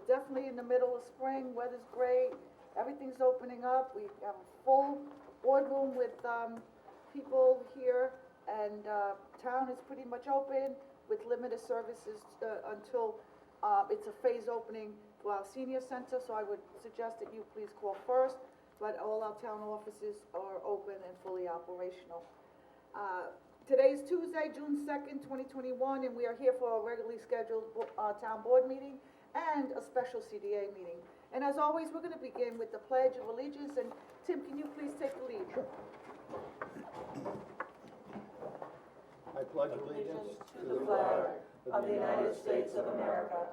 We're definitely in the middle of spring, weather's great, everything's opening up. We have a full boardroom with people here, and town is pretty much open with limited services until it's a phase opening to our senior center, so I would suggest that you please call first, but all our town offices are open and fully operational. Today's Tuesday, June 2nd, 2021, and we are here for a regularly scheduled town board meeting and a special CDA meeting. And as always, we're going to begin with the Pledge of Allegiance, and Tim, can you please take the lead? Sure. I pledge allegiance to the flag of the United States of America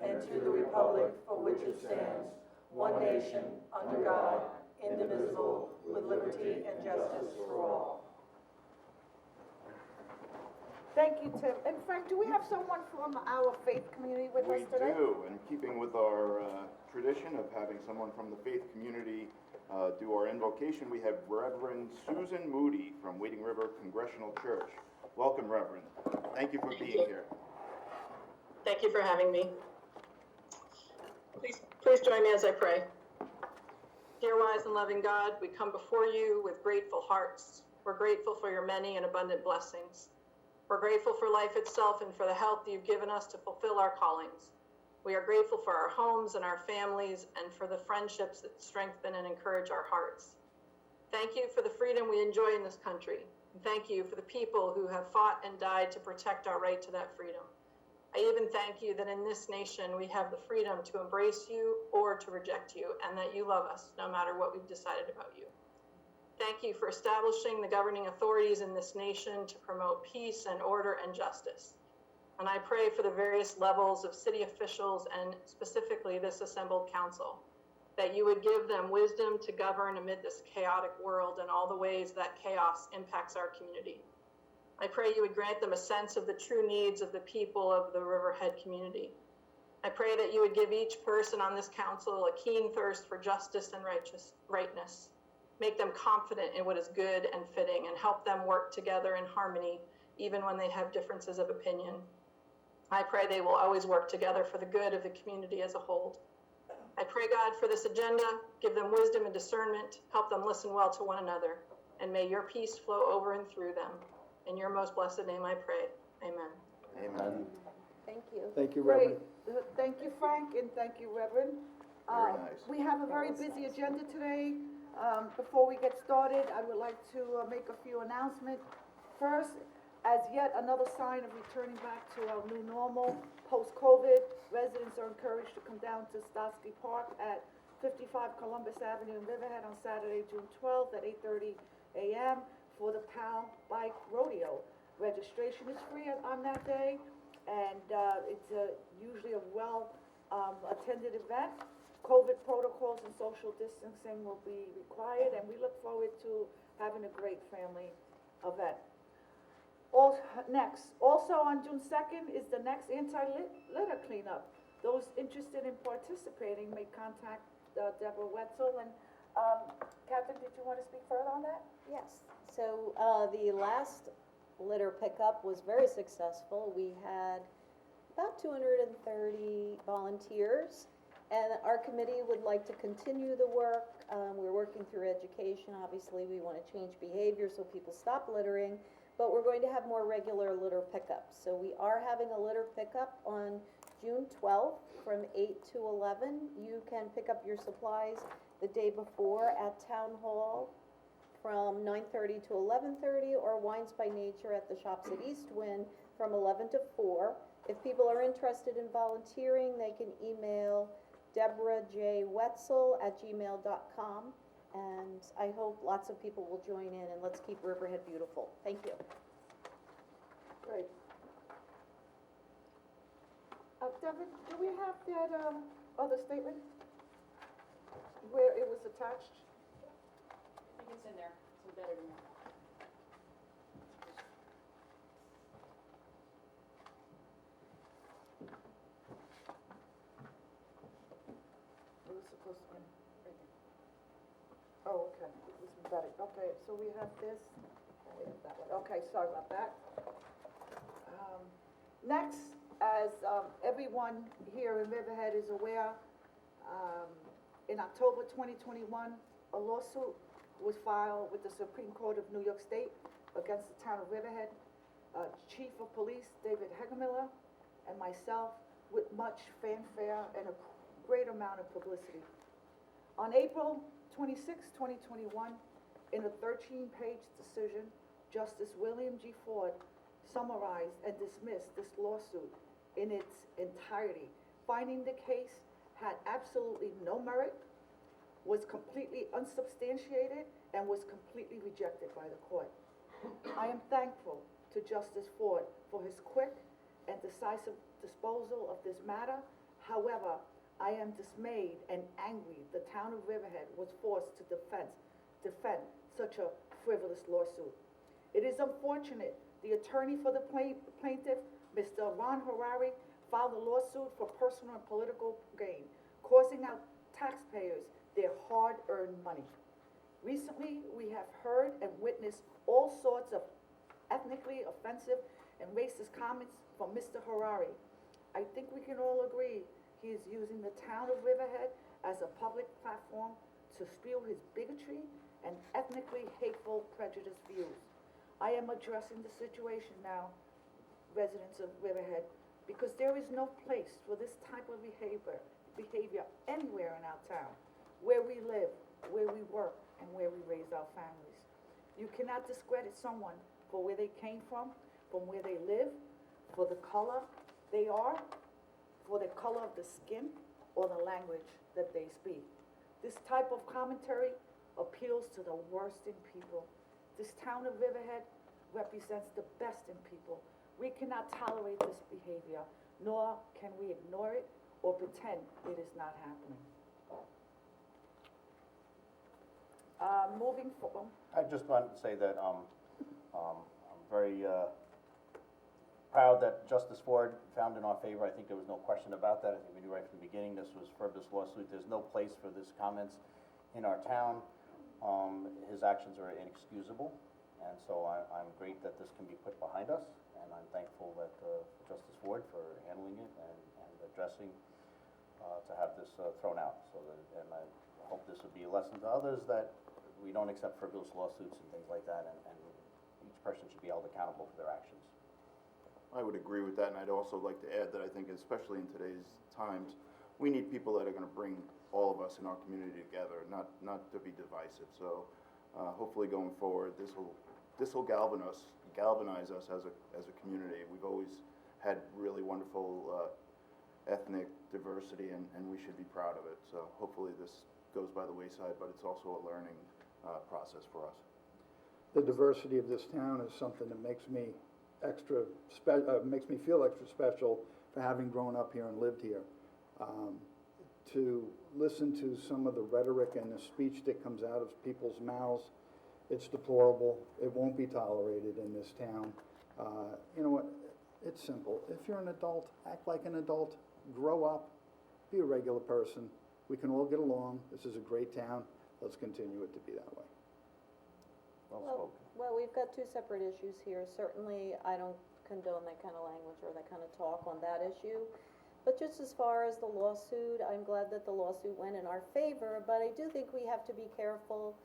and to the republic for which it stands, one nation, under God, indivisible, with liberty and justice for all. Thank you, Tim. And Frank, do we have someone from our faith community with us today? We do, in keeping with our tradition of having someone from the faith community do our invocation, we have Reverend Susan Moody from Wading River Congregational Church. Welcome, Reverend. Thank you for being here. Thank you for having me. Please join me as I pray. Dear wise and loving God, we come before you with grateful hearts. We're grateful for your many and abundant blessings. We're grateful for life itself and for the health that you've given us to fulfill our callings. We are grateful for our homes and our families and for the friendships that strengthen and encourage our hearts. Thank you for the freedom we enjoy in this country. And thank you for the people who have fought and died to protect our right to that freedom. I even thank you that in this nation we have the freedom to embrace you or to reject you, and that you love us no matter what we've decided about you. Thank you for establishing the governing authorities in this nation to promote peace and order and justice. And I pray for the various levels of city officials and specifically this assembled council, that you would give them wisdom to govern amid this chaotic world and all the ways that chaos impacts our community. I pray you would grant them a sense of the true needs of the people of the Riverhead community. I pray that you would give each person on this council a keen thirst for justice and rightness. Make them confident in what is good and fitting, and help them work together in harmony, even when they have differences of opinion. I pray they will always work together for the good of the community as a whole. I pray, God, for this agenda, give them wisdom and discernment, help them listen well to one another, and may your peace flow over and through them. In your most blessed name I pray. Amen. Amen. Thank you. Thank you, Great. Reverend. Thank you, Frank, and thank you, Reverend. Very nice. We have a very busy agenda today. Before we get started, I would like to make a few announcements. First, as yet another sign of returning back to our new normal post-COVID, residents are encouraged to come down to Stotsky Park at 55 Columbus Avenue in Riverhead on Saturday, June 12th at 8:30 a.m. for the PAL Bike Rodeo. Registration is free on that day, and it's usually a well-attended event. COVID protocols and social distancing will be required, and we look forward to having a great family event. Also on June 2nd is the next anti-litter cleanup. Those interested in participating may contact Deborah Wetzel. And Catherine, did you want to speak further on that? Yes. So the last litter pickup was very successful. We had about 230 volunteers. And our committee would like to continue the work. We're working through education. Obviously, we want to change behavior so people stop littering, but we're going to have more regular litter pickups. So we are having a litter pickup on June 12th from 8 to 11. You can pick up your supplies the day before at Town Hall from 9:30 to 11:30, or Wines by Nature at the shops at East Wind from 11 to 4. If people are interested in volunteering, they can email deborahjwetzel@gmail.com, and I hope lots of people will join in, and let's keep Riverhead beautiful. Thank you. Great. Devin, do we have that other statement where it was attached? I think it's in there. It's embedded in there. It was supposed to be right there. Oh, okay, it was embedded. Okay, so we have this, and we have that one. Okay, sorry about that. Next, As everyone here in Riverhead is aware, in October 2021, a lawsuit was filed with the Supreme Court of New York State against the town of Riverhead. Chief of Police David Hegemiller and myself, with much fanfare and a great amount of publicity. On April 26, 2021, in a 13-page decision, Justice William G. Ford summarized and dismissed this lawsuit in its entirety, finding the case had absolutely no merit, was completely unsubstantiated, and was completely rejected by the court. I am thankful to Justice Ford for his quick and decisive disposal of this matter. However, I am dismayed and angry the town of Riverhead was forced to defend such a frivolous lawsuit. It is unfortunate the attorney for the plaintiff, Mr. Ron Harari, filed a lawsuit for personal and political gain, causing out taxpayers their hard-earned money. Recently, we have heard and witnessed all sorts of ethnically offensive and racist comments from Mr. Harari. I think we can all agree he is using the town of Riverhead as a public platform to spew his bigotry and ethnically hateful prejudice views. I am addressing the situation now, residents of Riverhead, because there is no place for this type of behavior anywhere in our town, where we live, where we work, and where we raise our families. You cannot discredit someone for where they came from where they live, for the color they are, for the color of the skin, or the language that they speak. This type of commentary appeals to the worst in people. This town of Riverhead represents the best in people. We cannot tolerate this behavior, nor can we ignore it or pretend it is not happening. Moving forward. I just wanted to say that I'm very proud that Justice Ford found in our favor. I think there was no question about that. I think we knew right from the beginning this was for this lawsuit. There's no place for this comments in our town. His actions are inexcusable, and so I'm great that this can be put behind us, and I'm thankful that Justice Ford for handling it and addressing to have this thrown out. And I hope this will be a lesson to others that we don't accept frivolous lawsuits and things like that, and each person should be held accountable for their actions. I would agree with that, and I'd also like to add that I think, especially in today's times, we need people that are going to bring all of us in our community together, not to be divisive. So hopefully going forward, this will galvanize us as a community. We've always had really wonderful ethnic diversity, and we should be proud of it. So hopefully this goes by the wayside, but it's also a learning process for us. The diversity of this town is something that makes me makes me feel extra special for having grown up here and lived here. To listen to some of the rhetoric and the speech that comes out of people's mouths, it's deplorable. It won't be tolerated in this town. You know what? It's simple. If you're an adult, act like an adult. Grow up. Be a regular person. We can all get along. This is a great town. Let's continue it to be that way. Well spoken. Well, we've got two separate issues here. Certainly, I don't condone that kind of language or that kind of talk on that issue. But just as far as the lawsuit, I'm glad that the lawsuit went in our favor, but I do think we have to be careful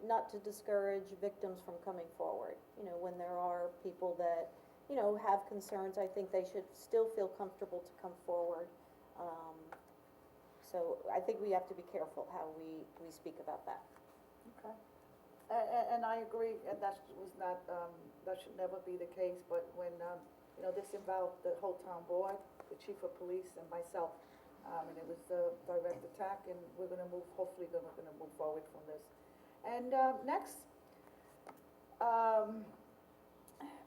not to discourage victims from coming forward. You know, when there are people that, you know, have concerns, I think they should still feel comfortable to come forward. So I think we have to be careful how we speak about that. Okay. And I agree, and that should never be the case, but when, you know, this involved the whole town board, the chief of police and myself, and it was a direct attack, and hopefully we're gonna move forward from this. And, next,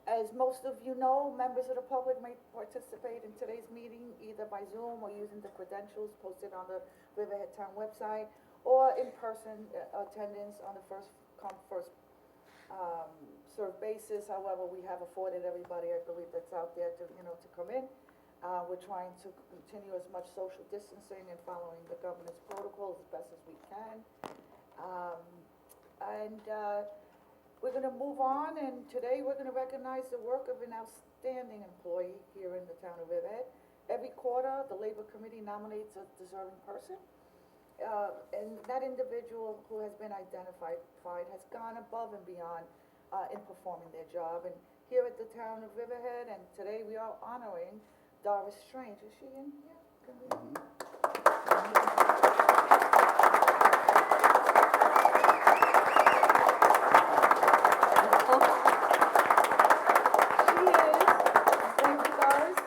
as most of you know, members of the public may participate in today's meeting either by Zoom or using the credentials posted on the Riverhead Town website, or in-person attendance on the first come, first served basis. However, we have afforded everybody, I believe, that's out there to come in. We're trying to continue as much social distancing and following the governor's protocols as best as we can. we're gonna move on, and today we're gonna recognize the work of an outstanding employee here in the town of Riverhead. Every quarter, the Labor Committee nominates a deserving person. And that individual who has been identified has gone above and beyond in performing their job. And here at the town of Riverhead, and today we are honoring Doris Strange. Is she in here? Can we- She is, thank you, Doris.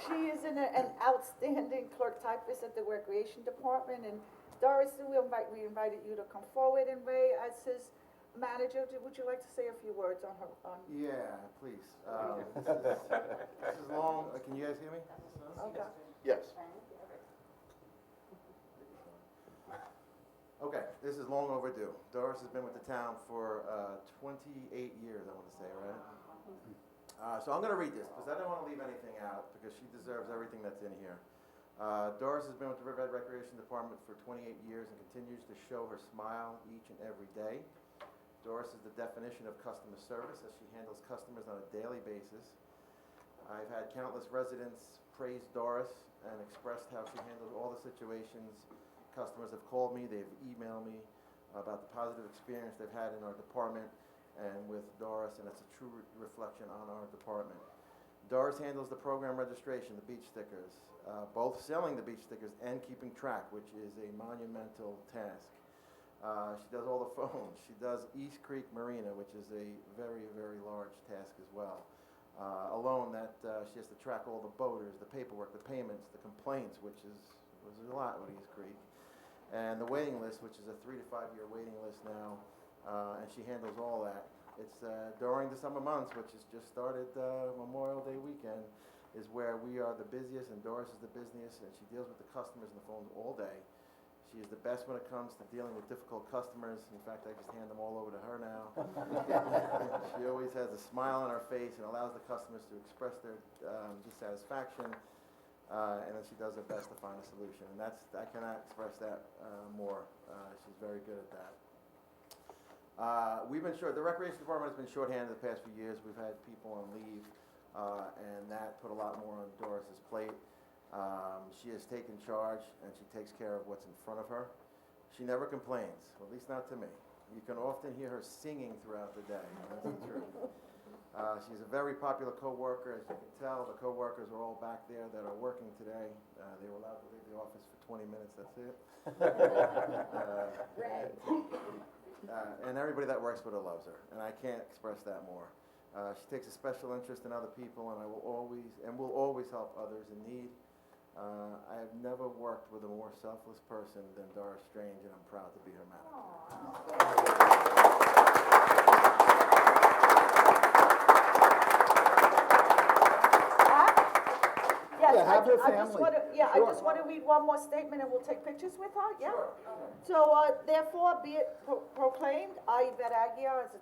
She is an outstanding clerk typist at the Recreation Department, and Doris, we invited you to come forward, and Ray, as his manager, would you like to say a few words on her, on? Yeah, please. This is long, can you guys hear me? Okay. Yes. Okay, this is long overdue. Doris has been with the town for 28 years, I want to say, right? So I'm going to read this, because I don't want to leave anything out, because she deserves everything that's in here. Doris has been with the Riverhead Recreation Department for 28 years and continues to show her smile each and every day. Doris is the definition of customer service, as she handles customers on a daily basis. I've had countless residents praise Doris and expressed how she handles all the situations. Customers have called me, they've emailed me about the positive experience they've had in our department and with Doris, and it's a true reflection on our department. Doris handles the program registration, the beach stickers, both selling the beach stickers and keeping track, which is a monumental task. She does all the phones. She does East Creek Marina, which is a very, very large task as well. Alone, that she has to track all the boaters, the paperwork, the payments, the complaints, which was a lot with East Creek, and the waiting list, which is a 3 to 5 year waiting list now, and she handles all that. It's during the summer months, which has just started Memorial Day weekend, is where we are the busiest, and Doris is the busiest, and she deals with the customers on the phones all day. She is the best when it comes to dealing with difficult customers. In fact, I just hand them all over to her now. She always has a smile on her face and allows the customers to express their dissatisfaction, and then she does her best to find a solution. And I cannot express that more. She's very good at that. The Recreation Department has been shorthanded the past few years. We've had people on leave, and that put a lot more on Doris's plate. She has taken charge, and she takes care of what's in front of her. She never complains, well, at least not to me. You can often hear her singing throughout the day, and that's the truth. She's a very popular co-worker, as you can tell. The co-workers are all back there that are working today. They were allowed to leave the office for 20 minutes, that's it. And everybody that works with her loves her, and I can't express that more. She takes a special interest in other people, and will always help others in need. I have never worked with a more selfless person than Doris Strange, and I'm proud to be her manager. Yes, Yeah, have her I just family. wanna, I Sure. just wanna read one more statement, and we'll take pictures with her, yeah? Sure. So, therefore, be it proclaimed, I, Yvette Aguirre, as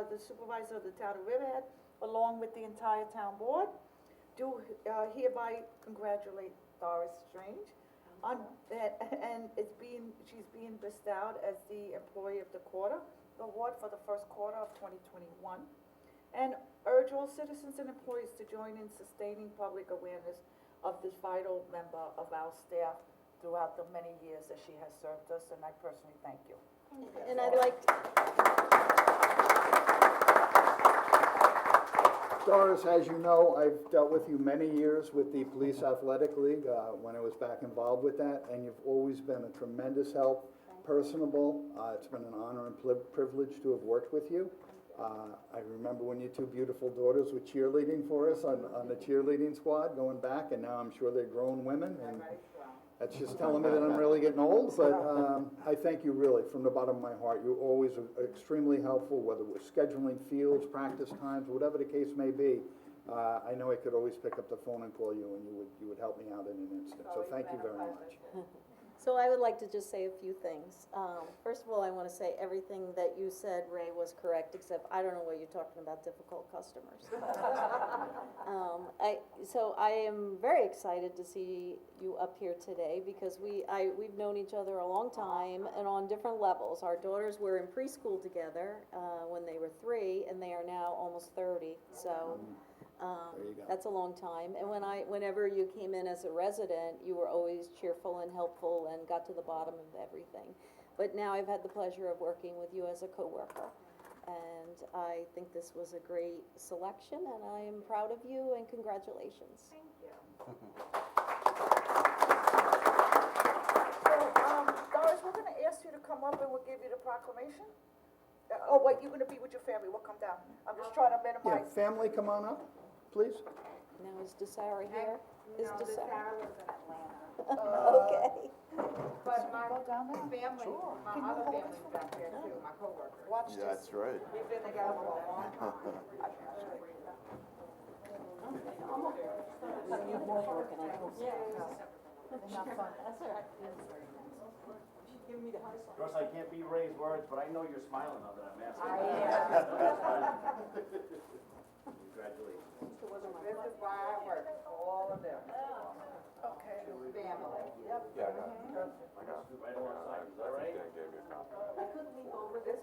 the supervisor of the town of Riverhead, along with the entire town board, do hereby congratulate Doris Strange on, and she's being bestowed as the Employee of the Quarter award for the first quarter of 2021. And urge all citizens and employees to join in sustaining public awareness of this vital member of our staff throughout the many years that she has served us, and I personally thank you. And I'd like to, Doris, as you know, I've dealt with you many years with the Police Athletic League, when I was back involved with that, and you've always been a tremendous help, personable. It's been an honor and privilege to have worked with you. I remember when your two beautiful daughters were cheerleading for us on the cheerleading squad going back, and now I'm sure they're grown women, and that's just telling me that I'm really getting old, but I thank you really from the bottom of my heart. You're always extremely helpful, whether it was scheduling fields, practice times, whatever the case may be. I know I could always pick up the phone and call you, and you would help me out in an instant, so thank you very much. So I would like to just say a few things. First of all, I want to say everything that you said, Ray, was correct, except I don't know what you're talking about, difficult customers. So I am very excited to see you up here today because we've known each other a long time and on different levels. Our daughters were in preschool together when they were 3, and they are now almost 30. So. There you go. That's a long time, and whenever you came in as a resident, you were always cheerful and helpful and got to the bottom of everything. But now I've had the pleasure of working with you as a coworker, and I think this was a great selection, and I am proud of you, and congratulations. Thank you. So, Doris, we're gonna ask you to come up and we'll give you the proclamation. Oh, wait, you're gonna be with your family, we'll come down. I'm just trying to Yeah, minimize. family, come on up, please. Now, is DeSara here? Is No, DeSara? Sarah lives in Atlanta. Okay. But my Go down there. family, my Can you other hold family's back there too, my coworkers. Watch Yeah, this. that's right. We've been together for a long time. You have more broken ankles. Of course, I can't be Ray's words, but I know you're smiling now that I'm asking. Congratulations. This is why I work, for all of them. Okay. Family. Yep. Right alongside, is that right? This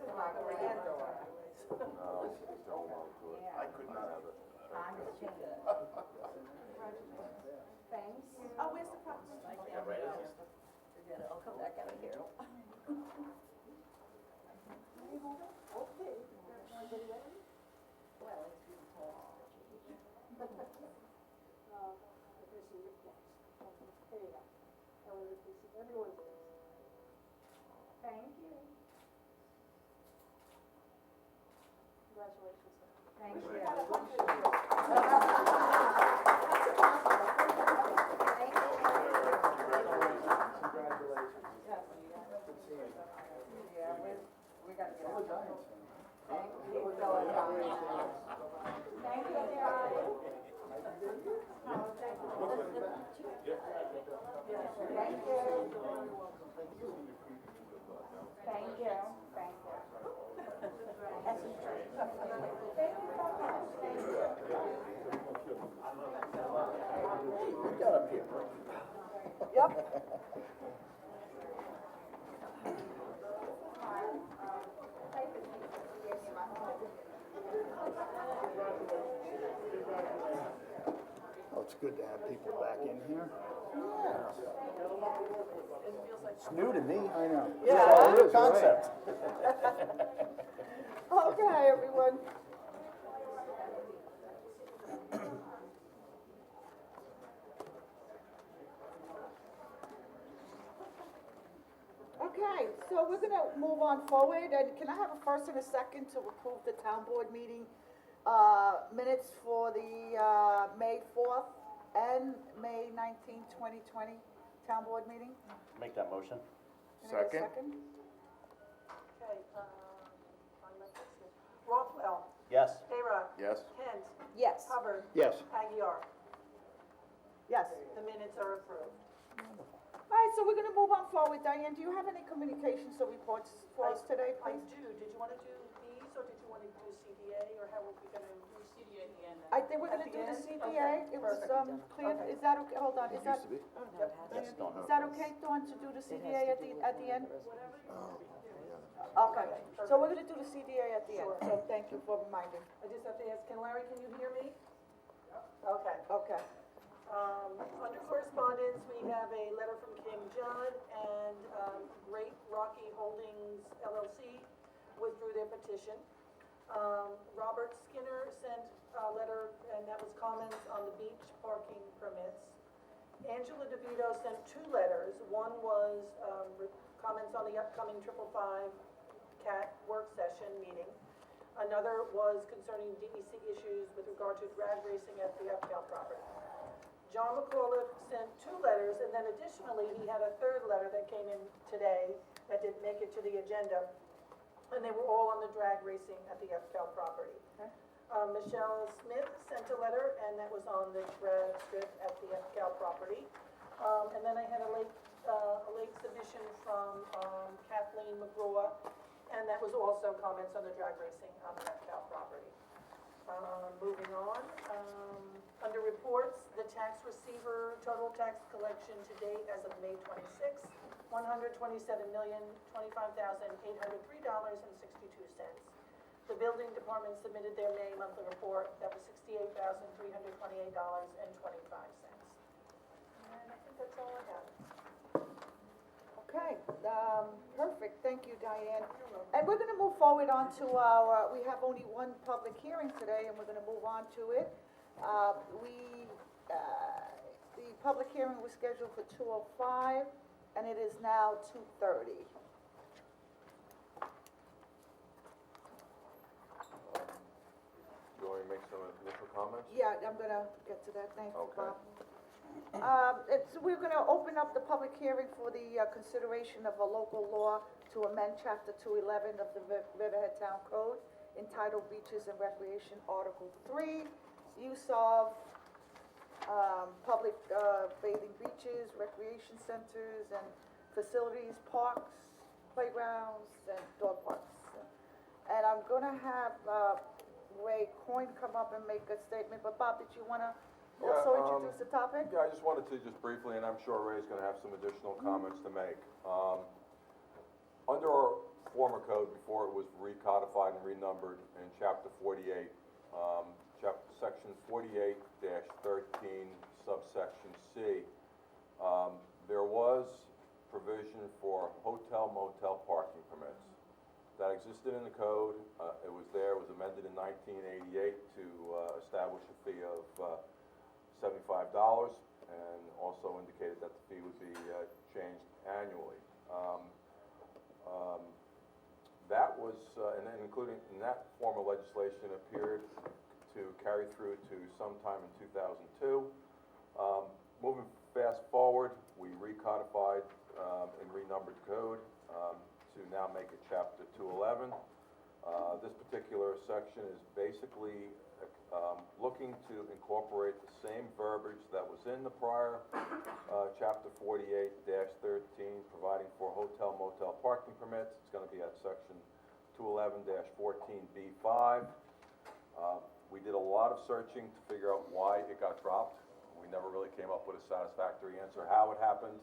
is my granddaughter. I could not have it. I'm the chicken. Thanks. Oh, where's the proclamation? Yeah, right, it's- Forget it, I'll come back out of here. Thank you. Thank you. Yeah, we gotta get out. Thank you so much. Thank you, everybody. Thank you. Thank you, thank you. Get up here. Yep. Oh, it's good to have people back in here. It's new to me. I know. Yeah. It is, right. Concept. Okay, everyone. Okay, so we're gonna move on forward, and can I have a first and a second to approve the town board meeting, minutes for the, May 4th and May 19th, 2020 town board meeting? Make that motion. Can I get a Second. Okay, on my list here. Rothwell, Yes. Ayrock, Yes? Kent, Yes. Hubbard, Yes. Aguirre. Yes. The minutes are approved. All right, so we're gonna move on forward. Diane, do you have any communications or reports for us today, I please? do, did you want to do these, or did you want to do CDA, or how are we going to? Do CDA at the end. I think we're At gonna the do the end? CDA. Okay, It was, perfect. clear, Okay. is that okay? Hold on, is that, Used to be. Yes, don't is that okay, Dawn, to do the CDA at the end? Okay, so we're gonna do the CDA at the end, Sure. so thank you for reminding. I just have to ask, Larry, can you hear me? Okay. Okay. Under correspondence, we have a letter from King John and Great Rocky Holdings LLC withdrew their petition. Robert Skinner sent a letter, and that was comments on the beach parking permits. Angela DeVito sent 2 letters. One was comments on the upcoming 555 CAT work session meeting. Another was concerning DEC issues with regard to drag racing at the FPL property. John McAuliffe sent 2 letters, and then additionally, he had a 3rd letter that came in today that didn't make it to the agenda, and they were all on the drag racing at the FPL property. Michelle Smith sent a letter, and that was on the drag strip at the FPL property. And then I had a Lake information from Kathleen McGraw, and that was also comments on the drag racing on the Metcalf property. Moving on, under reports, the tax receiver, total tax collection to date as of May 26th, $127,803.62. The building department submitted their May monthly report, that was $68,328.25. And I think that's all I have. Okay, perfect, thank you, Diane. And we're gonna move forward on to our, we have only one public hearing today, and we're gonna move on to it. The public hearing was scheduled for 2:05, and it is now 2:30. You want me to make some initial comments? Yeah, I'm gonna get to that, thank you, Okay. Bob. We're gonna open up the public hearing for the consideration of a local law to amend chapter 211 of the Riverhead Town Code entitled Beaches and Recreation, Article 3, use of public bathing beaches, recreation centers, and facilities, parks, playgrounds, and dog parks. And I'm gonna have Ray Coyne come up and make a statement, but Bob, did you wanna also introduce the topic? Yeah, I just wanted to just briefly, and I'm sure Ray's gonna have some additional comments to make. Under our former code, before it was recodified and renumbered in chapter 48, section 48-13, subsection C, there was provision for hotel motel parking permits. That existed in the code, it was there, it was amended in 1988 to establish a fee of $75, and also indicated that the fee would be changed annually. That was, and then including, in that form of legislation appeared to carry through to sometime in 2002. Moving fast forward, we recodified and renumbered the code to now make it chapter 211. This particular section is basically looking to incorporate the same verbiage that was in the prior chapter 48-13, providing for hotel motel parking permits. It's going to be at section 211-14B5. We did a lot of searching to figure out why it got dropped. We never really came up with a satisfactory answer how it happened.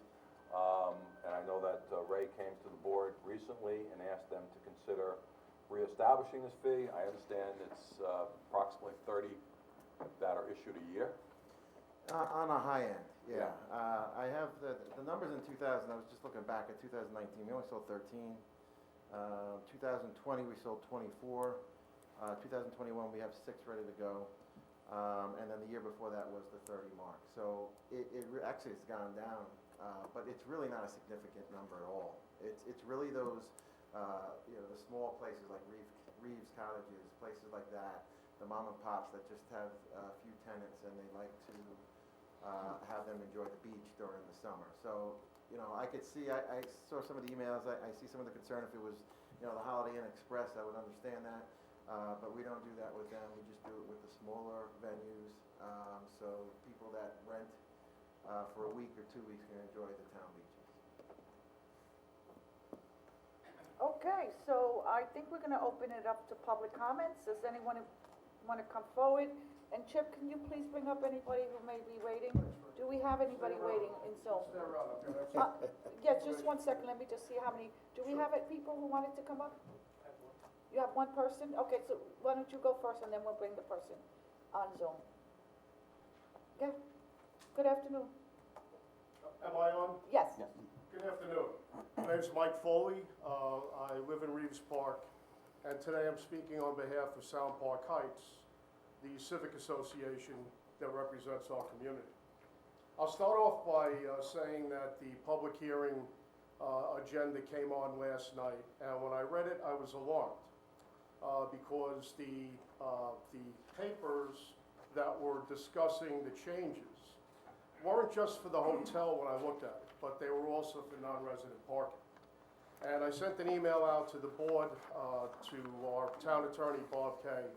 And I know that Ray came to the board recently and asked them to consider reestablishing this fee. I understand it's approximately 30 that are issued a year. On a high end, yeah. I have the numbers in 2000, I was just looking back at 2019, we only sold 13. 2020, we sold 24. 2021, we have 6 ready to go. And then the year before that was the 30 mark. So actually it's gone down, but it's really not a significant number at all. It's really those, the small places like Reeves Cottages, places like that, the mom and pops that just have a few tenants and they like to have them enjoy the beach during the summer. So, I could see, I saw some of the emails, I see some of the concern. If it was, the Holiday Inn Express, I would understand that. But we don't do that with them, we just do it with the smaller venues, so people that rent for a week or 2 weeks can enjoy the town beaches. Okay, so I think we're gonna open it up to public comments. Does anyone wanna come forward? And Chip, can you please bring up anybody who may be waiting? Do we have anybody waiting in Zoom? Yes, just 1 second, let me just see how many, do we have people who wanted to come up? You have one person? Okay, so why don't you go first and then we'll bring the person on Zoom. Okay, good afternoon. Am I on? Yes. Good afternoon. My name's Mike Foley. I live in Reeves Park, and today I'm speaking on behalf of Sound Park Heights, the civic association that represents our community. I'll start off by saying that the public hearing agenda came on last night, and when I read it, I was alarmed. Because the papers that were discussing the changes weren't just for the hotel when I looked at it, but they were also for non-resident parking. And I sent an email out to the board, to our town attorney, Bob Kay,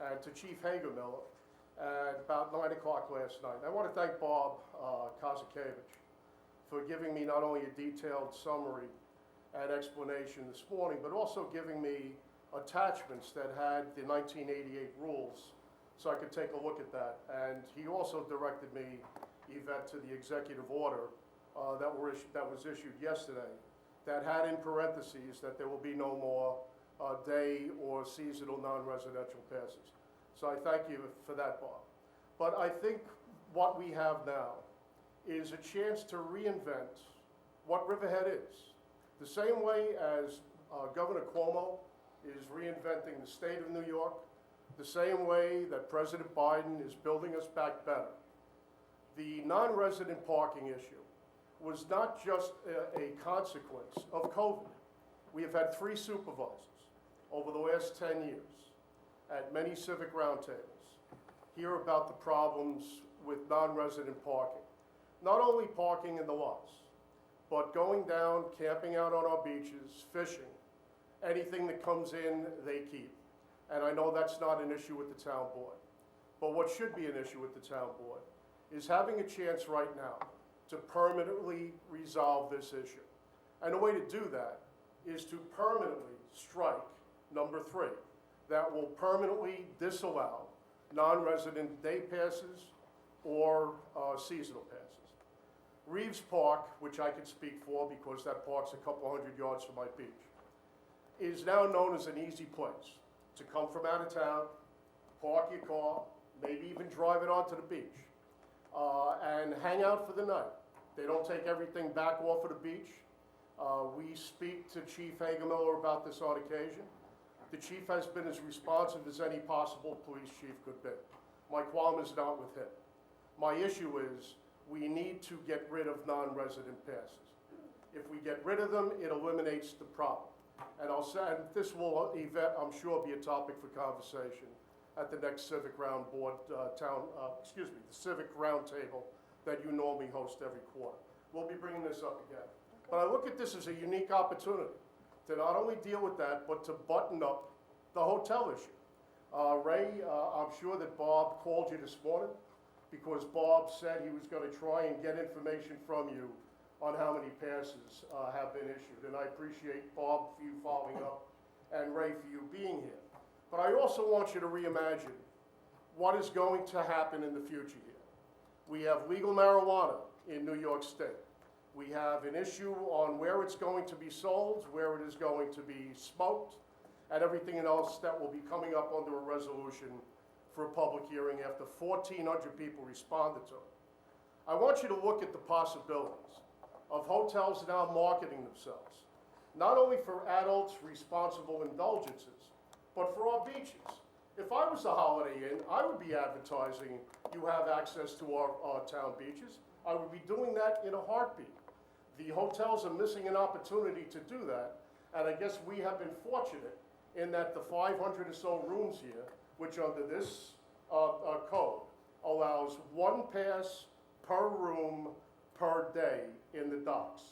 and to Chief Hagermiller at about 9 o'clock last night. I want to thank Bob Kazakevich for giving me not only a detailed summary and explanation this morning, but also giving me attachments that had the 1988 rules so I could take a look at that. And he also directed me, Yvette, to the executive order that was issued yesterday that had in parentheses that there will be no more day or seasonal non-residential passes. So I thank you for that, Bob. But I think what we have now is a chance to reinvent what Riverhead is. The same way as Governor Cuomo is reinventing the state of New York, the same way that President Biden is building us back better. The non-resident parking issue was not just a consequence of COVID. We have had 3 supervisors over the last 10 years at many civic roundtables hear about the problems with non-resident parking. Not only parking in the lots, but going down, camping out on our beaches, fishing. Anything that comes in, they keep. And I know that's not an issue with the town board. But what should be an issue with the town board is having a chance right now to permanently resolve this issue. And the way to do that is to permanently strike number 3, that will permanently disallow non-resident day passes or seasonal passes. Reeves Park, which I can speak for because that park's a couple hundred yards from my beach, is now known as an easy place to come from out of town, park your car, maybe even drive it onto the beach, and hang out for the night. They don't take everything back off of the beach. We speak to Chief Hagemiller about this on occasion. The chief has been as responsive as any possible police chief could be. My qualm is not with him. My issue is we need to get rid of non-resident passes. If we get rid of them, it eliminates the problem. And I'll say, and this will, Yvette, I'm sure, be a topic for conversation at the next Civic Round Board, the Civic Roundtable that you normally host every quarter. We'll be bringing this up again. But I look at this as a unique opportunity to not only deal with that, but to button up the hotel issue. Ray, I'm sure that Bob called you this morning because Bob said he was going to try and get information from you on how many passes have been issued. And I appreciate Bob for you following up and Ray for you being here. But I also want you to reimagine what is going to happen in the future here. We have legal marijuana in New York State. We have an issue on where it's going to be sold, where it is going to be smoked, and everything else that will be coming up under a resolution for a public hearing after 1,400 people responded to it. I want you to look at the possibilities of hotels now marketing themselves, not only for adults' responsible indulgences, but for our beaches. If I was a Holiday Inn, I would be advertising you have access to our town beaches. I would be doing that in a heartbeat. The hotels are missing an opportunity to do that, and I guess we have been fortunate in that the 500 or so rooms here, which under this code allows 1 pass per room per day in the docks.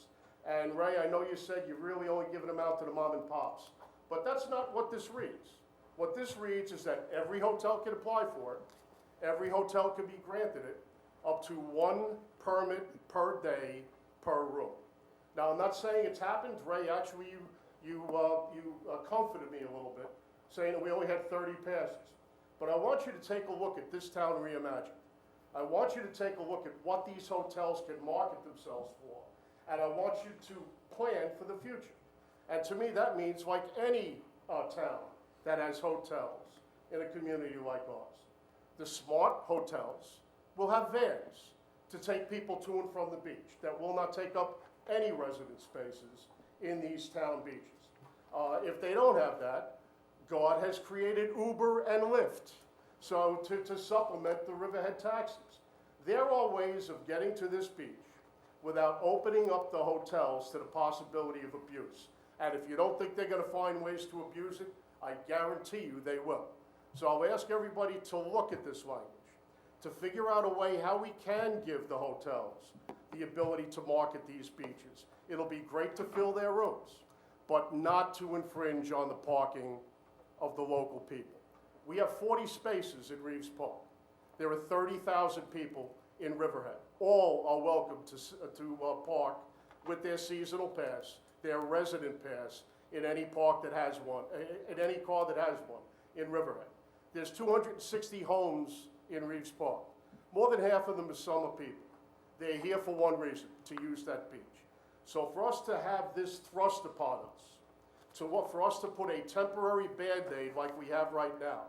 And Ray, I know you said you've really only given them out to the mom and pops, but that's not what this reads. What this reads is that every hotel can apply for it, every hotel can be granted it, up to 1 permit per day per room. Now, I'm not saying it's happened. Ray, actually, you comforted me a little bit, saying that we only had 30 passes. But I want you to take a look at this town reimagined. I want you to take a look at what these hotels can market themselves for, and I want you to plan for the future. And to me, that means like any town that has hotels in a community like ours. The smart hotels will have vans to take people to and from the beach that will not take up any resident spaces in these town beaches. If they don't have that, God has created Uber and Lyft, so to supplement the Riverhead taxis. There are ways of getting to this beach without opening up the hotels to the possibility of abuse. And if you don't think they're going to find ways to abuse it, I guarantee you they will. So I'll ask everybody to look at this language, to figure out a way how we can give the hotels the ability to market these beaches. It'll be great to fill their rooms, but not to infringe on the parking of the local people. We have 40 spaces at Reeves Park. There are 30,000 people in Riverhead. All are welcome to park with their seasonal pass, their resident pass, in any park that has one, in any car that has one in Riverhead. There's 260 homes in Reeves Park. More than half of them are summer people. They're here for one reason, to use that beach. So for us to have this thrust upon us, for us to put a temporary Band-Aid like we have right now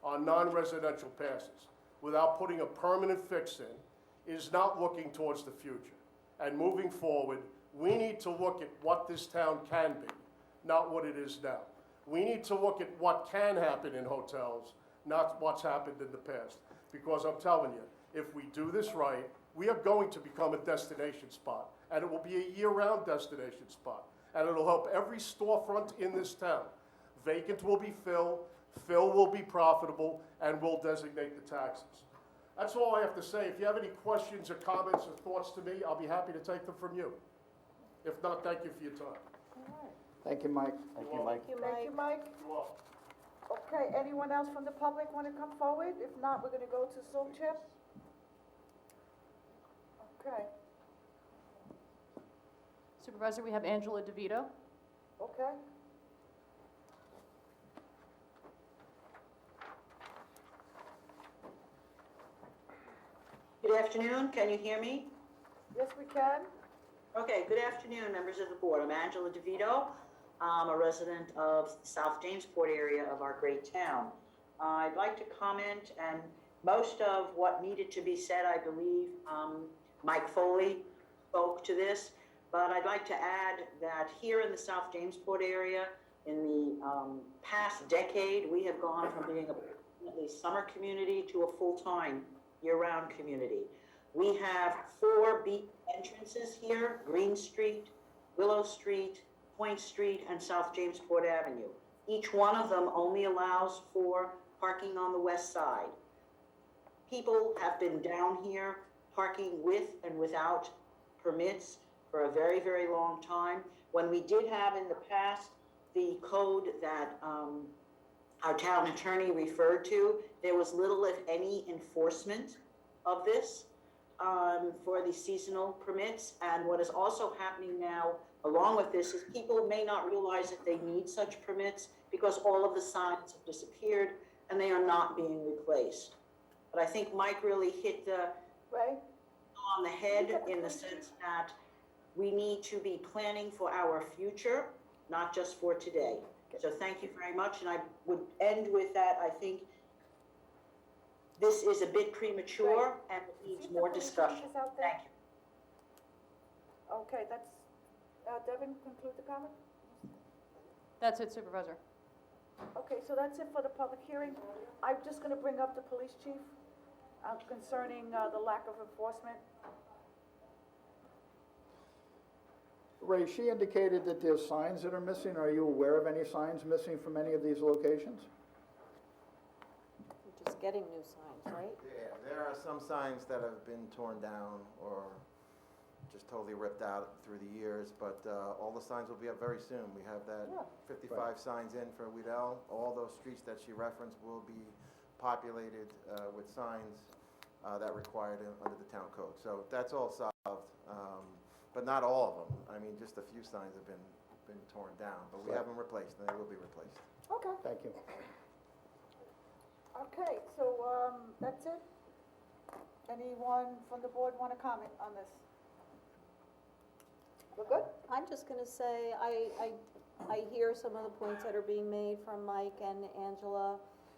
on non-residential passes without putting a permanent fix in is not looking towards the future. And moving forward, we need to look at what this town can be, not what it is now. We need to look at what can happen in hotels, not what's happened in the past. Because I'm telling you, if we do this right, we are going to become a destination spot. And it will be a year-round destination spot. And it'll help every storefront in this town. Vacant will be filled, fill will be profitable, and we'll designate the taxes. That's all I have to say. If you have any questions or comments or thoughts to me, I'll be happy to take them from you. If not, thank you for your time. Thank you, Mike. Thank you, Mike. Thank you, Mike. You're welcome. Okay, anyone else from the public want to come forward? If not, we're gonna go to Zoom Chip. Okay, Supervisor, we have Angela DeVito. okay. Good afternoon, can you hear me? Yes, we can. Okay, good afternoon, members of the board. I'm Angela DeVito. I'm a resident of South Jamesport area of our great town. I'd like to comment, and most of what needed to be said, I believe, Mike Foley spoke to this, but I'd like to add that here in the South Jamesport area, in the past decade, we have gone from being a summer community to a full-time year-round community. We have 4 beach entrances here: Green Street, Willow Street, Point Street, and South Jamesport Avenue. Each one of them only allows for parking on the west side. People have been down here parking with and without permits for a very, very long time. When we did have in the past the code that our town attorney referred to, there was little, if any, enforcement of this for the seasonal permits. And what is also happening now, along with this, is people may not realize that they need such permits because all of the signs have disappeared and they are not being replaced. But I think Mike really hit the on the head in the sense that we need to be planning for our future, not just for today. So thank you very much, and I would end with that. I think this is a bit premature and it needs more discussion. Thank you. Okay, that's, Devin, conclude the comment? That's it, Supervisor. Okay, so that's it for the public hearing. I'm just gonna bring up the police chief concerning the lack of enforcement. Ray, she indicated that there's signs that are missing. Are you aware of any signs missing from any of these locations? We're just getting new signs, right? Yeah, there are some signs that have been torn down or just totally ripped out through the years, but all the signs will be up very soon. We have that 55 signs in for Weedell. All those streets that she referenced will be populated with signs that required under the town code. So that's all solved, but not all of them. I mean, just a few signs have been torn down, but we have them replaced, and they will be replaced. Okay. Thank you. Okay, so, that's it? Anyone from the board want to comment on this? We're good? I'm just gonna say, I hear some of the points that are being made from Mike and Angela,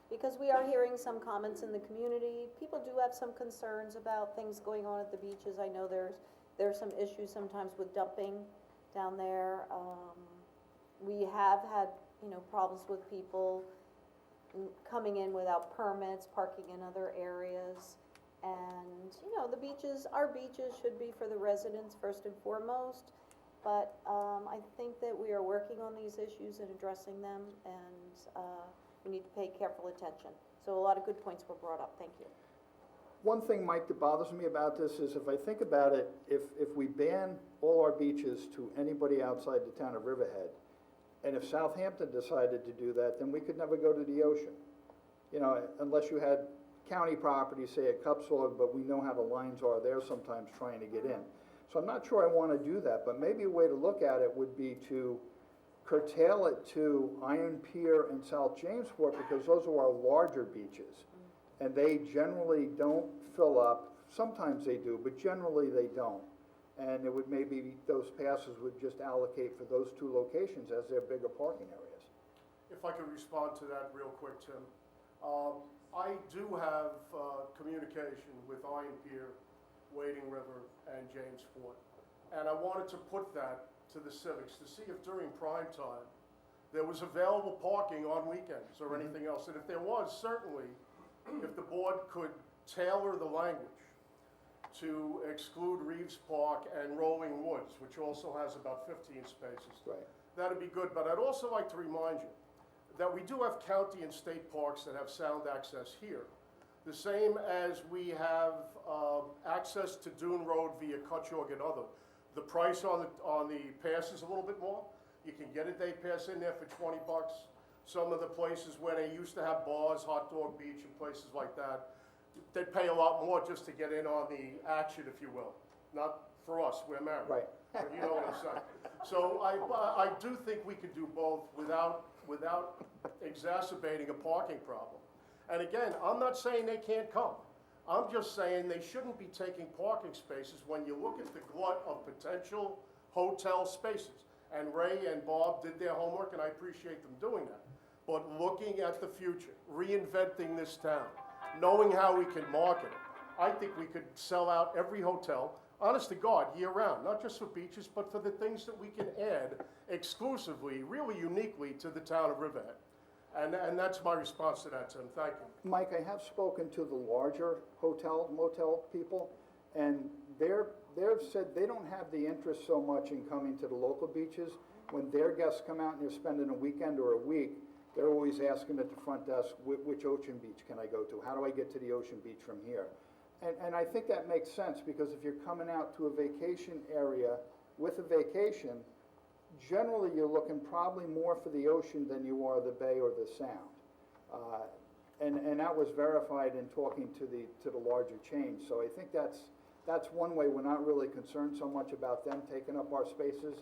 because we are hearing some comments in the community. People do have some concerns about things going on at the beaches. I know there's some issues sometimes with dumping down there. We have had, problems with people coming in without permits, parking in other areas. And, the beaches, our beaches should be for the residents first and foremost. But I think that we are working on these issues and addressing them, and we need to pay careful attention. So a lot of good points were brought up. Thank you. One thing, Mike, that bothers me about this is if I think about it, if we ban all our beaches to anybody outside the town of Riverhead, and if Southampton decided to do that, then we could never go to the ocean. Unless you had county property, say at Cupsog, but we know how the lines are there sometimes trying to get in. So I'm not sure I want to do that, but maybe a way to look at it would be to curtail it to Iron Pier and South Jamesport, because those are our larger beaches. And they generally don't fill up. Sometimes they do, but generally they don't. And it would maybe, those passes would just allocate for those two locations as their bigger parking areas. If I could respond to that real quick, Tim. I do have communication with Iron Pier, Wading River, and Jamesport. And I wanted to put that to the civics to see if during prime time there was available parking on weekends or anything else. And if there was, certainly, if the board could tailor the language to exclude Reeves Park and Rolling Woods, which also has about 15 spaces. Right. That'd be good, but I'd also like to remind you that we do have county and state parks that have sound access here. The same as we have access to Dune Road via Cutchogue and other. The price on the pass is a little bit more. You can get a day pass in there for $20. Some of the places where they used to have bars, Hot Dog Beach and places like that, they'd pay a lot more just to get in on the action, if you will. Not for us, we're married. Right. But you know what I'm saying. So I do think we could do both without exacerbating a parking problem. And again, I'm not saying they can't come. I'm just saying they shouldn't be taking parking spaces when you look at the glut of potential hotel spaces. And Ray and Bob did their homework, and I appreciate them doing that. But looking at the future, reinventing this town, knowing how we can market it, I think we could sell out every hotel, honest to God, year-round, not just for beaches, but for the things that we can add exclusively, really uniquely to the town of Riverhead. And that's my response to that, Tim. Thank you. Mike, I have spoken to the larger hotel, motel people, and they've said they don't have the interest so much in coming to the local beaches. When their guests come out and they're spending a weekend or a week, they're always asking at the front desk, which ocean beach can I go to? How do I get to the ocean beach from here? And I think that makes sense, because if you're coming out to a vacation area with a vacation, generally you're looking probably more for the ocean than you are the bay or the sound. And that was verified in talking to the larger chains. So I think that's one way we're not really concerned so much about them taking up our spaces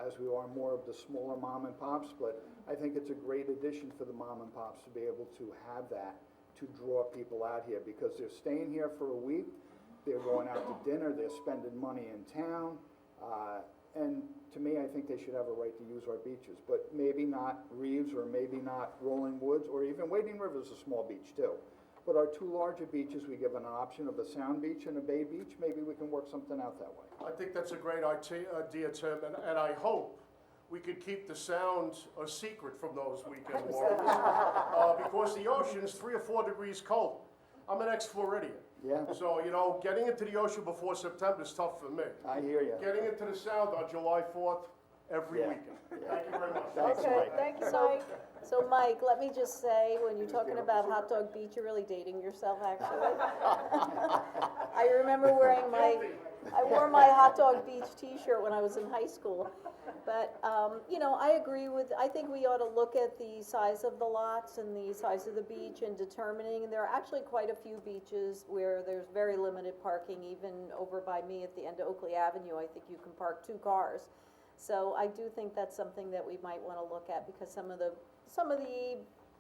as we are more of the smaller mom and pops, but I think it's a great addition for the mom and pops to be able to have that, to draw people out here, because they're staying here for a week, they're going out to dinner, they're spending money in town, and to me, I think they should have a right to use our beaches, but maybe not Reeves, or maybe not Rolling Woods, or even Wading River is a small beach too. But our two larger beaches, we give an option of a sound beach and a bay beach. Maybe we can work something out that way. I think that's a great idea, Tim, and I hope we could keep the sound a secret from those weekend warriors. Because the ocean's 3 or 4 degrees cold. I'm an ex-Floridian. Yeah. So, you know, getting into the ocean before September is tough for me. I hear you. Getting into the sound on July 4th, every weekend. Thank you very much. Thanks, Okay, Mike. Thank you, So- Mike. So Mike, let me just say, when you're talking about Hot Dog Beach, you're really dating yourself, actually. I remember I wore my Hot Dog Beach t-shirt when I was in high school. But, you know, I think we ought to look at the size of the lots and the size of the beach and determining, and there are actually quite a few beaches where there's very limited parking, even over by me at the end of Oakley Avenue, I think you can park 2 cars. So I do think that's something that we might want to look at, because some of the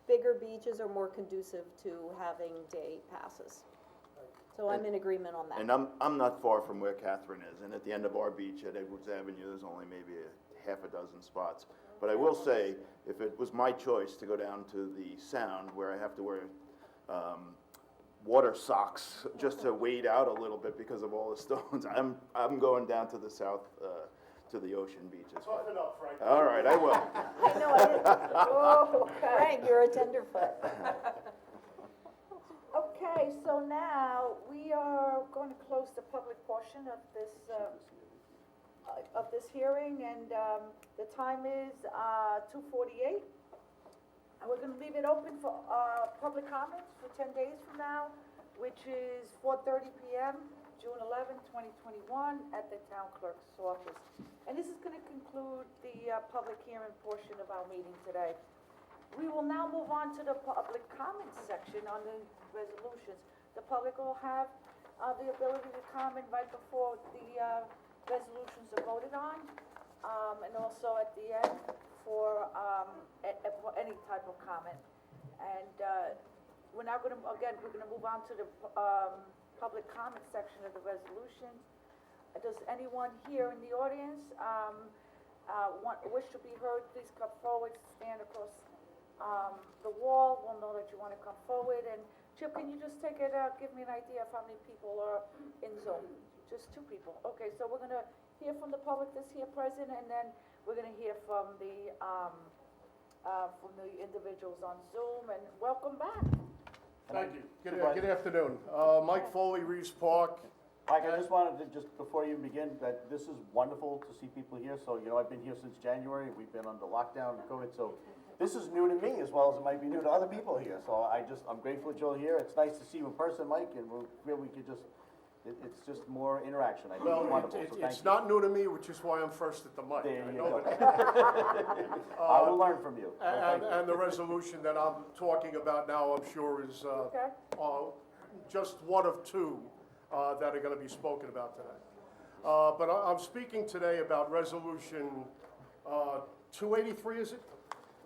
bigger beaches are more conducive to having day passes. So I'm in agreement on that. And I'm not far from where Catherine is, and at the end of our beach at Edwards Avenue, there's only maybe a half a dozen spots. But I will say, if it was my choice to go down to the Sound, where I have to wear water socks just to wade out a little bit because of all the stones, I'm going down to the south, to the ocean beaches. Toughen up, Frank. All right, I will. I know, I didn't, oh, Frank, you're a tenderfoot. Okay, so now we are going to close the public portion of this hearing, and the time is 2:48. And we're going to leave it open for public comments for 10 days from now, which is 4:30 p.m., June 11, 2021, at the town clerk's office. And this is going to conclude the public hearing portion of our meeting today. We will now move on to the public comment section on the resolutions. The public will have the ability to comment right before the resolutions are voted on, and also at the end for any type of comment. And we're now going to, again, we're going to move on to the public comment section of the resolutions. Does anyone here in the audience wish to be heard? Please come forward, stand across the wall. We'll know that you want to come forward. And Chip, can you just take it, give me an idea of how many people are in Zoom? Just 2 people. Okay, so we're going to hear from the public that's here present, and then we're going to hear from the individuals on Zoom. And welcome back. Thank you. Good afternoon. Mike Foley, Reeves Park. Mike, I just wanted to, just before you begin, that this is wonderful to see people here. So, you know, I've been here since January. We've been under lockdown and COVID, so this is new to me as well as it might be new to other people here. So I'm grateful that you're here. It's nice to see you in person, Mike, and we could just, it's just more interaction. I think it's wonderful, so thank It's you. not new to me, which is why I'm first at the mic. There I you know go. that. I will learn from you. So thank you. And the resolution that I'm talking about now, I'm sure is Okay. just one of 2 that are going to be spoken about today. But I'm speaking today about Resolution 283, is it?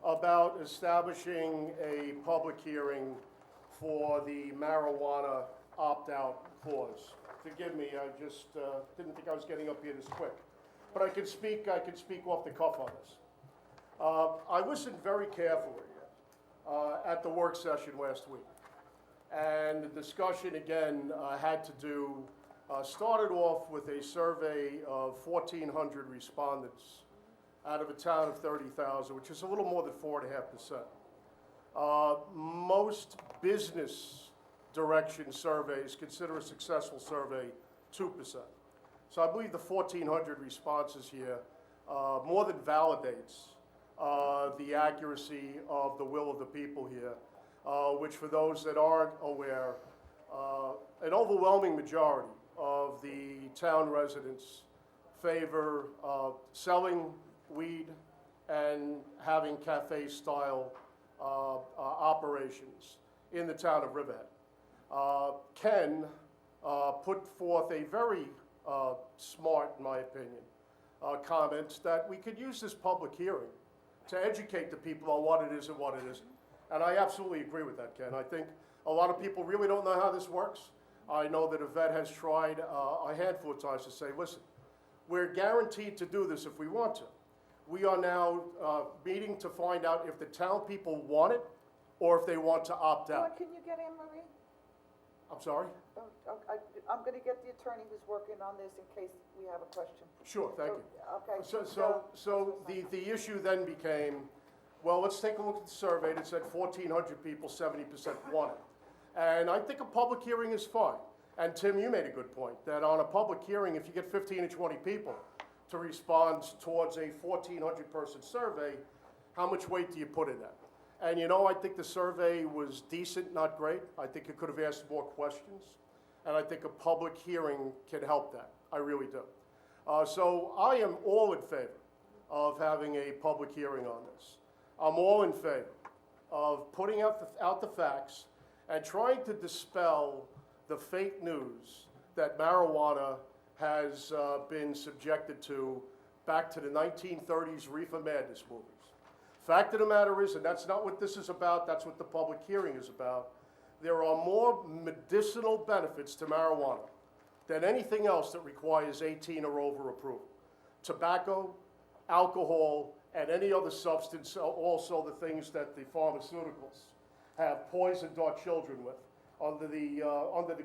About establishing a public hearing for the marijuana opt-out clause. Forgive me, I just didn't think I was getting up here this quick. But I can speak off the cuff on this. I listened very carefully at the work session last week. And the discussion, again, had to do, started off with a survey of 1,400 respondents out of a town of 30,000, which is a little more than 4.5%. Most business direction surveys consider a successful survey 2%. So I believe the 1,400 responses here more than validates the accuracy of the will of the people here. Which, for those that aren't aware, an overwhelming majority of the town residents favor selling weed and having cafe-style operations in the town of Riverhead. Ken put forth a very smart, in my opinion, comment that we could use this public hearing to educate the people on what it is and what it isn't. And I absolutely agree with that, Ken. I think a lot of people really don't know how this works. I know that Yvette has tried a handful of times to say, listen, we're guaranteed to do this if we want to. We are now meeting to find out if the town people want it or if they want to opt out. Can you get Anne Marie? I'm sorry? I'm going to get the attorney who's working on this in case we have a question. Sure, thank you. Okay. So the issue then became, well, let's take a look at the survey that said 1,400 people, 70% want it. And I think a public hearing is fine. And Tim, you made a good point, that on a public hearing, if you get 15 to 20 people to respond towards a 1,400 person survey, how much weight do you put in that? And you know, I think the survey was decent, not great. I think it could have asked more questions. And I think a public hearing can help that. I really do. So I am all in favor of having a public hearing on this. I'm all in favor of putting out the facts and trying to dispel the fake news that marijuana has been subjected to back to the 1930s Reefer Madness movies. Fact of the matter is, and that's not what this is about, that's what the public hearing is about, there are more medicinal benefits to marijuana than anything else that requires 18 or over approval. Tobacco, alcohol, and any other substance, also the things that the pharmaceuticals have poisoned our children with under the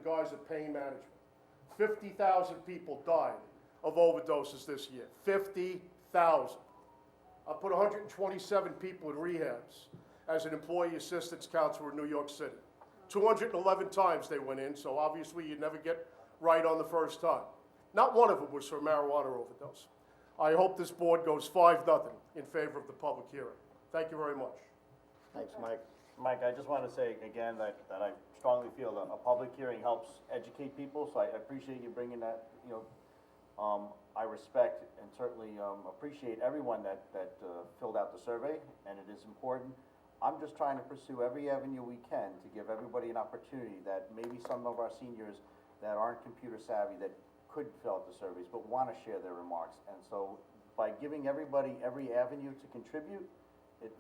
guise of pain management. 50,000 people died of overdoses this year. 50,000. I put 127 people in rehabs as an employee assistance counselor in New York City. 211 times they went in, so obviously you never get right on the first time. Not one of them was for marijuana overdose. I hope this board goes 5-0 in favor of the public hearing. Thank you very much. Thanks, Mike. Mike, I just want to say again that I strongly feel that a public hearing helps educate people, so I appreciate you bringing that, you know, I respect and certainly appreciate everyone that filled out the survey, and it is important. I'm just trying to pursue every avenue we can to give everybody an opportunity that maybe some of our seniors that aren't computer savvy, that could fill out the surveys, but wanna share their remarks. And so by giving everybody every avenue to contribute, it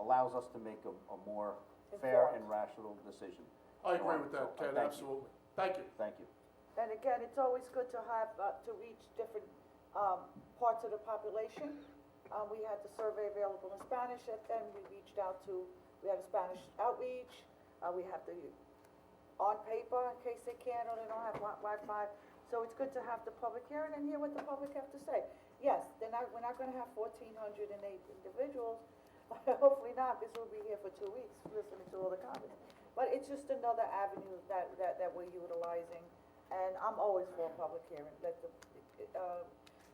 allows us to make a more fair and rational decision. I agree with that, So, Ken, thank you. absolutely. Thank you. Thank you. And again, it's always good to have, to reach different, parts of the population. We had the survey available in Spanish, and then we reached out to, we had a Spanish outreach, we have the on paper in case they can't or they don't have Wi-Fi. So it's good to have the public hearing and hear what the public have to say. Yes, we're not gonna have 1,408 individuals, hopefully not, because we'll be here for 2 weeks listening to all the comments. But it's just another avenue that we're utilizing, and I'm always for a public hearing,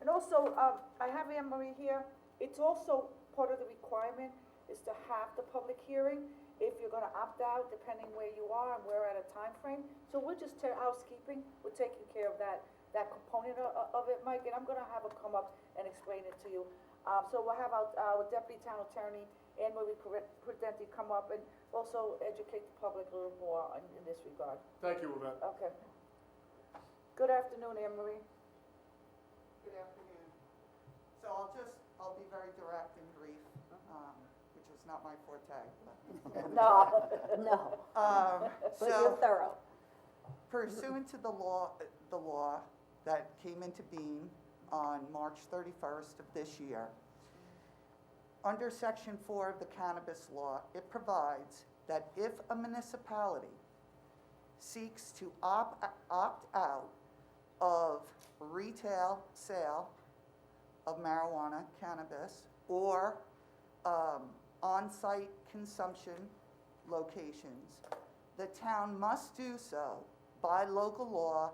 and also, I have Anne Marie here, it's also part of the requirement is to have the public hearing, if you're gonna opt out, depending where you are, and we're at a time frame. So we're just housekeeping, we're taking care of that component of it, Mike, and I'm gonna have her come up and explain it to you. So we'll have our Deputy Town Attorney, Anne Marie Prudenti, come up and also educate the public a little more in this regard. Thank you, Yvette. Okay. Good afternoon, Anne Marie. Good afternoon. So I'll be very direct and brief, which is not my forte. No, no. But you're So thorough. pursuant to the law that came into being on March 31st of this year, under Section 4 of the cannabis law, it provides that if a municipality seeks to opt out of retail sale of marijuana, cannabis, or on-site consumption locations, the town must do so by local law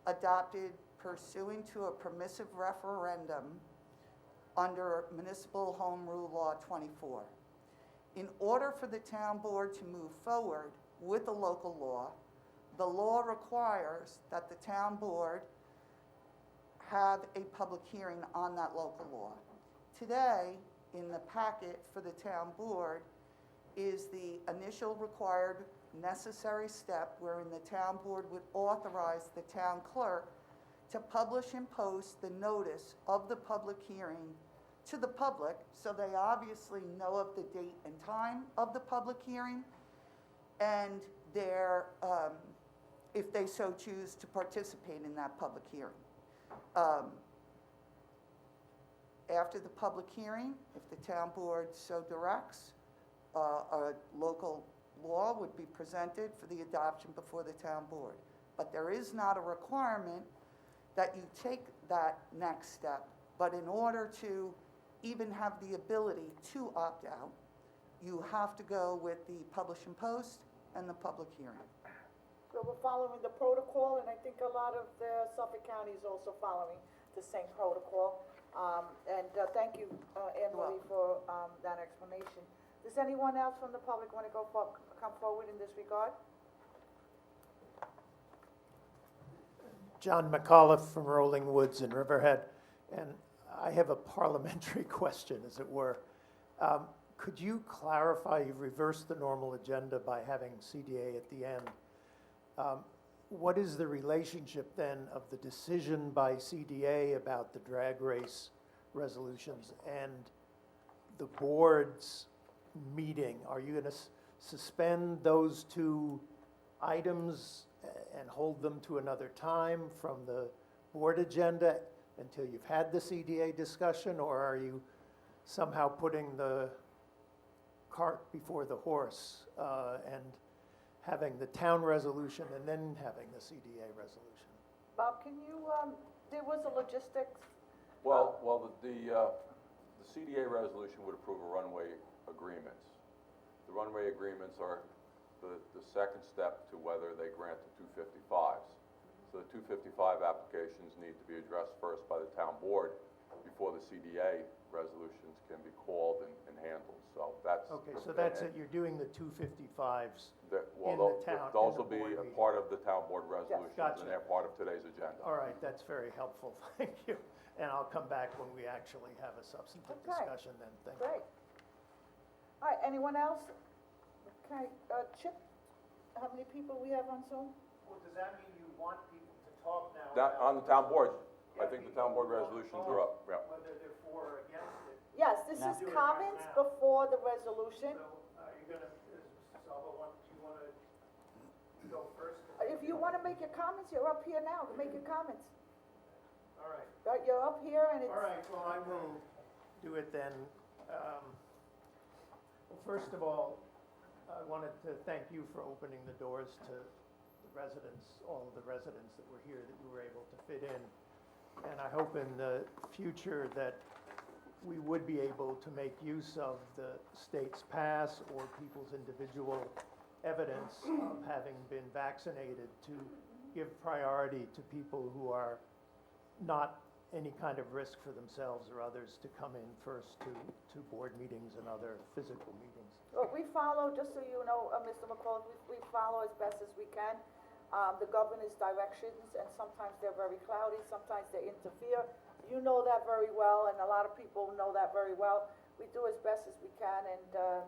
adopted pursuant to a permissive referendum under Municipal Home Rule Law 24. In order for the town board to move forward with the local law, the law requires that the town board have a public hearing on that local law. Today, in the packet for the town board, is the initial required necessary step wherein the town board would authorize the town clerk to publish and post the notice of the public hearing to the public, so they obviously know of the date and time of the public hearing, and their, if they so choose to participate in that public hearing. After the public hearing, if the town board so directs, a local law would be presented for the adoption before the town board. But there is not a requirement that you take that next step. But in order to even have the ability to opt out, you have to go with the publish and post and the public hearing. So we're following the protocol, and I think a lot of the Suffolk County is also following the same protocol. Thank you, Anne Marie, for that explanation. Does anyone else from the public want to come forward in this regard? John McAuliffe from Rolling Woods in Riverhead, and I have a parliamentary question, as it were. Could you clarify, you've reversed the normal agenda by having CDA at the end. What is the relationship then of the decision by CDA about the drag race resolutions and the board's meeting? Are you going to suspend those two items and hold them to another time from the board agenda until you've had the CDA discussion, or are you somehow putting the cart before the horse and having the town resolution and then having the CDA resolution? Bob, can you, there was a logistics. Well, the CDA resolution would approve a runway agreements. The runway agreements are the second step to whether they grant the 255s. So the 255 applications need to be addressed first by the town board before the CDA resolutions can be called and handled. So that's... Okay, so that's it, you're doing the 255s Well, in the town. those in the will be board a meeting. part of the town board resolutions, Gotcha. and they're part of today's agenda. All right, that's very helpful, thank you. And I'll come back when we actually have a substantive Okay. discussion then, thank you. Great. All right, anyone else? Okay, Chip, how many people we have on Zoom? Well, does that mean you want people to talk now? That, on the town board, I think the town board resolutions are up, yeah. Whether they're for or against it. Yes, this is comments before the resolution. So, are you gonna, does Mr. Salvo want, do you wanna go first? If you wanna make your comments, you're up here now, make your comments. All right. Right, you're up here and it's. All right, well, I will do it then. Well, first of all, I wanted to thank you for opening the doors to the residents, all of the residents that were here, that you were able to fit in. And I hope in the future that we would be able to make use of the state's pass or people's individual evidence of having been vaccinated to give priority to people who are not any kind of risk for themselves or others to come in first to board meetings and other physical meetings. Well, we follow, just so you know, Mr. McCall, we follow as best as we can, the governor's directions, and sometimes they're very cloudy, sometimes they interfere. You know that very well, and a lot of people know that very well. We do as best as we can, and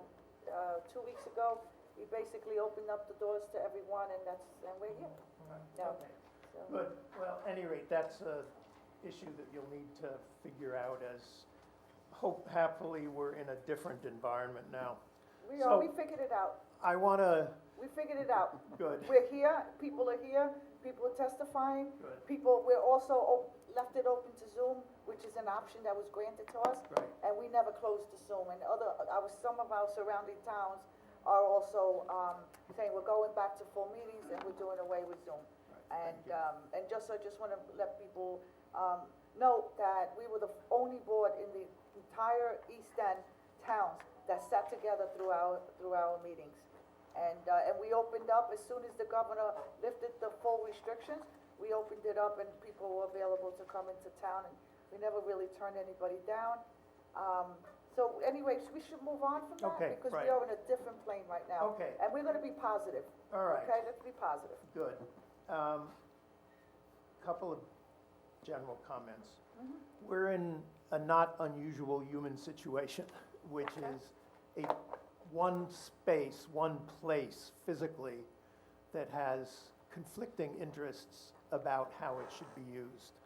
2 weeks ago, we basically opened up the doors to everyone, and we're here. Now, Okay. so- Good, well, at any rate, that's a issue that you'll need to figure out as, happily, we're in a different environment now. We figured it out. I wanna, We figured it out. good, We're here, people are here, people are testifying. good, People, we're also left it open to Zoom, which is an option that was granted to us. right, And we never closed the Zoom, and some of our surrounding towns are also, saying we're going back to full meetings and we're doing away with Zoom. right, thank you. And just, I just wanna let people, note that we were the only board in the entire East End towns that sat together through our meetings. And we opened up, as soon as the governor lifted the full restrictions, we opened it up and people were available to come into town, and we never really turned anybody down. So anyways, we should move on from that, Okay, because right. we are in a different plane right now. Okay. And we're gonna be positive, All right. okay? Let's be positive. Good. Couple of general comments. We're in a not unusual human situation, which is one space, one place physically that has conflicting interests about how it should be used.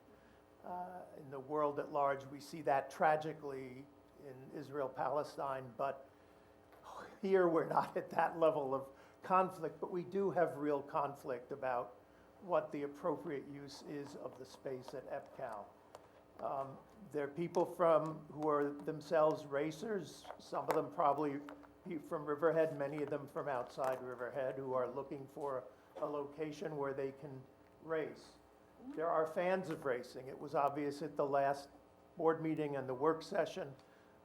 In the world at large, we see that tragically in Israel-Palestine, but here we're not at that level of conflict, but we do have real conflict about what the appropriate use is of the space at EPCAL. There are people who are themselves racers, some of them probably from Riverhead, many of them from outside Riverhead, who are looking for a location where they can race. There are fans of racing. It was obvious at the last board meeting and the work session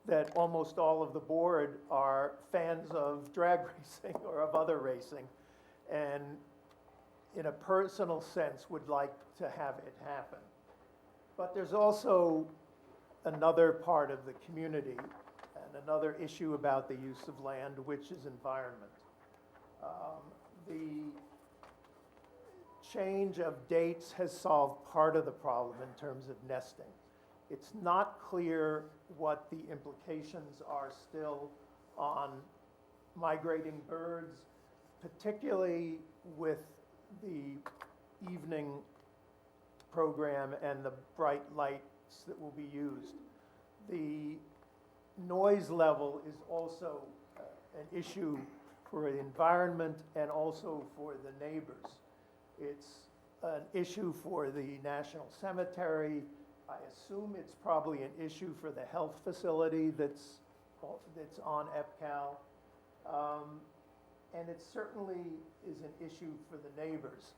that almost all of the board are fans of drag racing or of other racing, and in a personal sense would like to have it happen. But there's also another part of the community and another issue about the use of land, which is environment. The change of dates has solved part of the problem in terms of nesting. It's not clear what the implications are still on migrating birds, particularly with the evening program and the bright lights that will be used. The noise level is also an issue for the environment and also for the neighbors. It's an issue for the National Cemetery. I assume it's probably an issue for the health facility that's on EPCAL. And it certainly is an issue for the neighbors.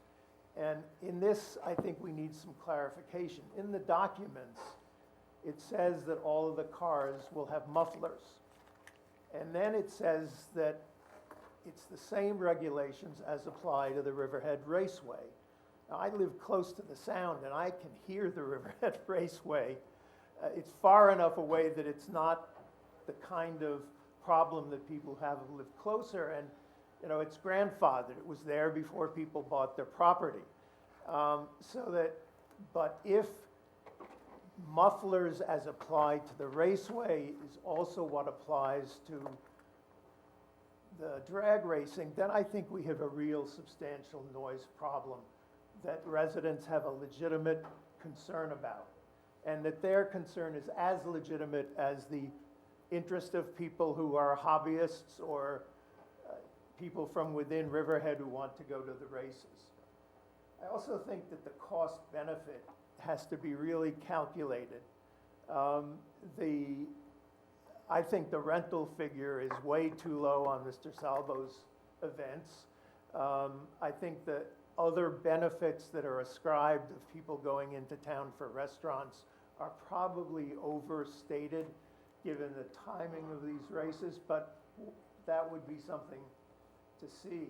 And in this, I think we need some clarification. In the documents, it says that all of the cars will have mufflers. And then it says that it's the same regulations as apply to the Riverhead Raceway. Now, I live close to the Sound, and I can hear the Riverhead Raceway. It's far enough away that it's not the kind of problem that people have who live closer, and you know, it's grandfathered. It was there before people bought their property. But if mufflers as applied to the raceway is also what applies to the drag racing, then I think we have a real substantial noise problem that residents have a legitimate concern about. And that their concern is as legitimate as the interest of people who are hobbyists or people from within Riverhead who want to go to the races. I also think that the cost benefit has to be really calculated. I think the rental figure is way too low on Mr. Salvo's events. I think that other benefits that are ascribed of people going into town for restaurants are probably overstated given the timing of these races, but that would be something to see.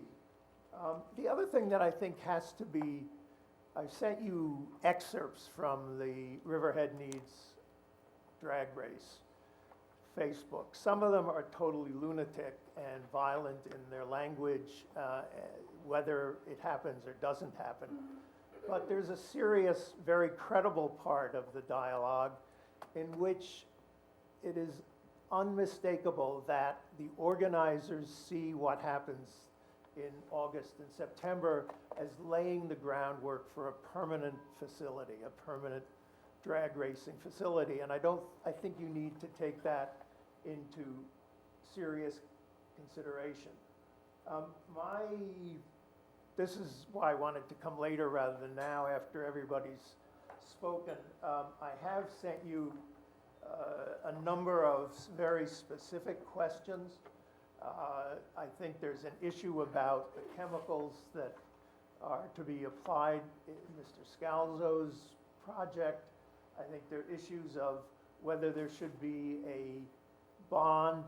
The other thing that I think has to be, I've sent you excerpts from the Riverhead Needs drag race Facebook. Some of them are totally lunatic and violent in their language, whether it happens or doesn't happen. But there's a serious, very credible part of the dialogue in which it is unmistakable that the organizers see what happens in August and September as laying the groundwork for a permanent facility, a permanent drag racing facility. And I think you need to take that into serious consideration. This is why I wanted to come later rather than now after everybody's spoken. I have sent you a number of very specific questions. I think there's an issue about the chemicals that are to be applied in Mr. Scalzo's project. I think there are issues of whether there should be a bond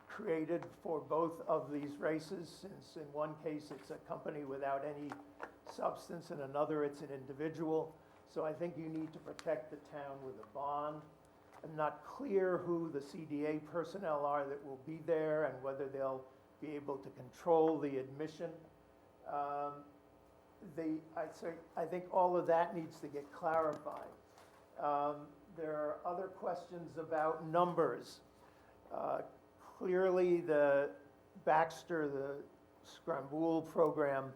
created for both of these races, since in one case it's a company without any substance, and another it's an individual. So I think you need to protect the town with a bond. I'm not clear who the CDA personnel are that will be there and whether they'll be able to control the admission. I think all of that needs to get clarified. There are other questions about numbers. Clearly, the Baxter, the Scramboul program,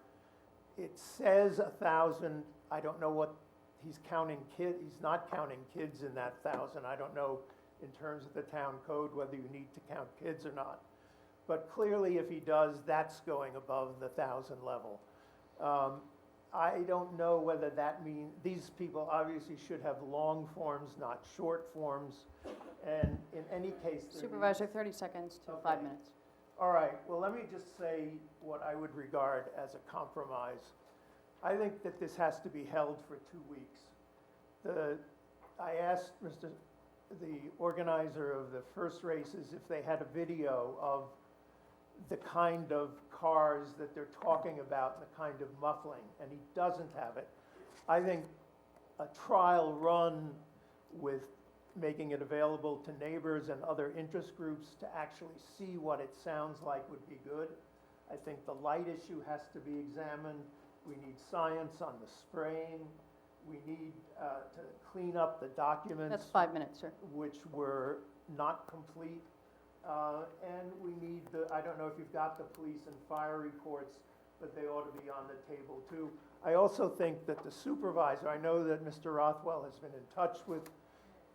it says 1,000. I don't know what he's counting kids. He's not counting kids in that 1,000. I don't know in terms of the town code whether you need to count kids or not. But clearly, if he does, that's going above the 1,000 level. I don't know whether that means, these people obviously should have long forms, not short forms. And in any case. Supervisor, 30 seconds to 5 minutes. All right, well, let me just say what I would regard as a compromise. I think that this has to be held for 2 weeks. I asked the organizer of the first races if they had a video of the kind of cars that they're talking about and the kind of muffling, and he doesn't have it. I think a trial run with making it available to neighbors and other interest groups to actually see what it sounds like would be good. I think the light issue has to be examined. We need science on the spraying. We need to clean up the documents. That's 5 minutes, sir. Which were not complete. And we need I don't know if you've got the police and fire reports, but they ought to be on the table too. I also think that the supervisor, I know that Mr. Rothwell has been in touch with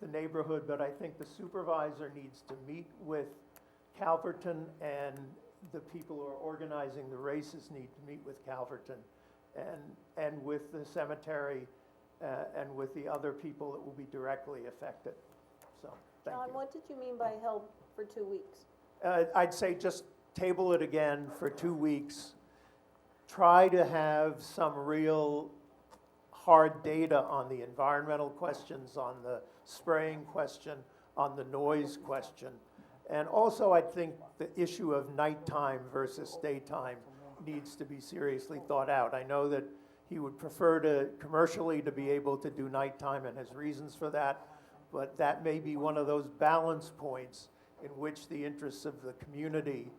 the neighborhood, but I think the supervisor needs to meet with Calverton, and the people who are organizing the races need to meet with Calverton and with the cemetery and with the other people that will be directly affected. So, thank you. John, what did you mean by held for 2 weeks? I'd say just table it again for 2 weeks. Try to have some real hard data on the environmental questions, on the spraying question, on the noise question. And also, I think the issue of nighttime versus daytime needs to be seriously thought out. I know that he would prefer commercially to be able to do nighttime and has reasons for that, but that may be one of those balance points in which the interests of the community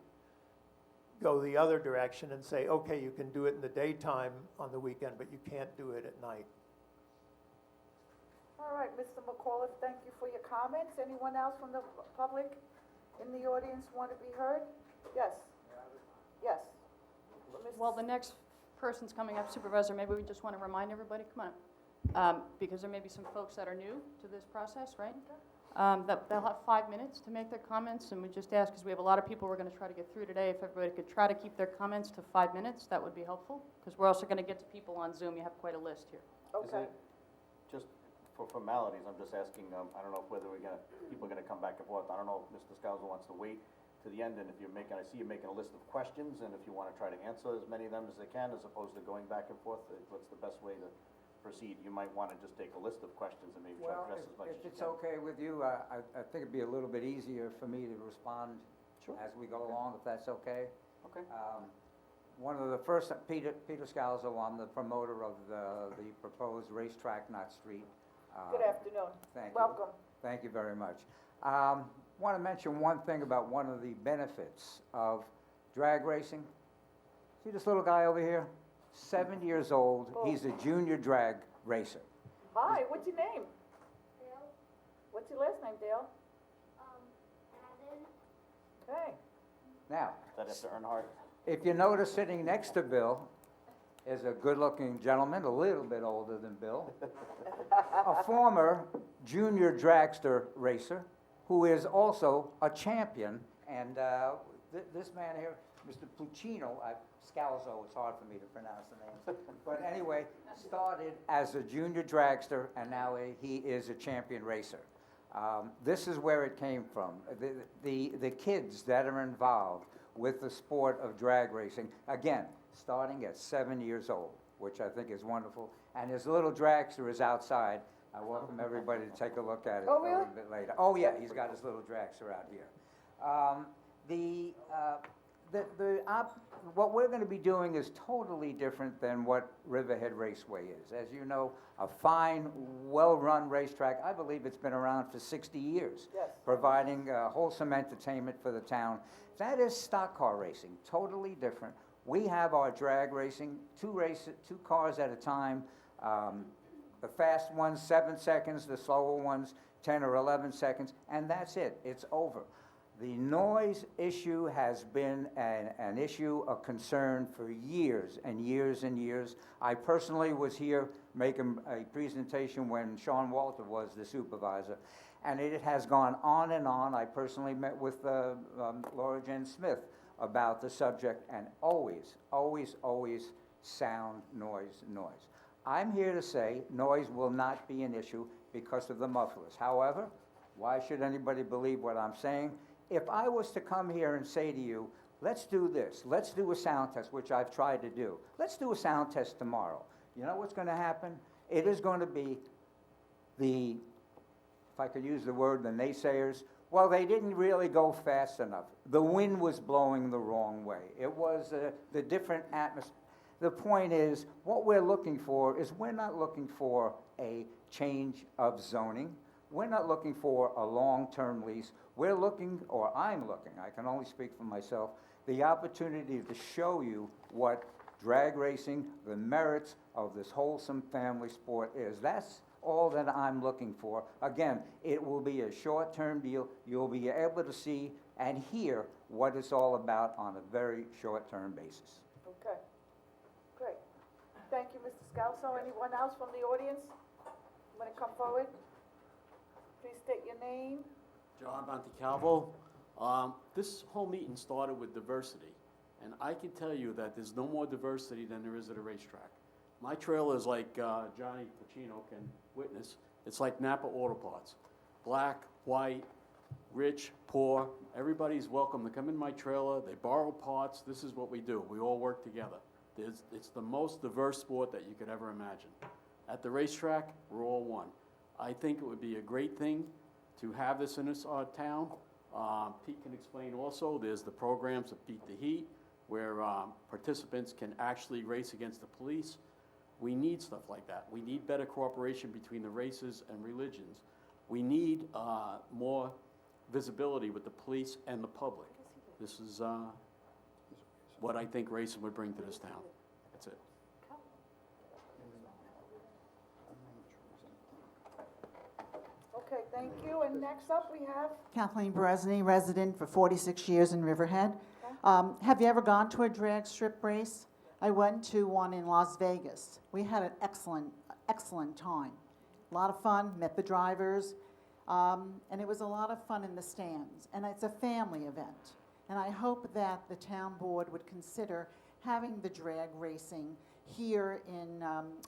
go the other direction and say, okay, you can do it in the daytime on the weekend, but you can't do it at night. All right, Mr. McAuliffe, thank you for your comments. Anyone else from the public in the audience want to be heard? Yes. I have Yes. Well, the next person's coming up, Supervisor, maybe we just want to remind everybody, come on up. Because there may be some folks that are new to this process, right? They'll have 5 minutes to make their comments, and we just ask, because we have a lot of people we're going to try to get through today, if everybody could try to keep their comments to 5 minutes, that would be helpful, because we're also going to get to people on Zoom. You have quite a list here. Is it, just for formalities, I'm just asking, I don't know whether people are gonna come back and forth. I don't know if Mr. Scalzo wants to wait to the end, and if you're making, I see you're making a list of questions, and if you wanna try to answer as many of them as they can, as opposed to going back and forth, what's the best way to proceed? You might wanna just take a list of questions and maybe try to address as much as you can. If it's okay with you, I think it'd be a little bit easier for me to respond as we go along, if that's okay. Okay. One of the first, Peter Scalzo, I'm the promoter of the proposed racetrack, not street. Good afternoon. Thank you. Welcome. Thank you very much. Want to mention one thing about one of the benefits of drag racing. See this little guy over here? 7 years old. He's a junior drag racer. Hi, what's your name? Dale. What's your last name, Dale? Adam. Okay. Now, Is that after Earnhardt? if you notice, sitting next to Bill is a good-looking gentleman, a little bit older than Bill, a former junior dragster racer who is also a champion. And this man here, Mr. Puccino, Scalzo, it's hard for me to pronounce the names. But anyway, started as a junior dragster, and now he is a champion racer. This is where it came from. The kids that are involved with the sport of drag racing, again, starting at 7 years old, which I think is wonderful. And his little dragster is outside. I welcome everybody to take a look at it a little bit later. Oh, yeah, he's got his little dragster out here. What we're going to be doing is totally different than what Riverhead Raceway is. As you know, a fine, well-run racetrack. I believe it's been around for 60 years, providing wholesome entertainment for the town. That is stock car racing, totally different. We have our drag racing, two cars at a time. The fast ones, 7 seconds, the slower ones, 10 or 11 seconds, and that's it. It's over. The noise issue has been an issue, a concern for years and years and years. I personally was here making a presentation when Sean Walter was the supervisor, and it has gone on and on. I personally met with Laura Jen Smith about the subject, and always, always, always sound, noise. I'm here to say noise will not be an issue because of the mufflers. However, why should anybody believe what I'm saying? If I was to come here and say to you, let's do this, let's do a sound test, which I've tried to do. Let's do a sound test tomorrow. You know what's going to happen? It is going to be if I could use the word, the naysayers. Well, they didn't really go fast enough. The wind was blowing the wrong way. It was the different atmosphere. The point is, what we're looking for is we're not looking for a change of zoning. We're not looking for a long-term lease. We're looking, or I'm looking, I can only speak for myself, the opportunity to show you what drag racing, the merits of this wholesome family sport is. That's all that I'm looking for. Again, it will be a short-term deal. You'll be able to see and hear what it's all about on a very short-term basis. Okay, great. Thank you, Mr. Scalzo. Anyone else from the audience want to come forward? Please state your name. John Montecalvo. This whole meeting started with diversity, and I can tell you that there's no more diversity than there is at a racetrack. My trailer is like Johnny Pacino can witness. It's like Napa Auto Parts. Black, white, rich, poor, everybody's welcome to come in my trailer. They borrow parts. This is what we do. We all work together. It's the most diverse sport that you could ever imagine. At the racetrack, we're all one. I think it would be a great thing to have this in this town. Pete can explain also, there's the programs of Beat the Heat, where participants can actually race against the police. We need stuff like that. We need better cooperation between the races and religions. We need more visibility with the police and the public. This is what I think racing would bring to this town. That's it. Okay, thank you. And next up we have, Kathleen Beresny, resident for 46 years in Riverhead. Have you ever gone to a drag strip race? I went to one in Las Vegas. We had an excellent time. A lot of fun, met the drivers, and it was a lot of fun in the stands. And it's a family event. And I hope that the town board would consider having the drag racing here in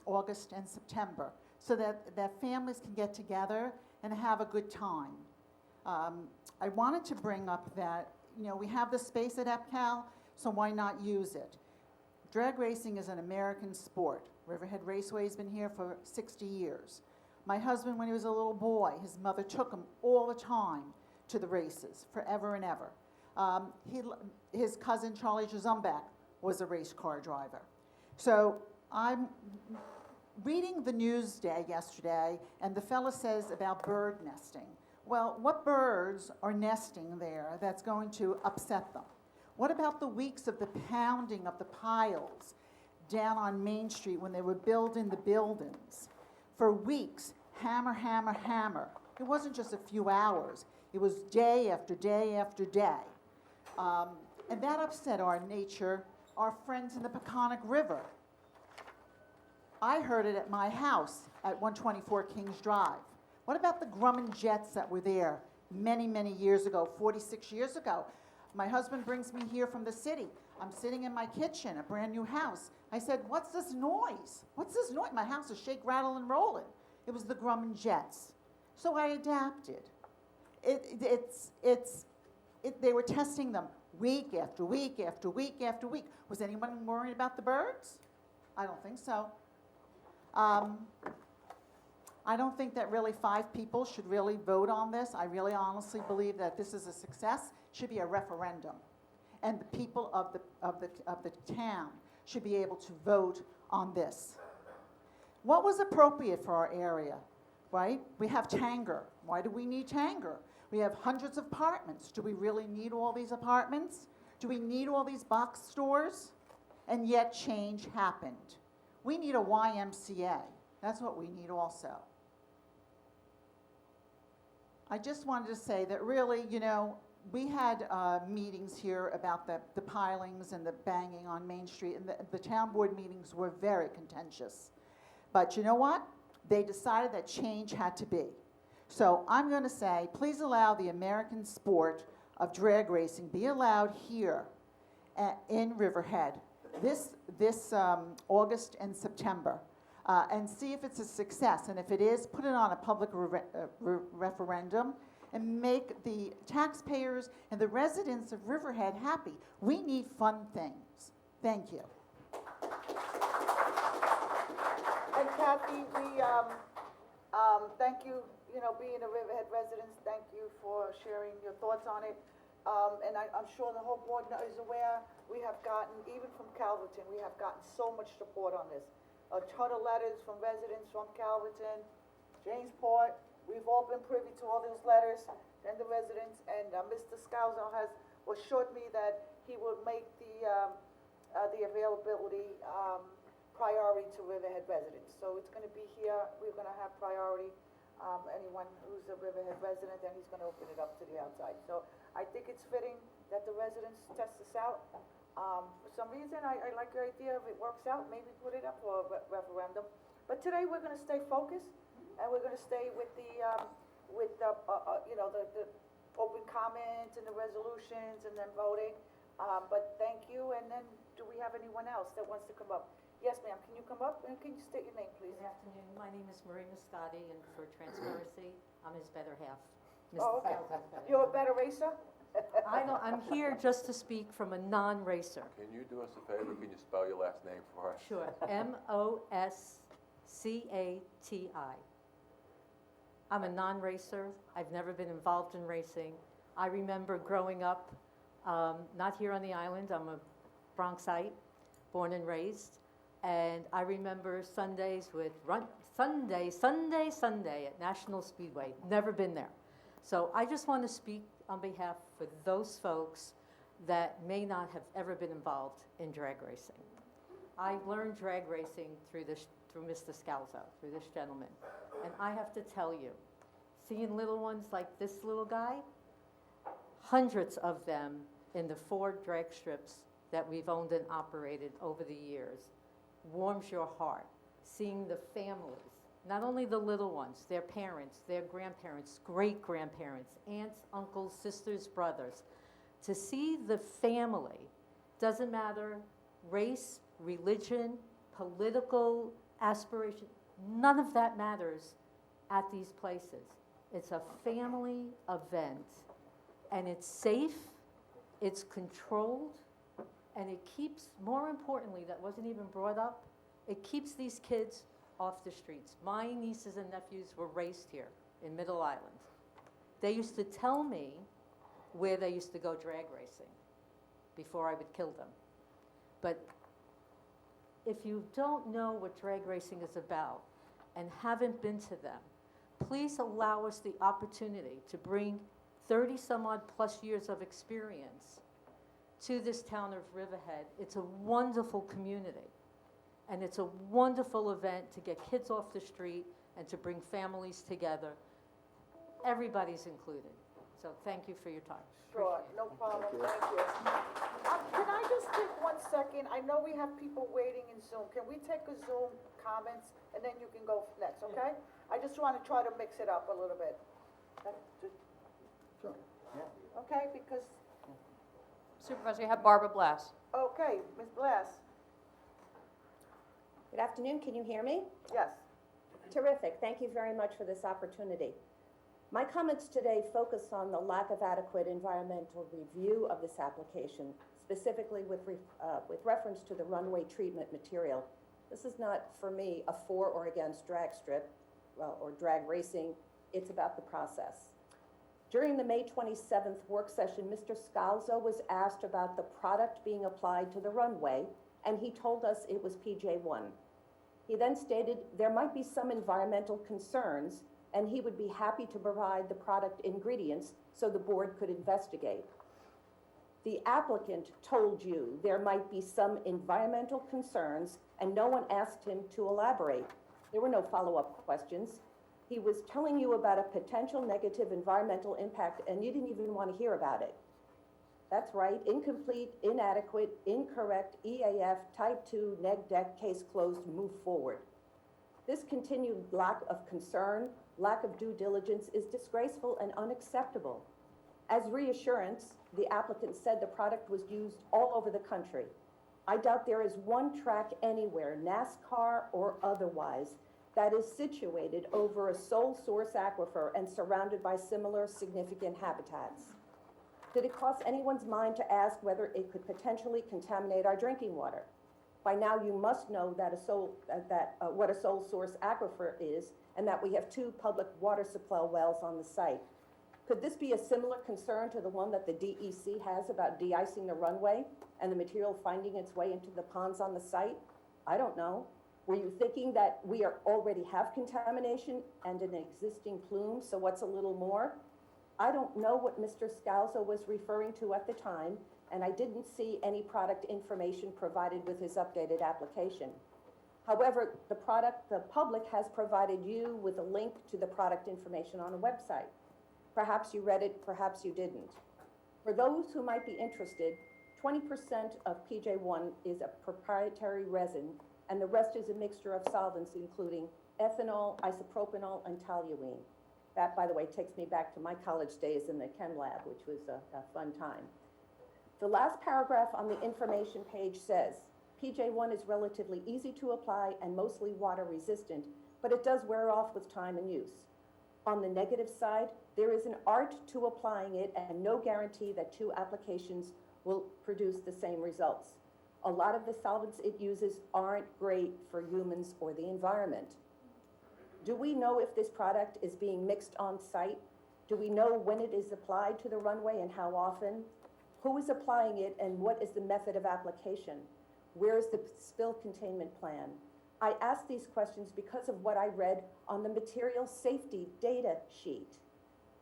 August and September so that families can get together and have a good time. I wanted to bring up that, you know, we have the space at EPCAL, so why not use it? Drag racing is an American sport. Riverhead Raceway has been here for 60 years. My husband, when he was a little boy, his mother took him all the time to the races, forever and ever. His cousin, Charlie Jazumbek, was a race car driver. So I'm reading the news yesterday, and the fella says about bird nesting. Well, what birds are nesting there that's going to upset them? What about the weeks of the pounding of the piles down on Main Street when they were building the buildings? For weeks, hammer, hammer, hammer. It wasn't just a few hours. It was day after day after day. And that upset our nature, our friends in the Peconic River. I heard it at my house at 124 Kings Drive. What about the Grumman Jets that were there many, many years ago, 46 years ago? My husband brings me here from the city. I'm sitting in my kitchen, a brand new house. I said, what's this noise? What's this noise? My house is shake, rattle, and rolling. It was the Grumman Jets. So I adapted. They were testing them week after week after week after week. Was anyone worried about the birds? I don't think so. I don't think that really 5 people should really vote on this. I really honestly believe that this is a success. It should be a referendum. And the people of the town should be able to vote on this. What was appropriate for our area, right? We have Tanger. Why do we need Tanger? We have hundreds of apartments. Do we really need all these apartments? Do we need all these box stores? And yet change happened. We need a YMCA. That's what we need also. I just wanted to say that really, you know, we had meetings here about the pilings and the banging on Main Street, and the town board meetings were very contentious. But you know what? They decided that change had to be. So I'm going to say, please allow the American sport of drag racing be allowed here in Riverhead this August and September. And see if it's a success. And if it is, put it on a public referendum and make the taxpayers and the residents of Riverhead happy. We need fun things. Thank you. And Kathy, we thank you, you know, being a Riverhead resident, thank you for sharing your thoughts on it. And I'm sure the whole board is aware, we have gotten, even from Calverton, we have gotten so much support on this. A ton of letters from residents from Calverton, Jamesport. We've all been privy to all those letters and the residents. And Mr. Scalzo has assured me that he will make the availability priority to Riverhead residents. So it's going to be here. We're going to have priority. Anyone who's a Riverhead resident, then he's going to open it up to the outside. So I think it's fitting that the residents test this out. For some reason, I like your idea. If it works out, maybe put it up for a referendum. But today, we're going to stay focused, and we're going to stay with the you know, the open comments and the resolutions and then voting. But thank you. And then, do we have anyone else that wants to come up? Yes, ma'am. Can you come up? And can you state your name, please? Good afternoon. My name is Marie Muscati, and for transparency, I'm his better half. Oh, okay. You're a better racer? I'm here just to speak from a non-racer. Can you do us a favor? Can you spell your last name for us? Sure. Moscati. I'm a non-racer. I've never been involved in racing. I remember growing up, not here on the island. I'm a Bronxite, born and raised. And I remember Sundays with Sunday at National Speedway. Never been there. So I just want to speak on behalf for those folks that may not have ever been involved in drag racing. I learned drag racing through Mr. Scalzo, through this gentleman. And I have to tell you, seeing little ones like this little guy, hundreds of them in the 4 drag strips that we've owned and operated over the years warms your heart, seeing the families, not only the little ones, their parents, their grandparents, great-grandparents, aunts, uncles, sisters, brothers. To see the family, doesn't matter race, religion, political aspiration, none of that matters at these places. It's a family event, and it's safe, it's controlled, and it keeps, more importantly, that wasn't even brought up, it keeps these kids off the streets. My nieces and nephews were raised here in Middle Island. They used to tell me where they used to go drag racing before I would kill them. But if you don't know what drag racing is about and haven't been to them, please allow us the opportunity to bring 30 some odd plus years of experience to this town of Riverhead. It's a wonderful community, and it's a wonderful event to get kids off the street and to bring families together. Everybody's included. So thank you for your time. Sure, no problem, thank you. Can I just take 1 second? I know we have people waiting in Zoom. Can we take a Zoom comments, and then you can go next, okay? I just want to try to mix it up a little bit. Sure. Okay, because, Supervisor, you have Barbara Blass. okay, Ms. Blass, Good afternoon, can you hear me? yes. Terrific, thank you very much for this opportunity. My comments today focus on the lack of adequate environmental review of this application, specifically with reference to the runway treatment material. This is not, for me, a for or against drag strip, or drag racing, it's about the process. During the May 27th work session, Mr. Scalzo was asked about the product being applied to the runway, and he told us it was PJ1. He then stated there might be some environmental concerns, and he would be happy to provide the product ingredients so the board could investigate. The applicant told you there might be some environmental concerns, and no one asked him to elaborate. There were no follow-up questions. He was telling you about a potential negative environmental impact, and you didn't even want to hear about it. That's right, incomplete, inadequate, incorrect, EAF, type 2, neg deck, case closed, move forward. This continued lack of concern, lack of due diligence is disgraceful and unacceptable. As reassurance, the applicant said the product was used all over the country. I doubt there is one track anywhere, NASCAR or otherwise, that is situated over a sole source aquifer and surrounded by similar significant habitats. Did it cross anyone's mind to ask whether it could potentially contaminate our drinking water? By now you must know that what a sole source aquifer is, and that we have 2 public water supply wells on the site. Could this be a similar concern to the one that the DEC has about de-icing the runway and the material finding its way into the ponds on the site? I don't know. Were you thinking that we already have contamination and an existing plume, so what's a little more? I don't know what Mr. Scalzo was referring to at the time, and I didn't see any product information provided with his updated application. However, the public has provided you with a link to the product information on a website. Perhaps you read it, perhaps you didn't. For those who might be interested, 20% of PJ1 is a proprietary resin, and the rest is a mixture of solvents including ethanol, isopropanol, and toluene. That, by the way, takes me back to my college days in the chem lab, which was a fun time. The last paragraph on the information page says, PJ1 is relatively easy to apply and mostly water resistant, but it does wear off with time and use. On the negative side, there is an art to applying it and no guarantee that 2 applications will produce the same results. A lot of the solvents it uses aren't great for humans or the environment. Do we know if this product is being mixed on site? Do we know when it is applied to the runway and how often? Who is applying it and what is the method of application? Where is the spill containment plan? I ask these questions because of what I read on the material safety data sheet.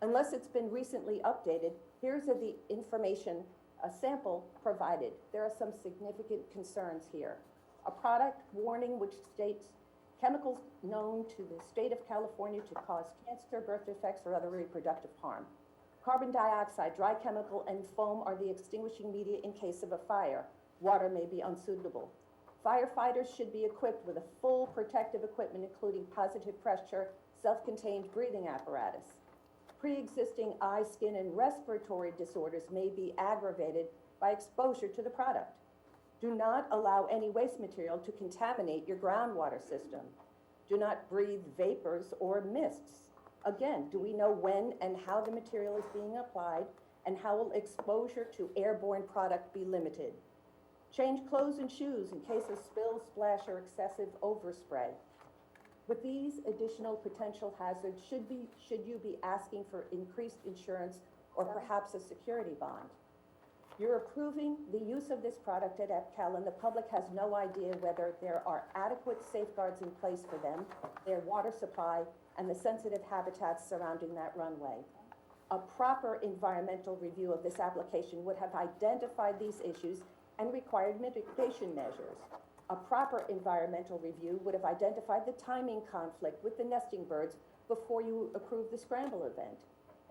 Unless it's been recently updated, here's the information, a sample provided. There are some significant concerns here. A product warning which states chemicals known to the state of California to cause cancer, birth defects, or other reproductive harm. Carbon dioxide, dry chemical, and foam are the extinguishing media in case of a fire. Water may be unsuitable. Firefighters should be equipped with a full protective equipment, including positive pressure, self-contained breathing apparatus. Pre-existing eye, skin, and respiratory disorders may be aggravated by exposure to the product. Do not allow any waste material to contaminate your groundwater system. Do not breathe vapors or mists. Again, do we know when and how the material is being applied, and how will exposure to airborne product be limited? Change clothes and shoes in case of spill, splash, or excessive overspray. With these additional potential hazards, should you be asking for increased insurance or perhaps a security bond? You're approving the use of this product at EPCAL, and the public has no idea whether there are adequate safeguards in place for them, their water supply, and the sensitive habitats surrounding that runway. A proper environmental review of this application would have identified these issues and required mitigation measures. A proper environmental review would have identified the timing conflict with the nesting birds before you approved the scramble event.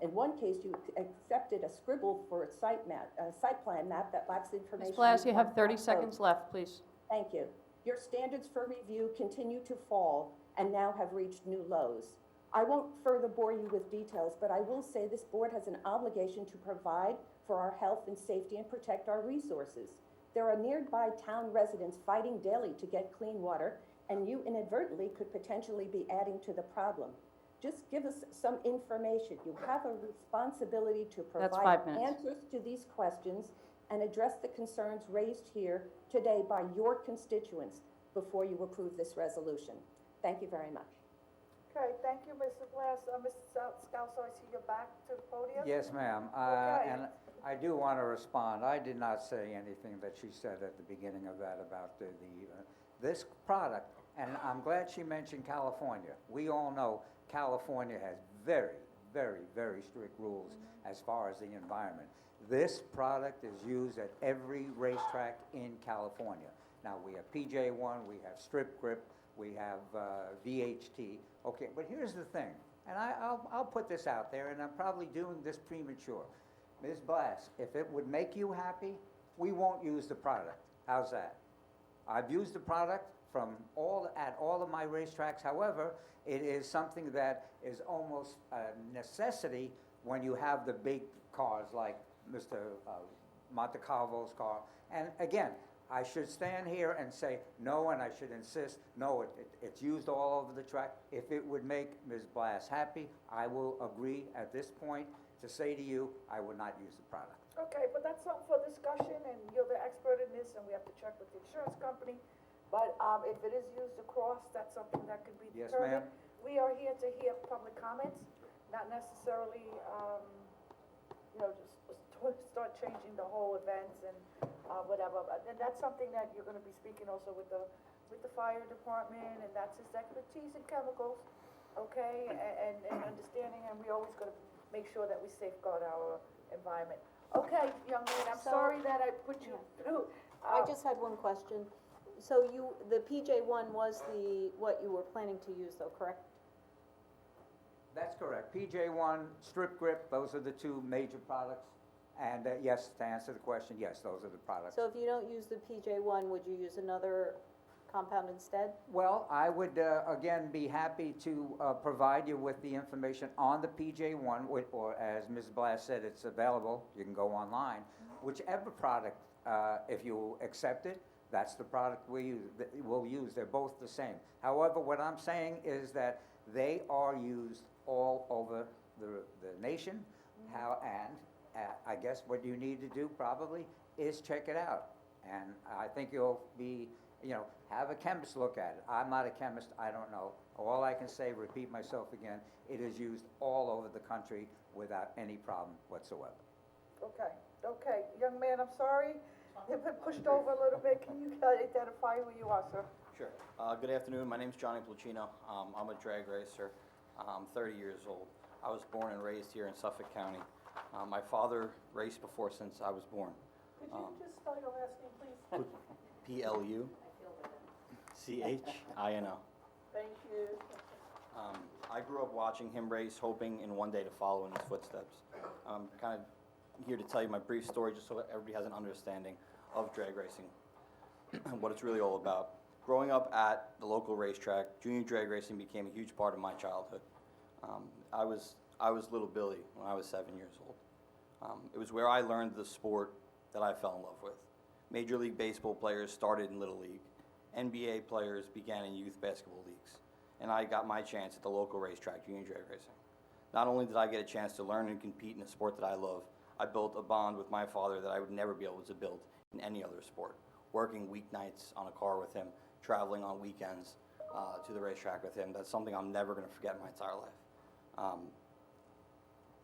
In one case, you accepted a scribble for a site plan map that lacks information. Ms. Blas, you have 30 seconds left, please. Thank you. Your standards for review continue to fall and now have reached new lows. I won't further bore you with details, but I will say this board has an obligation to provide for our health and safety and protect our resources. There are nearby town residents fighting daily to get clean water, and you inadvertently could potentially be adding to the problem. Just give us some information. You have a responsibility to That's provide 5 minutes. answers to these questions and address the concerns raised here today by your constituents before you approve this resolution. Thank you very much. Okay, thank you, Mrs. Blas. Mrs. Scalzo, I see you're back to the podium. Yes, ma'am. Okay. And I do want to respond. I did not say anything that she said at the beginning of that about this product, and I'm glad she mentioned California. We all know California has very, very, very strict rules as far as the environment. This product is used at every racetrack in California. Now, we have PJ1, we have Strip Grip, we have VHT. Okay, but here's the thing, and I'll put this out there, and I'm probably doing this premature. Ms. Blas, if it would make you happy, we won't use the product. How's that? I've used the product at all of my racetracks. However, it is something that is almost a necessity when you have the big cars like Mr. Montecalvo's car. And again, I should stand here and say no, and I should insist, no, it's used all over the track. If it would make Ms. Blas happy, I will agree at this point to say to you, I would not use the product. Okay, but that's something for discussion, and you're the expert in this, and we have to check with the insurance company. But if it is used across, that's something that could be Yes, determined. ma'am. We are here to hear public comments, not necessarily, just start changing the whole events and whatever. And that's something that you're gonna be speaking also with the fire department, and that's his expertise in chemicals, okay? And understanding, and we always gotta make sure that we safeguard our environment. Okay, young man, I'm So- sorry that I put you through. I just had one question. So the PJ1 was what you were planning to use though, correct? That's correct. PJ1, Strip Grip, those are the two major products. And yes, to answer the question, yes, those are the products. So if you don't use the PJ1, would you use another compound instead? Well, I would, again, be happy to provide you with the information on the PJ1, or as Ms. Blas said, it's available, you can go online. Whichever product, if you accept it, that's the product we'll use. They're both the same. However, what I'm saying is that they are used all over the nation. I guess what you need to do probably is check it out. And I think you'll be, have a chemist look at it. I'm not a chemist, I don't know. All I can say, repeat myself again, it is used all over the country without any problem whatsoever. Okay, young man, I'm sorry, you've been pushed over a little bit. Can you identify who you are, sir? Sure. Good afternoon. My name's Johnny Plucino. I'm a drag racer. I'm 30 years old. I was born and raised here in Suffolk County. My father raced before since I was born. Could you just spell your last name, please? Plucino. Thank you. I grew up watching him race, hoping in one day to follow in his footsteps. I'm kind of here to tell you my brief story just so that everybody has an understanding of drag racing and what it's really all about. Growing up at the local racetrack, junior drag racing became a huge part of my childhood. I was little Billy when I was 7 years old. It was where I learned the sport that I fell in love with. Major League Baseball players started in Little League. NBA players began in youth basketball leagues. And I got my chance at the local racetrack, junior drag racing. Not only did I get a chance to learn and compete in a sport that I love, I built a bond with my father that I would never be able to build in any other sport. Working weeknights on a car with him, traveling on weekends to the racetrack with him, that's something I'm never going to forget in my entire life.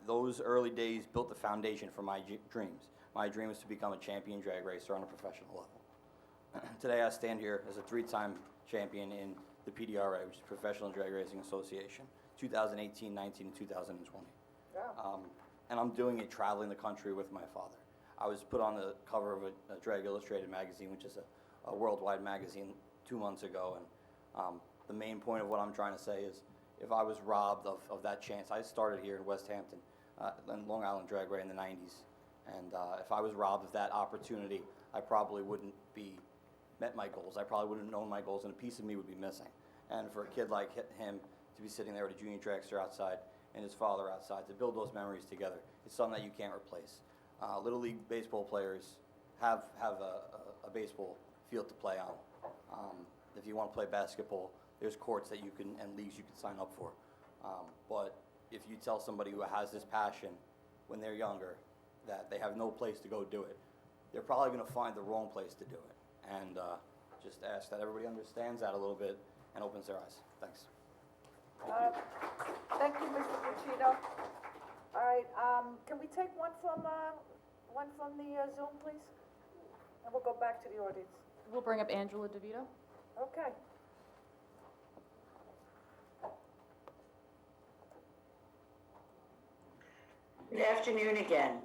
Those early days built the foundation for my dreams. My dream is to become a champion drag racer on a professional level. Today I stand here as a 3-time champion in the PDRA, which is Professional Drag Racing Association, 2018, 19, and 2020. Yeah. And I'm doing it traveling the country with my father. I was put on the cover of a Drag Illustrated magazine, which is a worldwide magazine, 2 months ago. And the main point of what I'm trying to say is, if I was robbed of that chance, I started here in West Hampton, in Long Island Dragway in the 90s. And if I was robbed of that opportunity, I probably wouldn't be met my goals. I probably wouldn't have known my goals, and a piece of me would be missing. And for a kid like him to be sitting there with a junior dragster outside and his father outside, to build those memories together, it's something that you can't replace. Little League baseball players have a baseball field to play on. If you want to play basketball, there's courts that you can and leagues you can sign up for. But if you tell somebody who has this passion when they're younger that they have no place to go do it, they're probably going to find the wrong place to do it. And just ask that everybody understands that a little bit and opens their eyes. Thanks. Thank you, Mr. Puccino. All right, can we take one from the Zoom, please? And we'll go back to the audience. We'll bring up Angela DeVito. Okay. Good afternoon again.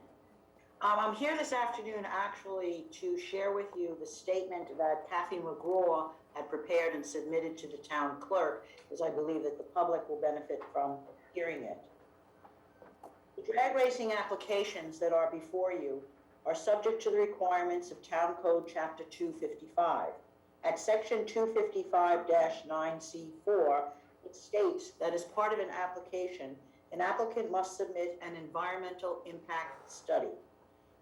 I'm here this afternoon actually to share with you the statement that Kathy McGraw had prepared and submitted to the town clerk, as I believe that the public will benefit from hearing it. The drag racing applications that are before you are subject to the requirements of Town Code Chapter 255. At Section 255-9C4, it states that as part of an application, an applicant must submit an environmental impact study.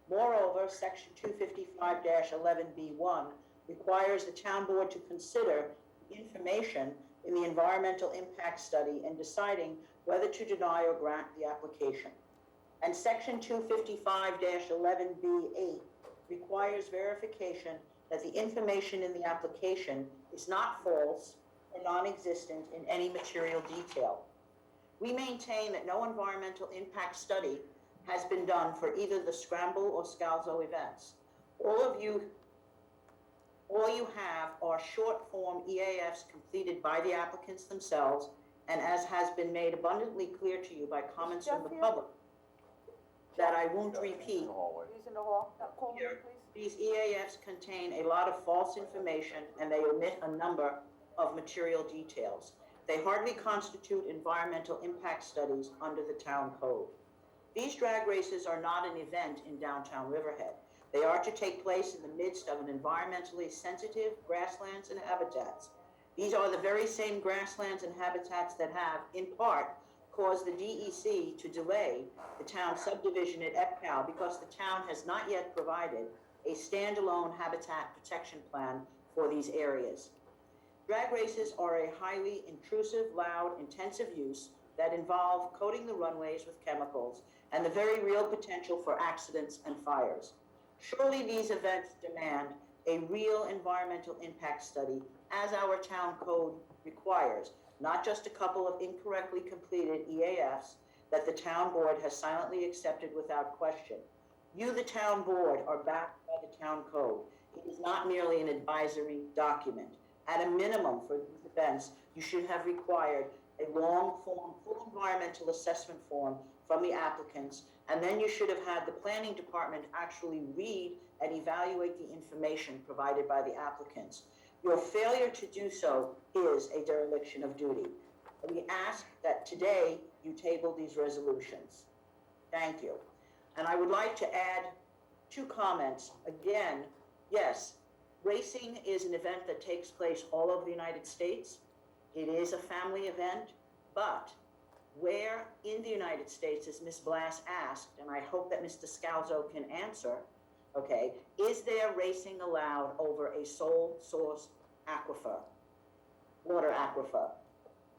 Moreover, Section 255-11B1 requires the town board to consider information in the environmental impact study in deciding whether to deny or grant the application. And Section 255-11B8 requires verification that the information in the application is not false or non-existent in any material detail. We maintain that no environmental impact study has been done for either the Scramble or Scalzo events. All you have are short-form EAFs completed by the applicants themselves, and as has been made abundantly clear to you by comments from the public, that I won't repeat. He's in the hall. Call me, please. These EAFs contain a lot of false information, and they omit a number of material details. They hardly constitute environmental impact studies under the town code. These drag races are not an event in downtown Riverhead. They are to take place in the midst of an environmentally sensitive grasslands and habitats. These are the very same grasslands and habitats that have, in part, caused the DEC to delay the town subdivision at EPCAL because the town has not yet provided a standalone habitat protection plan for these areas. Drag races are a highly intrusive, loud, intensive use that involve coating the runways with chemicals and the very real potential for accidents and fires. Surely these events demand a real environmental impact study, as our town code requires, not just a couple of incorrectly completed EAFs that the town board has silently accepted without question. You, the town board, are backed by the town code. It is not merely an advisory document. At a minimum for these events, you should have required a long-form, full environmental assessment form from the applicants, and then you should have had the planning department actually read and evaluate the information provided by the applicants. Your failure to do so is a dereliction of duty. We ask that today you table these resolutions. Thank you. And I would like to add 2 comments. Again, yes, racing is an event that takes place all over the United States. It is a family event, but where in the United States, as Ms. Blass asked, and I hope that Mr. Scalzo can answer, okay, is there racing allowed over a sole source aquifer, water aquifer?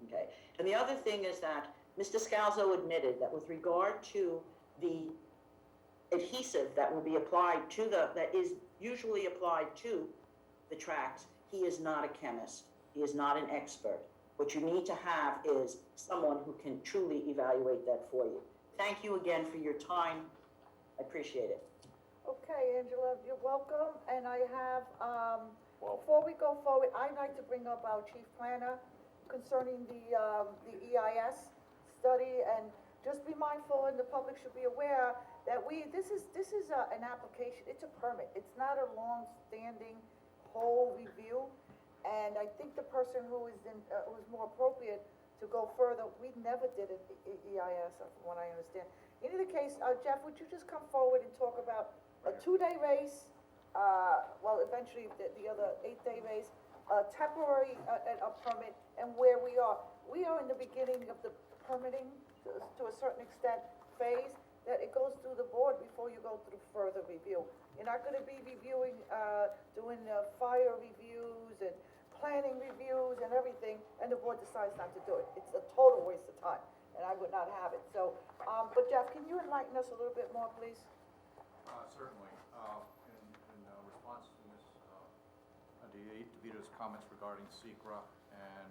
Okay, and the other thing is that Mr. Scalzo admitted that with regard to the adhesive that will be applied to that is usually applied to the tracks, he is not a chemist. He is not an expert. What you need to have is someone who can truly evaluate that for you. Thank you again for your time. I appreciate it. Okay, Angela, you're welcome, and I have, before we go forward, I'd like to bring up our chief planner concerning the EIS study, and just be mindful, and the public should be aware that this is an application, it's a permit, it's not a long-standing whole review, and I think the person who is who's more appropriate to go further, we never did an EIS, from what I understand. In either case, Jeff, would you just come forward and talk about a 2-day race, well, eventually the other 8-day race, a temporary permit, and where we are. We are in the beginning of the permitting, to a certain extent, phase, that it goes through the board before you go through further review. You're not gonna be reviewing, doing fire reviews and planning reviews and everything, and the board decides not to do it. It's a total waste of time, and I would not have it. So, but Jeff, can you enlighten us a little bit more, please? Certainly. In response to Ms. DeVito's comments regarding SECRA and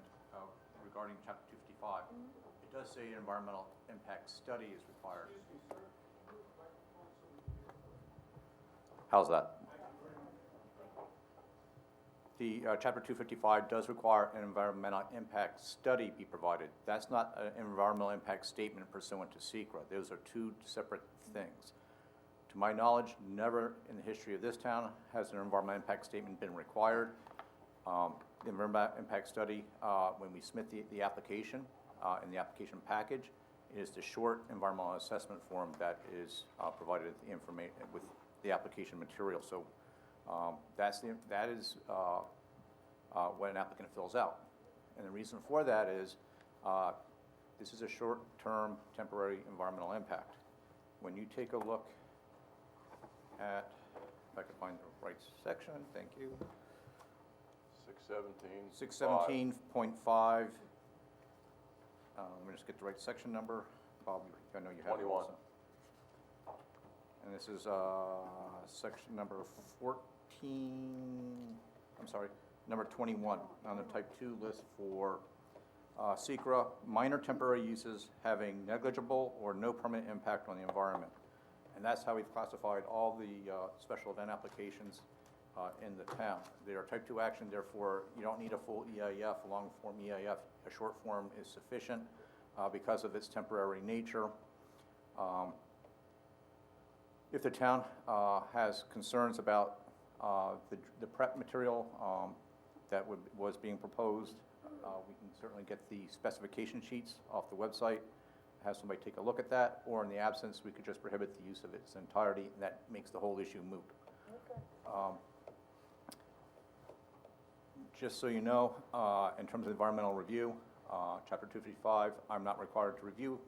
regarding Chapter 255, it does say an environmental impact study is required. How's that? The Chapter 255 does require an environmental impact study be provided. That's not an environmental impact statement pursuant to SECRA. Those are 2 separate things. To my knowledge, never in the history of this town has an environmental impact statement been required. The environmental impact study, when we submit the application in the application package, it is the short environmental assessment form that is provided the information with the application material. So that is what an applicant fills out. And the reason for that is this is a short-term temporary environmental impact. When you take a look at, if I can find the right section, thank you. 617. 617.5. Let me just get the right section number. Bob, I know you have it 21. also. And this is section number 14, I'm sorry, number 21 on the type 2 list for SECRA, minor temporary uses having negligible or no permanent impact on the environment. And that's how we've classified all the special event applications in the town. They are type 2 action, therefore you don't need a full EIF, a long form EIF. A short form is sufficient because of its temporary nature. If the town has concerns about the prep material that was being proposed, we can certainly get the specification sheets off the website, have somebody take a look at that, or in the absence, we could just prohibit the use of its entirety, and that makes the whole issue moot. Okay. Just so you know, in terms of environmental review, Chapter 255, I'm not required to review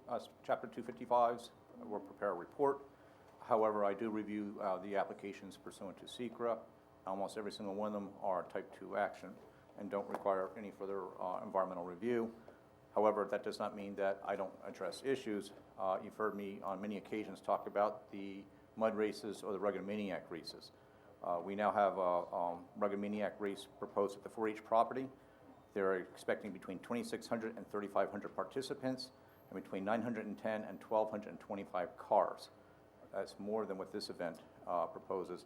Chapter 255s or prepare a report. However, I do review the applications pursuant to SECRA. Almost every single one of them are type 2 action and don't require any further environmental review. However, that does not mean that I don't address issues. You've heard me on many occasions talk about the mud races or the Rugged Maniac races. We now have a Rugged Maniac race proposed at the 4-H property. They're expecting between 2,600 and 3,500 participants and between 910 and 1,225 cars. That's more than what this event proposes.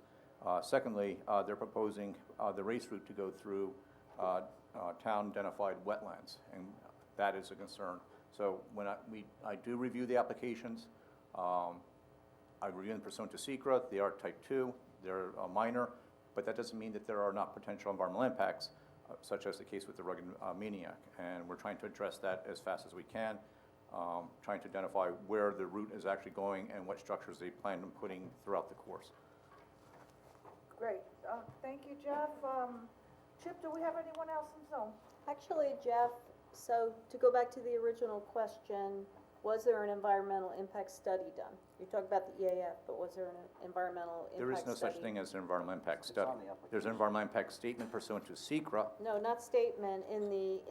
Secondly, they're proposing the race route to go through town-identified wetlands, and that is a concern. So when I do review the applications, I review them pursuant to SECRA. They are type 2, they're minor, but that doesn't mean that there are not potential environmental impacts. such as the case with the rugged maniac. And we're trying to address that as fast as we can, trying to identify where the route is actually going and what structures they plan on putting throughout the course. Great, thank you, Jeff. Chip, do we have anyone else in Zoom? Actually, Jeff, so to go back to the original question, was there an environmental impact study done? You talked about the EAF, but was there an environmental impact study? There is no such thing as an environmental impact study. on the application. There's an environmental impact statement pursuant to SECRA. No, not statement. In the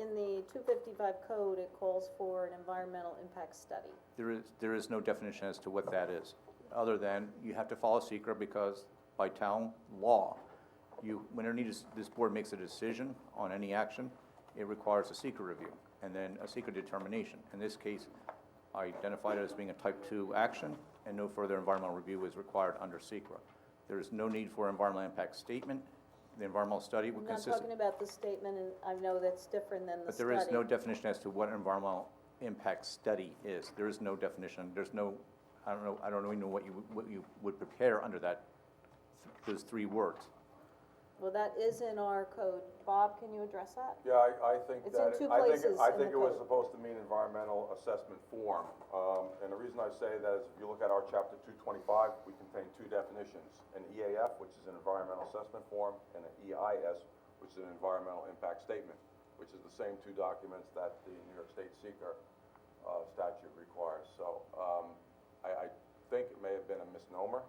255 code, it calls for an environmental impact study. There is no definition as to what that is, other than you have to follow SECRA because by town law, whenever this board makes a decision on any action, it requires a SECRA review and then a SECRA determination. In this case, I identified it as being a type 2 action, and no further environmental review is required under SECRA. There is no need for an environmental impact statement. The environmental study would I'm not consist. talking about the statement, and I know that's different than the But study. there is no definition as to what an environmental impact study is. There is no definition. There's no, I don't even know what you would prepare under those 3 words. Well, that is in our code. Bob, can you address that? Yeah, I think It's that, in two I places think in it the was code. supposed to mean environmental assessment form. And the reason I say that is if you look at our chapter 225, we contain 2 definitions. An EAF, which is an environmental assessment form, and an EIS, which is an environmental impact statement, which is the same 2 documents that the New York State SECRA statute requires. So I think it may have been a misnomer.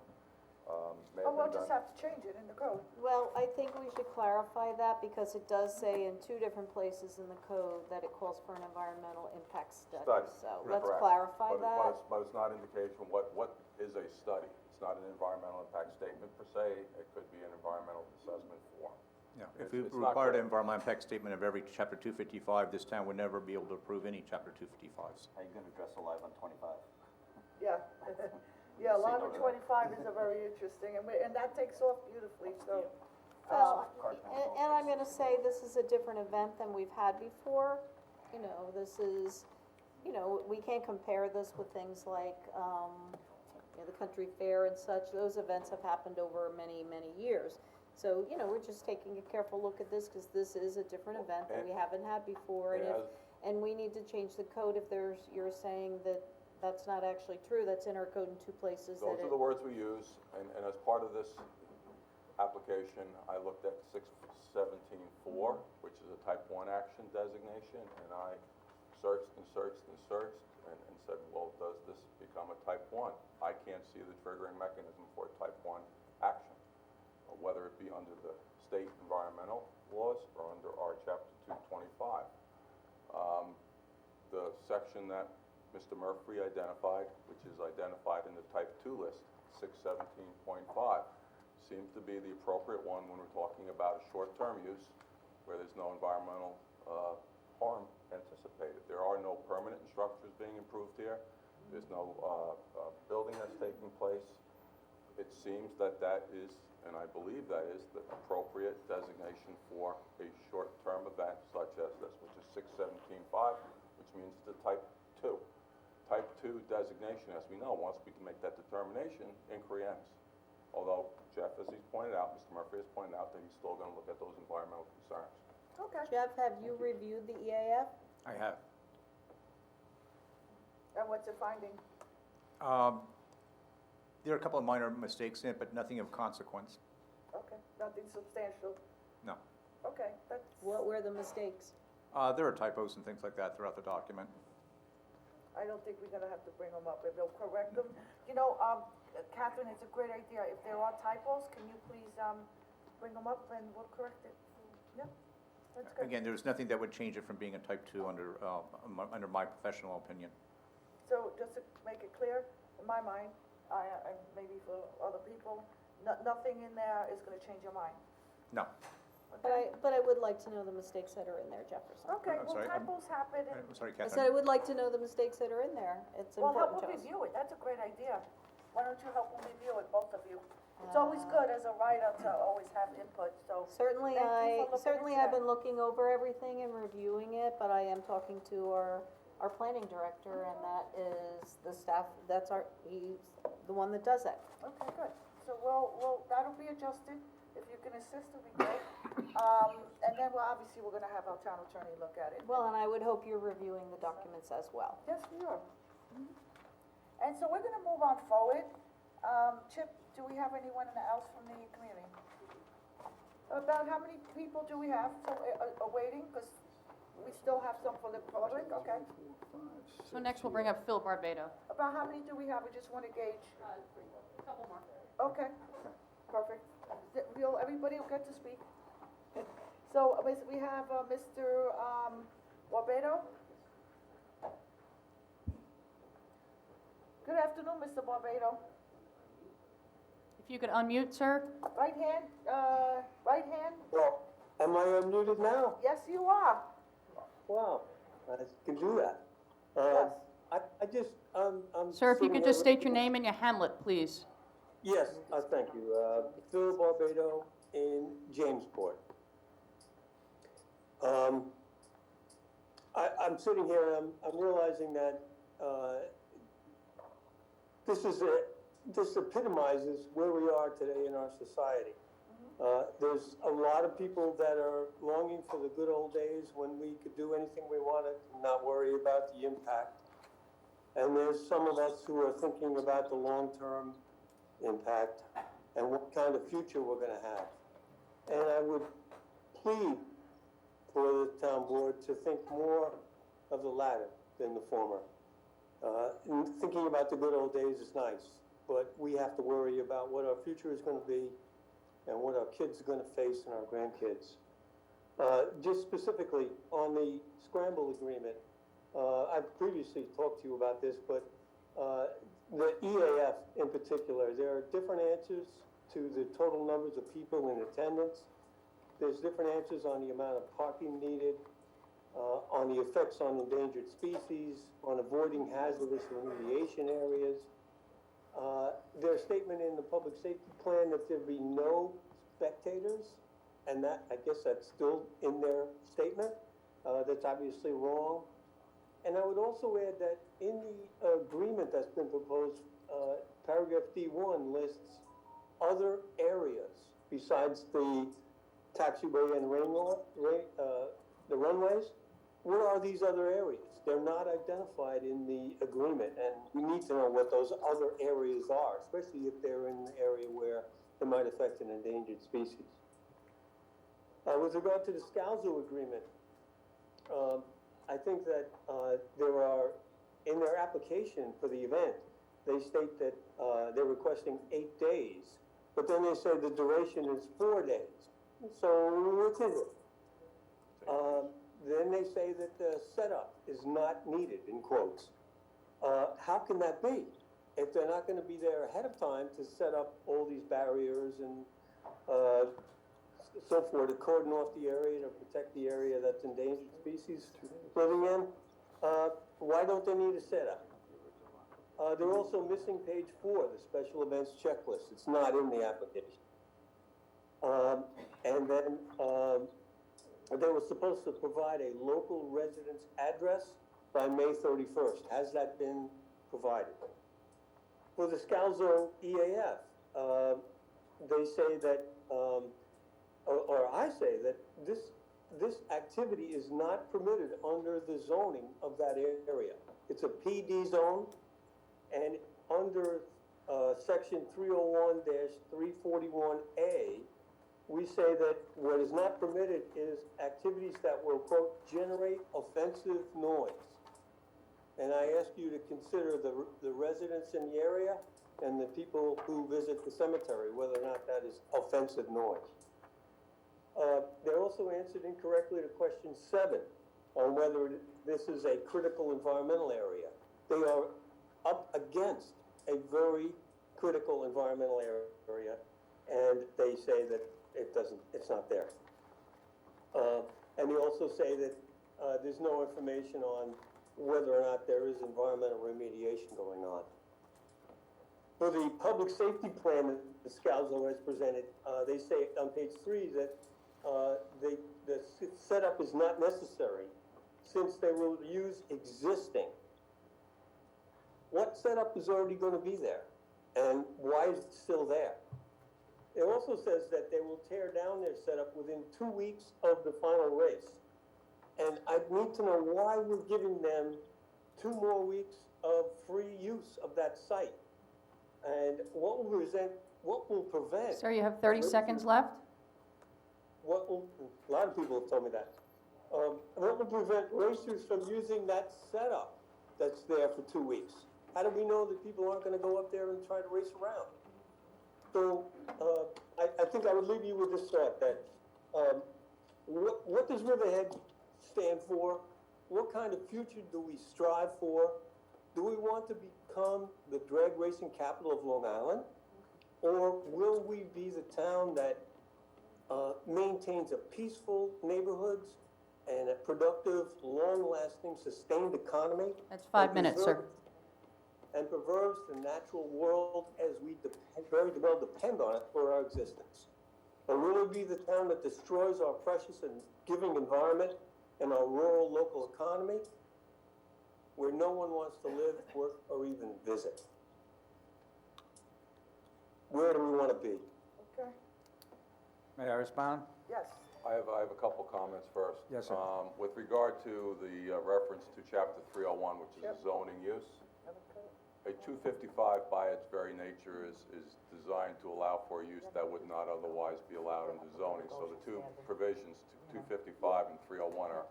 May have We'll been just done- have to change it in the code. Well, I think we should clarify that because it does say in 2 different places in the code that it calls for an environmental impact study. Study. So let's Correct. clarify But that. it's not indication what is a study. It's not an environmental impact statement per se. It could be an environmental assessment form. Yeah, It's- if we it's not required clear. an environmental impact statement of every chapter 255, this town would never be able to approve any chapter 255s. How you gonna address alive on 25? Yeah, yeah, 1125 is a very interesting, and that takes off beautifully, so. Well, and I'm gonna say this is a different event than we've had before. You know, this is, we can't compare this with things like, the country fair and such. Those events have happened over many, many years. So, we're just taking a careful look at this because this is a different event that we haven't had before. And we need to change the code if you're saying that that's not actually true. That's in our code in 2 places. Those are the words we use, and as part of this application, I looked at 617.4, which is a type 1 action designation, and I searched and searched and searched and said, well, does this become a type 1? I can't see the triggering mechanism for a type 1 action, whether it be under the state environmental laws or under our chapter 225. The section that Mr. Murphy identified, which is identified in the type 2 list, 617.5, seems to be the appropriate one when we're talking about a short-term use where there's no environmental harm anticipated. There are no permanent structures being improved here. There's no building that's taking place. It seems that is, and I believe that is, the appropriate designation for a short-term event such as this, which is 617.5, which means it's a type 2. Type 2 designation, as we know, once we can make that determination, inquiry ends. Although Jeff, as he's pointed out, Mr. Murphy has pointed out that he's still going to look at those environmental concerns. Okay. Jeff, have you reviewed the EAF? I have. And what's your finding? There are a couple of minor mistakes in it, but nothing of consequence. Okay, nothing substantial. No. Okay, that's. What were the mistakes? There are typos and things like that throughout the document. I don't think we're gonna have to bring them up, if they'll correct them. Catherine, it's a great idea. If there are typos, can you please, bring them up and we'll correct it? Yeah, that's good. Again, there's nothing that would change it from being a type 2 under my professional opinion. So just to make it clear, in my mind, and maybe for other people, nothing in there is gonna change your mind. No. But I would like to know the mistakes that are in there, Jefferson. Okay, I'm well, sorry, typos happen, and, I'm sorry, I Catherine. said I would like to know the mistakes that are in there. It's well, help important to them us. review it. That's a great idea. Why don't you help them review it, both of you? It's always good as a writer to always have input, so. Certainly, Thank you for looking into I've that. been looking over everything and reviewing it, but I am talking to our planning director, and that is the staff, he's the one that does that. Okay, good. So that'll be adjusted. if you can assist, it'll be great. And then, well, obviously, we're gonna have our town attorney look at it. Well, and I would hope you're reviewing the documents as well. Yes, we are. And so we're gonna move on forward. Chip, do we have anyone else from the community? About how many people do we have waiting? Because we still have some for the public, okay? So next we'll bring up Phil Barbado. About how many do we have? We just wanna gauge. A couple more. Okay, perfect. Everybody will get to speak. So, we have, Mr. Barbado? Good afternoon, Mr. Barbado. If you could unmute, sir? Right hand, right hand? Well, am I unmuted now? Yes, you are. Wow, I can do that. Yes. I just, I'm. Sir, if you sitting could here just state with- your name and your hamlet, please. Yes, thank you. Phil Barbado in Jamesport. I'm sitting here and I'm realizing that this epitomizes where we are today in our society. There's a lot of people that are longing for the good old days when we could do anything we wanted and not worry about the impact. And there's some of us who are thinking about the long-term impact and what kind of future we're going to have. And I would plead for the town board to think more of the latter than the former. Thinking about the good old days is nice, but we have to worry about what our future is going to be and what our kids are going to face and our grandkids. Just specifically on the Scramble agreement, I've previously talked to you about this, but the EAF in particular, there are different answers to the total numbers of people in attendance. There's different answers on the amount of parking needed, on the effects on endangered species, on avoiding hazardous remediation areas. Their statement in the public safety plan that there be no spectators, and that, I guess that's still in their statement. That's obviously wrong. And I would also add that in the agreement that's been proposed, paragraph D1 lists other areas besides the taxiway and the runways. What are these other areas? They're not identified in the agreement, and we need to know what those other areas are, especially if they're in an area where it might affect an endangered species. With regard to the Scalzo agreement, I think that there are, in their application for the event, they state that they're requesting 8 days, but then they say the duration is 4 days. So what is it? Then they say that the setup is not needed, in quotes. How can that be? If they're not going to be there ahead of time to set up all these barriers and so forth, to cordon off the area, to protect the area that's endangered species living in, why don't they need a setup? They're also missing page 4, the special events checklist. It's not in the application. And then they were supposed to provide a local residence address by May 31st. Has that been provided? For the Scalzo EAF, they say that, or I say that this activity is not permitted under the zoning of that area. It's a PD zone, and under section 301-341A, we say that what is not permitted is activities that will, quote, generate offensive noise. And I ask you to consider the residents in the area and the people who visit the cemetery, whether or not that is offensive noise. They also answered incorrectly to question 7 on whether this is a critical environmental area. They are up against a very critical environmental area, and they say that it's not there. And they also say that there's no information on whether or not there is environmental remediation going on. For the public safety plan that the Scalzo has presented, they say on page 3 that the setup is not necessary since they will use existing. What setup is already going to be there? And why is it still there? It also says that they will tear down their setup within 2 weeks of the final race. And I need to know why we're giving them 2 more weeks of free use of that site. And what will prevent? Sir, you have 30 seconds left. A lot of people have told me that. What will prevent racers from using that setup that's there for 2 weeks? How do we know that people aren't gonna go up there and try to race around? So, I think I would leave you with this thought that, what does Riverhead stand for? What kind of future do we strive for? Do we want to become the drag racing capital of Long Island? Or will we be the town that maintains a peaceful neighborhoods and a productive, long-lasting, sustained economy? That's 5 minutes, sir. And preserves the natural world as we very well depend on it for our existence? Or will it be the town that destroys our precious and giving environment and our rural local economy, where no one wants to live, work, or even visit? Where do we want to be? Okay, May I respond? yes. I have a couple comments first. Yes, sir. With regard to the reference to chapter 301, which is Yep. zoning use, a 255 by its very nature is designed to allow for use that would not otherwise be allowed under zoning. So the two provisions, 255 and 301, are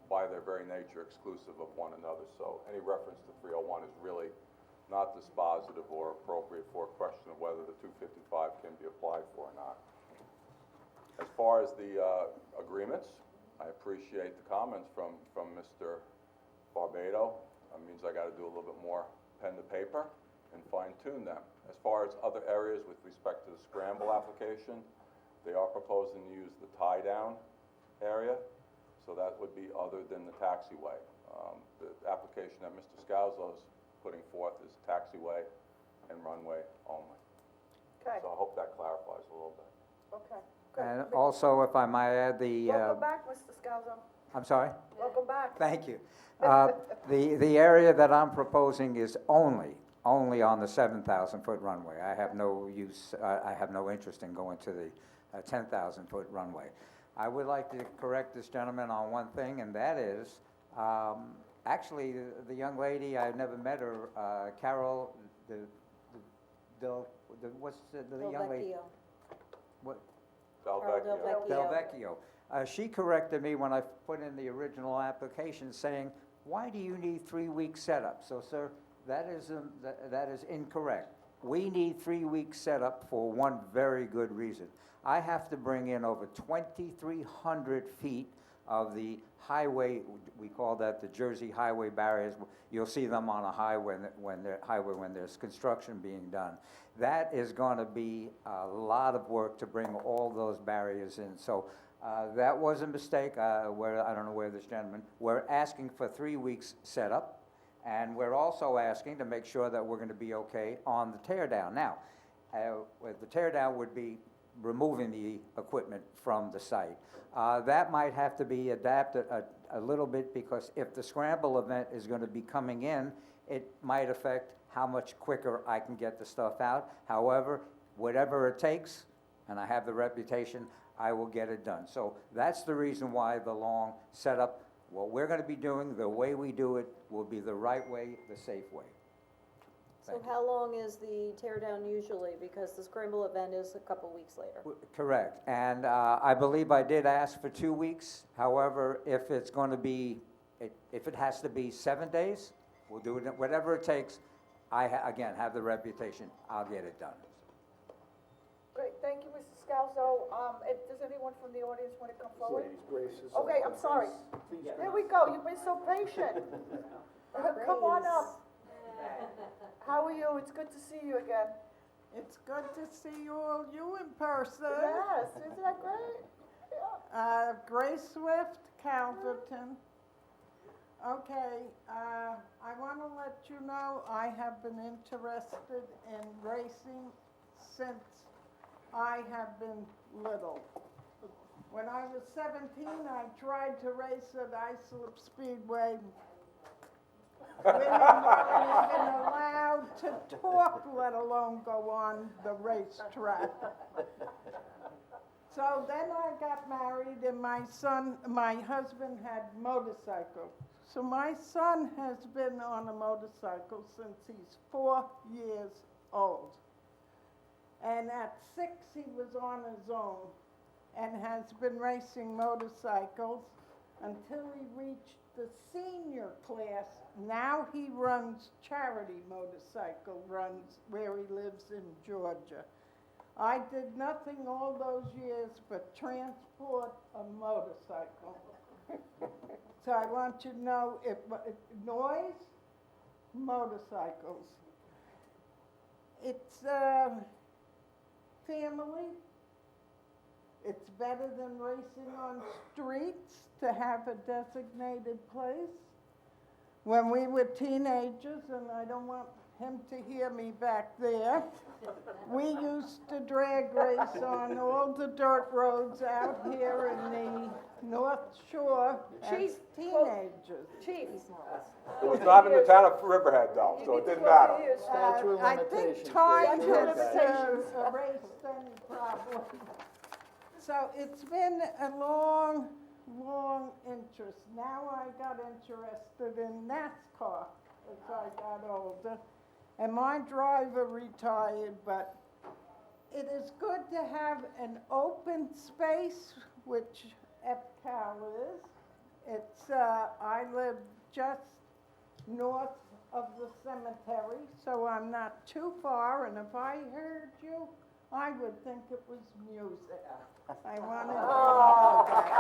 by their very nature exclusive of one another. So any reference to 301 is really not dispositive or appropriate for a question of whether the 255 can be applied for or not. As far as the agreements, I appreciate the comments from Mr. Barbado. That means I got to do a little bit more pen to paper and fine tune them. As far as other areas with respect to the scramble application, they are proposing to use the tie down area, so that would be other than the taxiway. The application that Mr. Scalzo is putting forth is taxiway and runway only. Okay, So I hope that clarifies a little bit. okay. Good. And also, if I might add, Welcome back, Mr. Scalzo. I'm sorry? Welcome back. Thank you. The area that I'm proposing is only on the 7,000-foot runway. I have no use, I have no interest in going to the 10,000-foot runway. I would like to correct this gentleman on one thing, and that is, actually, the young lady, I've never met her, Carol, what's the young lady? Delvecchio. What? Delvecchio. Delvecchio. She corrected me when I put in the original application saying, why do you need 3-week setup? So, sir, that is incorrect. We need 3-week setup for one very good reason. I have to bring in over 2,300 feet of the highway, we call that the Jersey highway barriers. You'll see them on a highway when there's construction being done. That is going to be a lot of work to bring all those barriers in. So that was a mistake. I don't know where this gentleman. We're asking for 3 weeks setup, and we're also asking to make sure that we're going to be okay on the tear down. Now, the tear down would be removing the equipment from the site. That might have to be adapted a little bit, because if the scramble event is going to be coming in, it might affect how much quicker I can get the stuff out. However, whatever it takes, and I have the reputation, I will get it done. So that's the reason why the long setup. What we're going to be doing, the way we do it, will be the right way, the safe way. So how long is the tear down usually? Because the scramble event is a couple weeks later. Correct. And I believe I did ask for 2 weeks. However, if it's going to be, if it has to be 7 days, we'll do it, whatever it takes. I, again, have the reputation. I'll get it done. Great, thank you, Mr. Scalzo. Does anyone from the audience want to come forward? Grace is. Okay, I'm sorry. There we go, you've been so patient. Come on up. How are you? It's good to see you again. It's good to see all you in person. Yes, isn't that great? Yeah. Grace Swift, Calverton. Okay, I want to let you know I have been interested in racing since I have been little. When I was 17, I tried to race at Islip Speedway. Women weren't even allowed to talk, let alone go on the racetrack. So then I got married and my husband had motorcycle. So my son has been on a motorcycle since he's 4 years old. And at 6 he was on his own and has been racing motorcycles until he reached the senior class. Now he runs charity motorcycle runs where he lives in Georgia. I did nothing all those years but transport a motorcycle. So I want you to know if noise, motorcycles. It's family. It's better than racing on streets to have a designated place. When we were teenagers, and I don't want him to hear me back there, we used to drag race on all the dirt roads out here in the North Shore as teenagers. Chief. It was not in the town of Riverhead though, so it didn't matter. I think time has erased any problem. So it's been a long, long interest. Now I got interested in NASCAR as I got older. And my driver retired, but it is good to have an open space, which EPCAL is. It's, I live just north of the cemetery, so I'm not too far, and if I heard you, I would think it was music. I wanted to know that.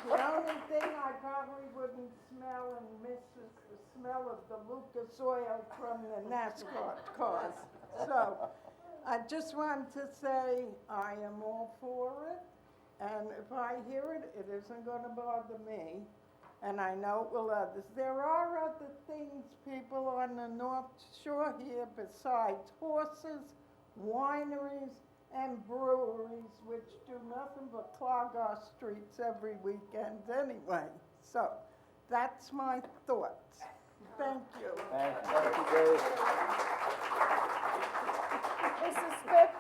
The only thing I probably wouldn't smell and miss is the smell of the Lucas oil from the NASCAR cars. So I just want to say I am all for it, and if I hear it, it isn't going to bother me, and I know it will others. There are other things, people on the North Shore here besides horses, wineries, and breweries, which do nothing but clog our streets every weekend anyway. So that's my thoughts. Thank you. Thank you, Dave. Mrs. Smith,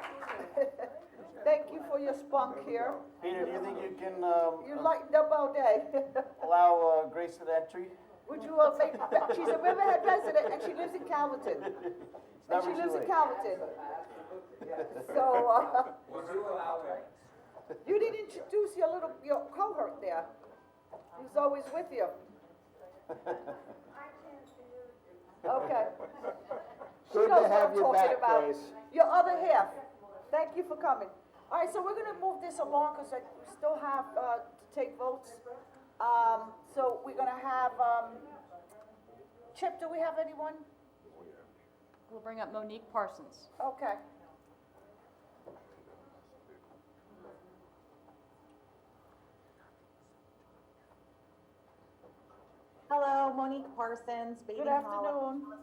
thank you for your spunk here. Peter, do you think you can, You lightened up all day. allow, Grace to the entry? Would you, make, she's a Riverhead resident and she lives in Calverton. And she lives in Calverton. So, you didn't introduce your cohort there. He's always with you. Okay. She Good knows to what have I'm you talking back, about. Grace. Your other half. Thank you for coming. All right, so we're gonna move this along because we still have to take votes. So we're gonna have, Chip, do we have anyone? We'll bring up Monique Parsons. Okay. Hello, Monique Parsons, Bathing Good Hollow. afternoon.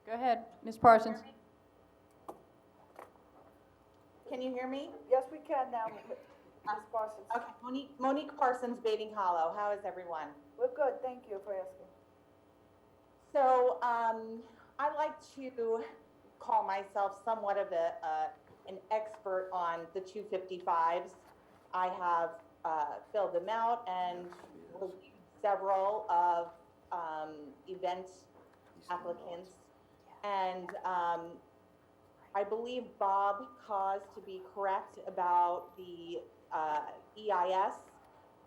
Go ahead, Ms. Parsons. Can you hear me? Yes, we can now, Ms. Parsons. Okay, Monique Parsons, Bathing Hollow. How is everyone? We're good, thank you for asking. So, I like to call myself somewhat of an expert on the 255s. I have filled them out and reviewed several of event applicants. And I believe Bob caused to be correct about the EIS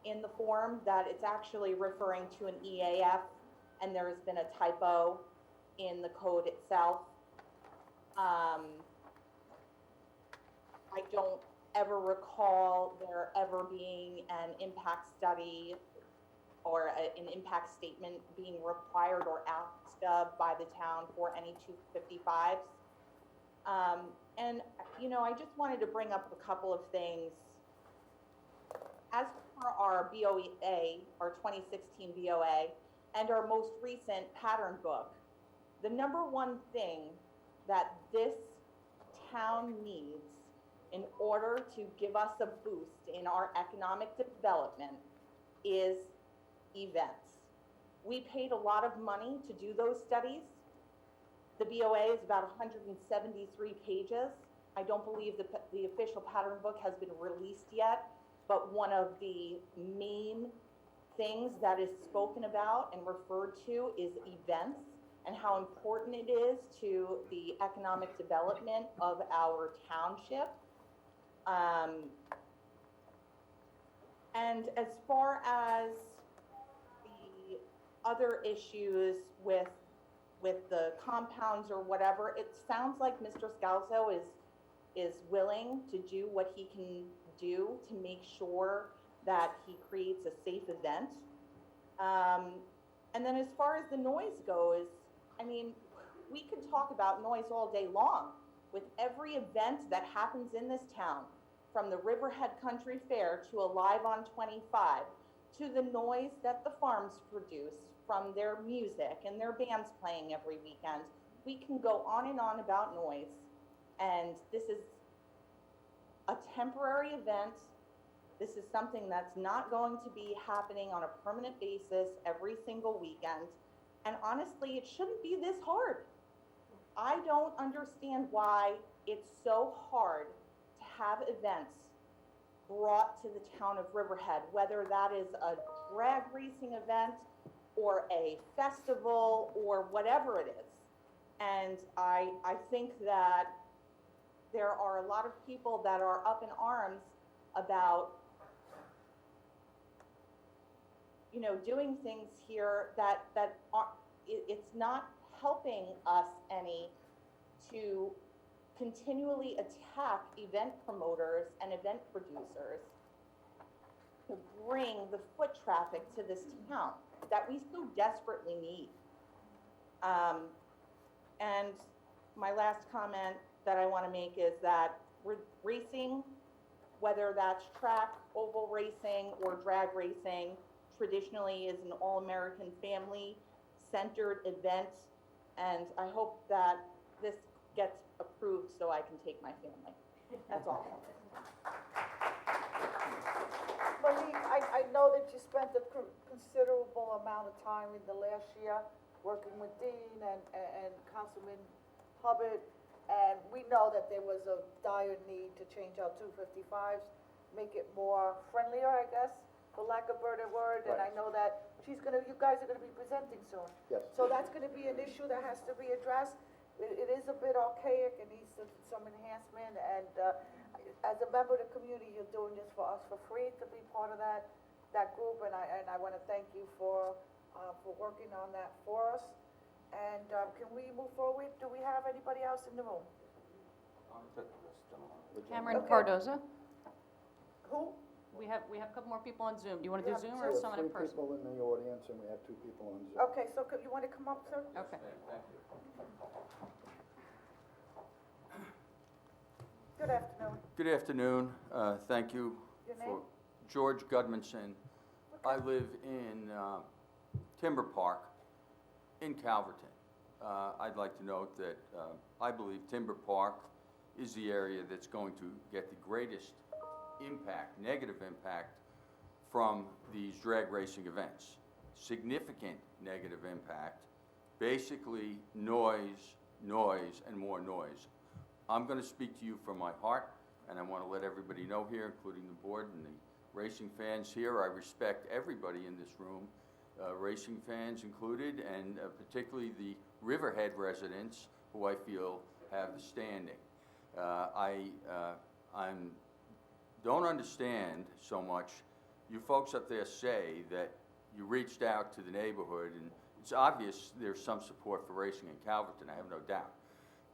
in the form, that it's actually referring to an EAF, and there has been a typo in the code itself. I don't ever recall there ever being an impact study or an impact statement being required or asked of by the town for any 255s. And, you know, I just wanted to bring up a couple of things. As for our BOA, our 2016 BOA, and our most recent pattern book, the number one thing that this town needs in order to give us a boost in our economic development is events. We paid a lot of money to do those studies. The BOA is about 173 pages. I don't believe the official pattern book has been released yet, but one of the main things that is spoken about and referred to is events and how important it is to the economic development of our township. And as far as the other issues with the compounds or whatever, it sounds like Mr. Scalzo is willing to do what he can do to make sure that he creates a safe event. And then as far as the noise goes, I mean, we can talk about noise all day long. With every event that happens in this town, from the Riverhead Country Fair to Alive on 25, to the noise that the farms produce from their music and their bands playing every weekend, we can go on and on about noise. And this is a temporary event. This is something that's not going to be happening on a permanent basis every single weekend. And honestly, it shouldn't be this hard. I don't understand why it's so hard to have events brought to the town of Riverhead, whether that is a drag racing event or a festival or whatever it is. And I think that there are a lot of people that are up in arms about, you know, doing things here that are, it's not helping us any to continually attack event promoters and event producers to bring the foot traffic to this town that we so desperately need. And my last comment that I want to make is that racing, whether that's track, oval racing, or drag racing, traditionally is an all-American family-centered event, and I hope that this gets approved so I can take my family. That's all. Monique, I know that you spent a considerable amount of time in the last year working with Dean and Councilman Hubbard, and we know that there was a dire need to change our 255s, make it more friendlier, I guess, for lack of a better word, and I know that you guys are gonna be presenting soon. Yes. So that's gonna be an issue that has to be addressed. It is a bit archaic, it needs some enhancement, and as a member of the community, you're doing this for us for free to be part of that group, and I wanna thank you for working on that for us. And, can we move forward? Do we have anybody else in the room? Cameron Okay. Cardoza. Who? We have a couple more people on Zoom. Do you want to do Zoom or We have someone in 3 person? people in the audience, and we have 2 people on Zoom. Okay, so you wanna come up, sir? Okay. Good afternoon. Good afternoon. Thank you. Your for name? George Gudmundson. I live in Timber Park in Calverton. I'd like to note that I believe Timber Park is the area that's going to get the greatest impact, negative impact, from these drag racing events. Significant negative impact. Basically, noise, and more noise. I'm going to speak to you from my heart, and I want to let everybody know here, including the board and the racing fans here, I respect everybody in this room, racing fans included, and particularly the Riverhead residents, who I feel have the standing. I don't understand so much, you folks up there say that you reached out to the neighborhood, and it's obvious there's some support for racing in Calverton, I have no doubt.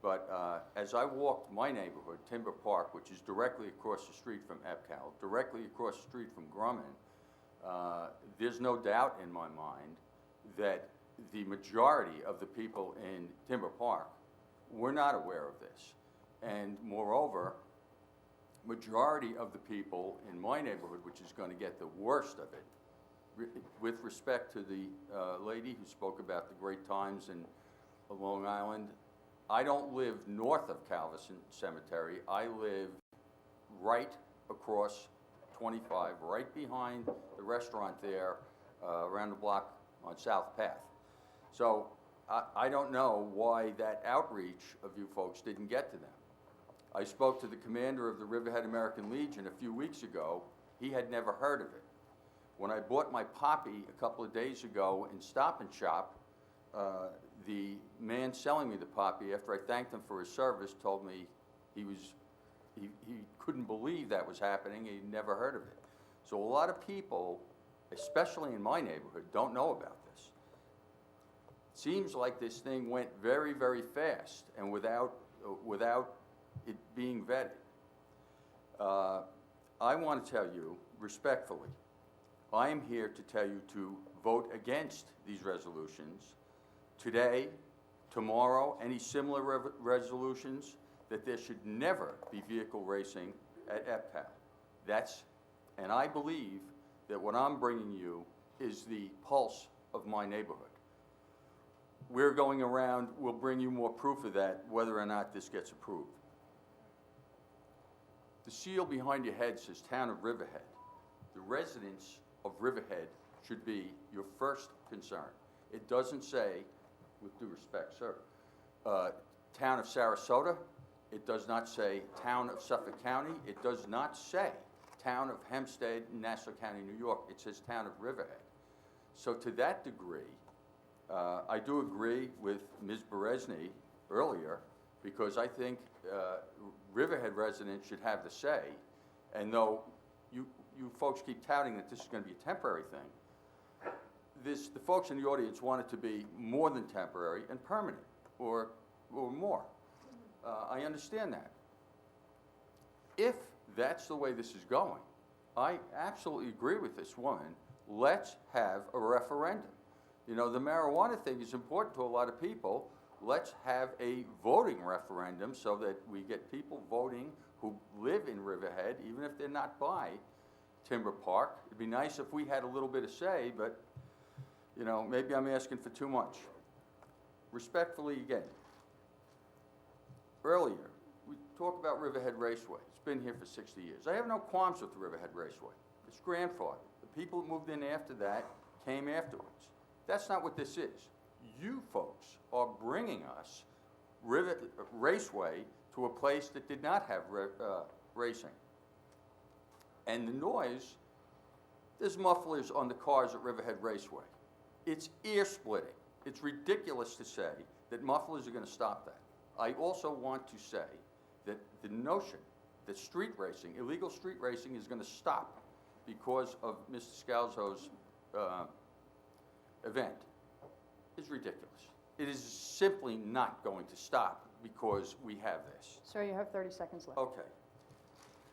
But as I walked my neighborhood, Timber Park, which is directly across the street from EPCAL, directly across the street from Grumman, there's no doubt in my mind that the majority of the people in Timber Park were not aware of this. And moreover, majority of the people in my neighborhood, which is going to get the worst of it, with respect to the lady who spoke about the great times in Long Island, I don't live north of Calverton Cemetery. I live right across 25, right behind the restaurant there, around the block on South Path. So I don't know why that outreach of you folks didn't get to them. I spoke to the commander of the Riverhead American Legion a few weeks ago. He had never heard of it. When I bought my poppy a couple of days ago in Stop and Shop, the man selling me the poppy, after I thanked him for his service, told me he couldn't believe that was happening. He'd never heard of it. So a lot of people, especially in my neighborhood, don't know about this. Seems like this thing went very, very fast and without it being vetted. I want to tell you respectfully, I am here to tell you to vote against these resolutions today, tomorrow, any similar resolutions, that there should never be vehicle racing at EPCAL. And I believe that what I'm bringing you is the pulse of my neighborhood. We're going around, we'll bring you more proof of that, whether or not this gets approved. The seal behind your head says Town of Riverhead. The residents of Riverhead should be your first concern. It doesn't say, with due respect, sir, Town of Sarasota. It does not say Town of Suffolk County. It does not say Town of Hempstead, Nassau County, New York. It says Town of Riverhead. So to that degree, I do agree with Ms. Beresny earlier, because I think Riverhead residents should have the say. And though you folks keep touting that this is going to be a temporary thing, the folks in the audience want it to be more than temporary and permanent, or more. I understand that. If that's the way this is going, I absolutely agree with this woman. Let's have a referendum. You know, the marijuana thing is important to a lot of people. Let's have a voting referendum so that we get people voting who live in Riverhead, even if they're not by Timber Park. It'd be nice if we had a little bit of say, but, you know, maybe I'm asking for too much. Respectfully, again, earlier, we talked about Riverhead Raceway. It's been here for 60 years. I have no qualms with the Riverhead Raceway. It's grandfathered. The people who moved in after that came afterwards. That's not what this is. You folks are bringing us Raceway to a place that did not have racing. And the noise, there's mufflers on the cars at Riverhead Raceway. It's ear-splitting. It's ridiculous to say that mufflers are going to stop that. I also want to say that the notion that street racing, illegal street racing, is going to stop because of Mr. Scalzo's event is ridiculous. It is simply not going to stop because we have this. Sir, you have 30 seconds left. Okay.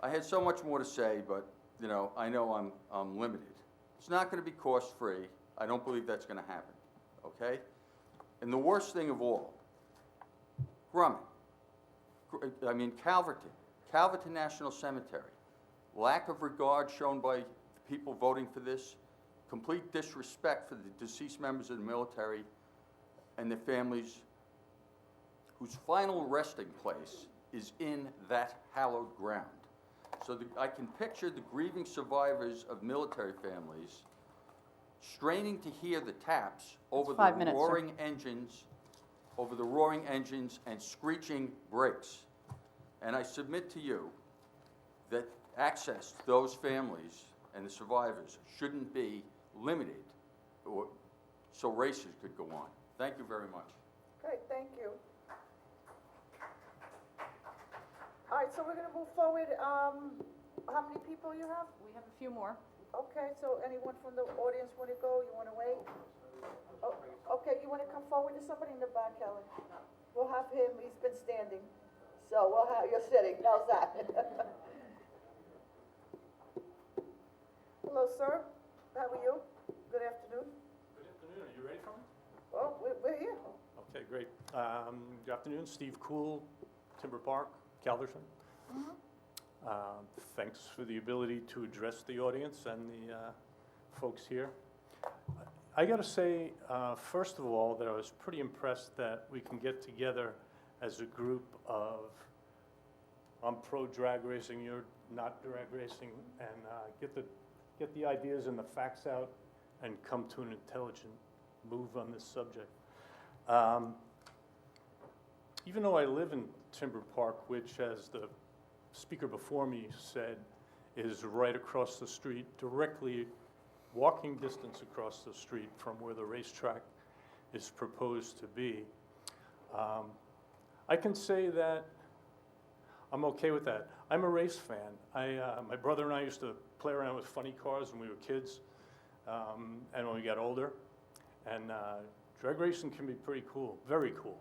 I had so much more to say, but, you know I'm limited. It's not going to be cost-free. I don't believe that's going to happen, okay? And the worst thing of all, Calverton National Cemetery, lack of regard shown by the people voting for this, complete disrespect for the deceased members of the military and their families, whose final resting place is in that hallowed ground. So I can picture the grieving survivors of military families straining to hear the taps over the roaring engines, and screeching brakes. And I submit to you that access to those families and the survivors shouldn't be limited, so races could go on. Thank you very much. Great, thank you. All right, so we're gonna move forward. How many people you have? We have a few more. Okay, so anyone from the audience wanna go? You wanna wait? Oh, okay, you wanna come forward? There's somebody in the back, Helen. We'll have him, he's been standing. So you're sitting, how's that? Hello, sir. How are you? Good afternoon. Good afternoon. Are you ready for me? Well, we're here. Okay, great. Good afternoon. Steve Cool, Timber Park, Calverton. Thanks for the ability to address the audience and the folks here. I got to say, first of all, that I was pretty impressed that we can get together as a group of, I'm pro drag racing, you're not drag racing, and get the ideas and the facts out and come to an intelligent move on this subject. Even though I live in Timber Park, which, as the speaker before me said, is right across the street, directly walking distance across the street from where the racetrack is proposed to be, I can say that I'm okay with that. I'm a race fan. My brother and I used to play around with funny cars when we were kids, and when we got older. And drag racing can be pretty cool, very cool.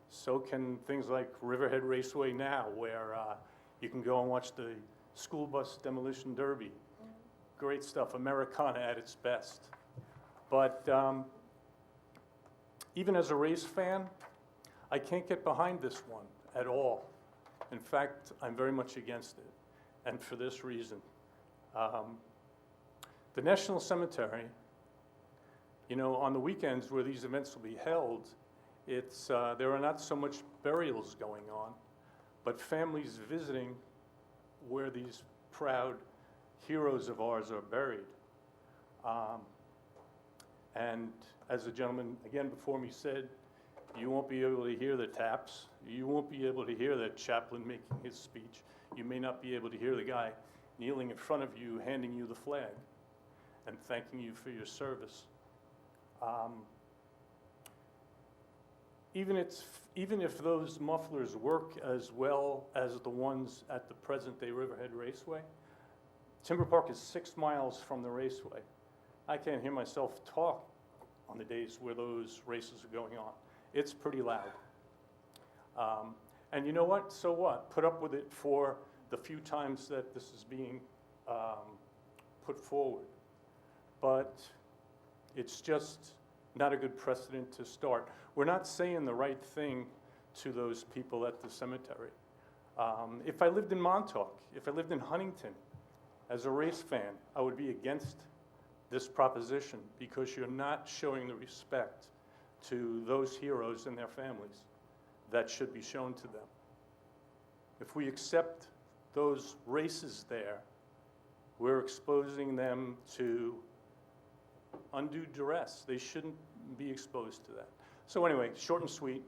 So can things like Riverhead Raceway now, where you can go and watch the school bus demolition derby. Great stuff, Americana at its best. But even as a race fan, I can't get behind this one at all. In fact, I'm very much against it, and for this reason. The National Cemetery, you know, on the weekends where these events will be held, there are not so much burials going on, but families visiting where these proud heroes of ours are buried. And as the gentleman again before me said, you won't be able to hear the taps. You won't be able to hear the chaplain making his speech. You may not be able to hear the guy kneeling in front of you, handing you the flag and thanking you for your service. Even if those mufflers work as well as the ones at the present-day Riverhead Raceway, Timber Park is 6 miles from the raceway. I can't hear myself talk on the days where those races are going on. It's pretty loud. And you know what? So what? Put up with it for the few times that this is being put forward. But it's just not a good precedent to start. We're not saying the right thing to those people at the cemetery. If I lived in Montauk, if I lived in Huntington, as a race fan, I would be against this proposition because you're not showing the respect to those heroes and their families that should be shown to them. If we accept those races there, we're exposing them to undue duress. They shouldn't be exposed to that. So anyway, short and sweet.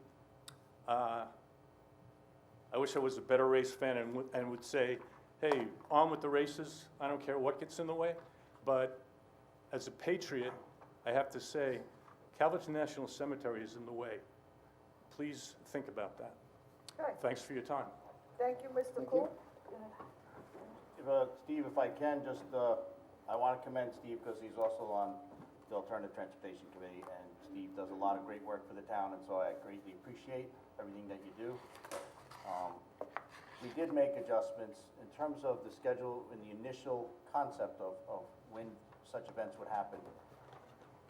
I wish I was a better race fan and would say, hey, on with the races. I don't care what gets in the way. But as a patriot, I have to say, Calverton National Cemetery is in the way. Please think about that. Okay. Thanks for your time. Thank you, Mr. Cool. Steve, if I can, just, I want to commend Steve because he's also on the Alternative Transportation Committee, and Steve does a lot of great work for the town, and so I greatly appreciate everything that you do. We did make adjustments in terms of the schedule and the initial concept of when such events would happen.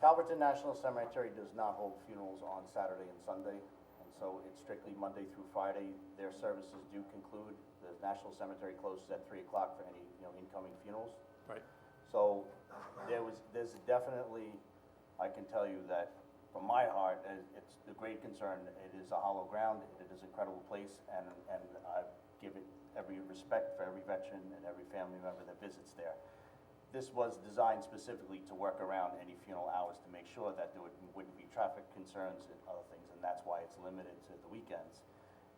Calverton National Cemetery does not hold funerals on Saturday and Sunday, and so it's strictly Monday through Friday. Their services do conclude. The National Cemetery closes at 3 o'clock for any incoming funerals. Right. So there's definitely, I can tell you that from my heart, it's the great concern. It is a hollow ground. It is an incredible place, and I give it every respect for every veteran and every family member that visits there. This was designed specifically to work around any funeral hours to make sure that there wouldn't be traffic concerns and other things, and that's why it's limited to the weekends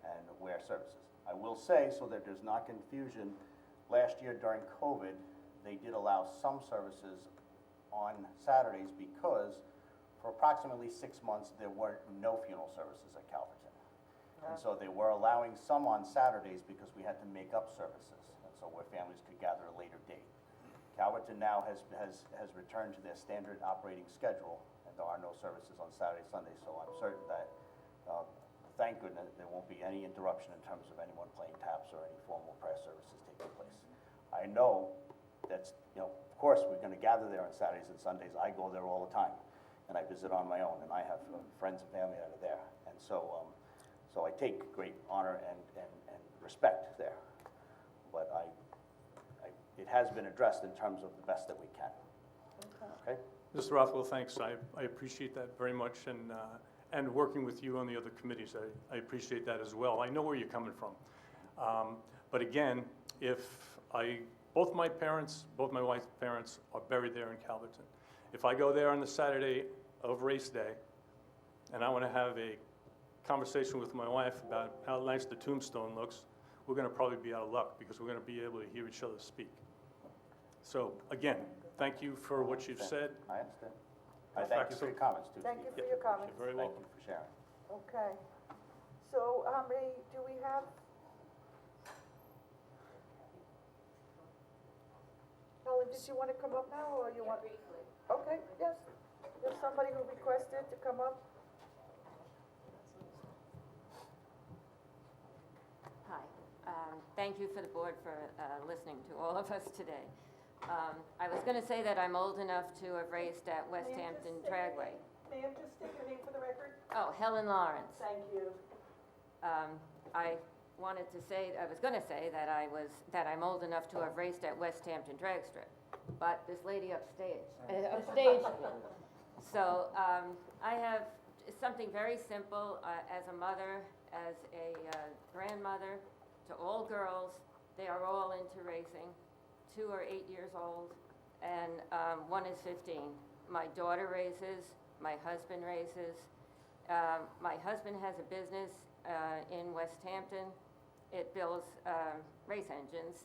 and where services. I will say, so that there's not confusion, last year during COVID, they did allow some services on Saturdays because for approximately 6 months, there were no funeral services at Calverton. And so they were allowing some on Saturdays because we had to make up services, and so where families could gather at a later date. Calverton now has returned to their standard operating schedule, and there are no services on Saturday, Sunday, so I'm certain that, thank goodness, there won't be any interruption in terms of anyone playing taps or any formal prayer services taking place. I know that's, of course, we're gonna gather there on Saturdays and Sundays. I go there all the time, and I visit on my own, and I have friends and family that are there. And so, so I take great honor and respect there. But it has been addressed in terms of the best that we can. Okay? Mr. Rothwell, thanks. I appreciate that very much, and working with you on the other committees, I appreciate that as well. I know where you're coming from. But again, both my wife's parents are buried there in Calverton. If I go there on the Saturday of race day, and I want to have a conversation with my wife about how nice the tombstone looks, we're going to probably be out of luck because we're going to be able to hear each other speak. So again, thank you for what you've said. I understand. I thank you for your comments, too. Thank you Steve. for your comments. You're very Thank welcome. you for sharing. Okay. So how many do we have? Helen, did you want to come up now, or you want? Okay, yes. There's somebody who requested to come up. Hi. Thank you for the board for listening to all of us today. I was going to say that I'm old enough to have raced at West Hampton Dragway. May I just state your name for the record? Oh, Helen Lawrence. Thank you. I wanted to say, I was going to say that I'm old enough to have raced at West Hampton Drag Strip, but this lady upstaged me. So I have something very simple as a mother, as a grandmother to all girls. They are all into racing. 2 are 8 years old, and 1 is 15. My daughter races. My husband races. My husband has a business in West Hampton. It builds race engines,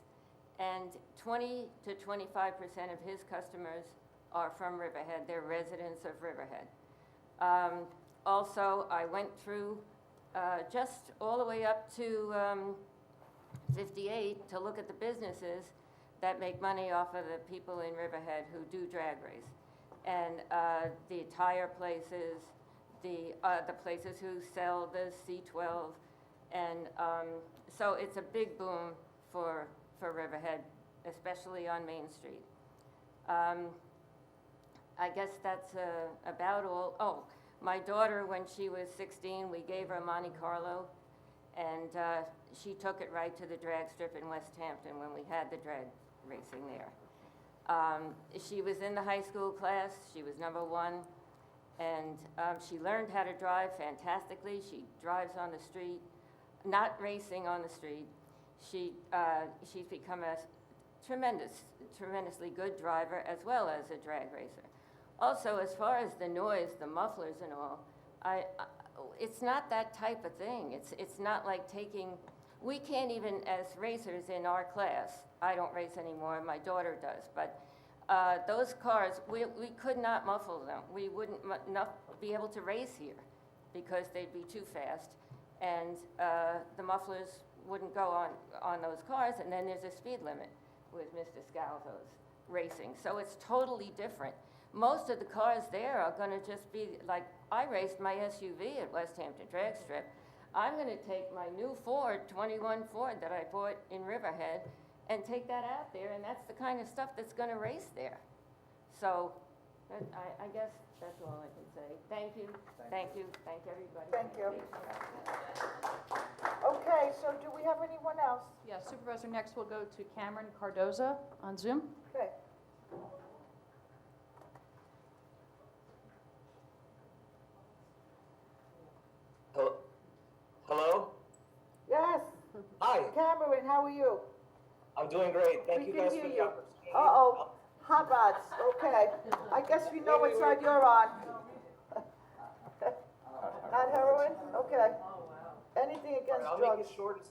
and 20 to 25% of his customers are from Riverhead. They're residents of Riverhead. Also, I went through just all the way up to 58 to look at the businesses that make money off of the people in Riverhead who do drag race. And the tire places, the places who sell the C12, and so it's a big boom for Riverhead, especially on Main Street. I guess that's about all. Oh, my daughter, when she was 16, we gave her Monte Carlo, and she took it right to the drag strip in West Hampton when we had the drag racing there. She was in the high school class. She was number 1, and she learned how to drive fantastically. She drives on the street, not racing on the street. She's become a tremendously good driver as well as a drag racer. Also, as far as the noise, the mufflers and all, it's not that type of thing. It's not like taking. We can't even, as racers in our class, I don't race anymore, my daughter does, but those cars, we could not muffle them. We wouldn't be able to race here because they'd be too fast, and the mufflers wouldn't go on those cars, and then there's a speed limit with Mr. Scalzo's racing. So it's totally different. Most of the cars there are gonna just be, like, I raced my SUV at West Hampton Drag Strip. I'm gonna take my new 21 Ford that I bought in Riverhead and take that out there, and that's the kind of stuff that's gonna race there. So, I guess that's all I can say. Thank you, thank everybody. Thank you. Okay, so do we have anyone else? Yeah, Supervisor, next we'll go to Cameron Cardoza on Zoom. Okay. Hello? Yes. Hi. Cameron, how are you? I'm doing great. Thank We you can guys hear for the you. opportunity. Uh-oh, hot rods, okay. I guess we know what side you're on. Not heroin? Okay. Anything against I'll drugs? make it short.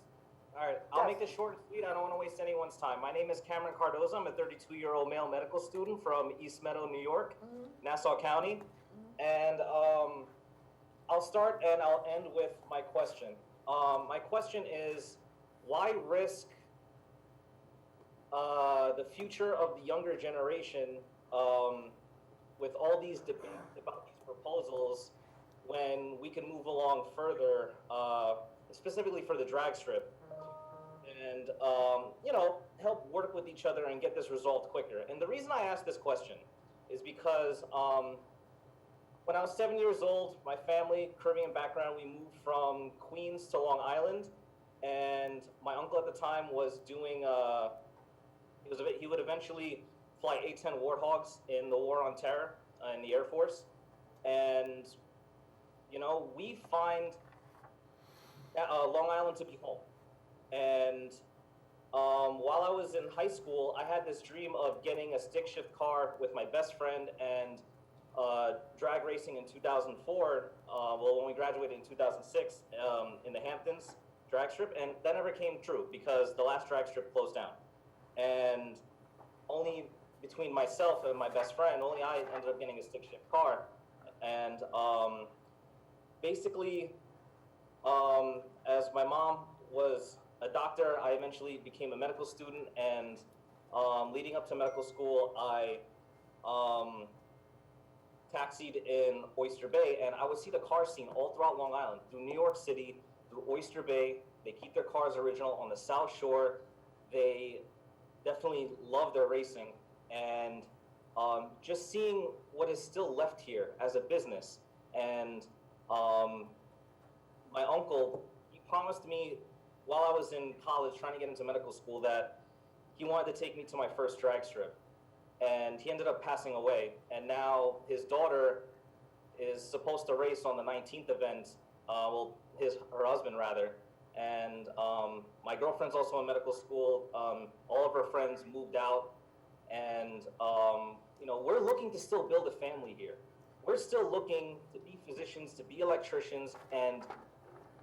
All right, I'll make this short and sweet. I don't want to waste anyone's time. My name is Cameron Cardoza. I'm a 32-year-old male medical student from East Meadow, New York, Nassau County. And I'll start and I'll end with my question. My question is, why risk the future of the younger generation with all these debates about these proposals when we can move along further, specifically for the drag strip, and help work with each other and get this resolved quicker? And the reason I ask this question is because when I was 7 years old, my family, Caribbean background, we moved from Queens to Long Island, and my uncle at the time was doing he would eventually fly A-10 Warthogs in the War on Terror in the Air Force. And, we find Long Island to be home. And while I was in high school, I had this dream of getting a stick shift car with my best friend and drag race racing in 2004, well, when we graduated in 2006, in the Hamptons drag strip, and that never came true because the last drag strip closed down. And only between myself and my best friend, only I ended up getting a stick shift car. And basically, as my mom was a doctor, I eventually became a medical student, and leading up to medical school, I taxied in Oyster Bay, and I would see the car scene all throughout Long Island, through New York City, through Oyster Bay. They keep their cars original on the South Shore. They definitely love their racing, and just seeing what is still left here as a business. And my uncle, he promised me while I was in college trying to get into medical school that he wanted to take me to my first drag strip. And he ended up passing away. And now his daughter is supposed to race on the 19th event, her husband rather. And my girlfriend's also in medical school. All of her friends moved out. And we're looking to still build a family here. We're still looking to be physicians, to be electricians, and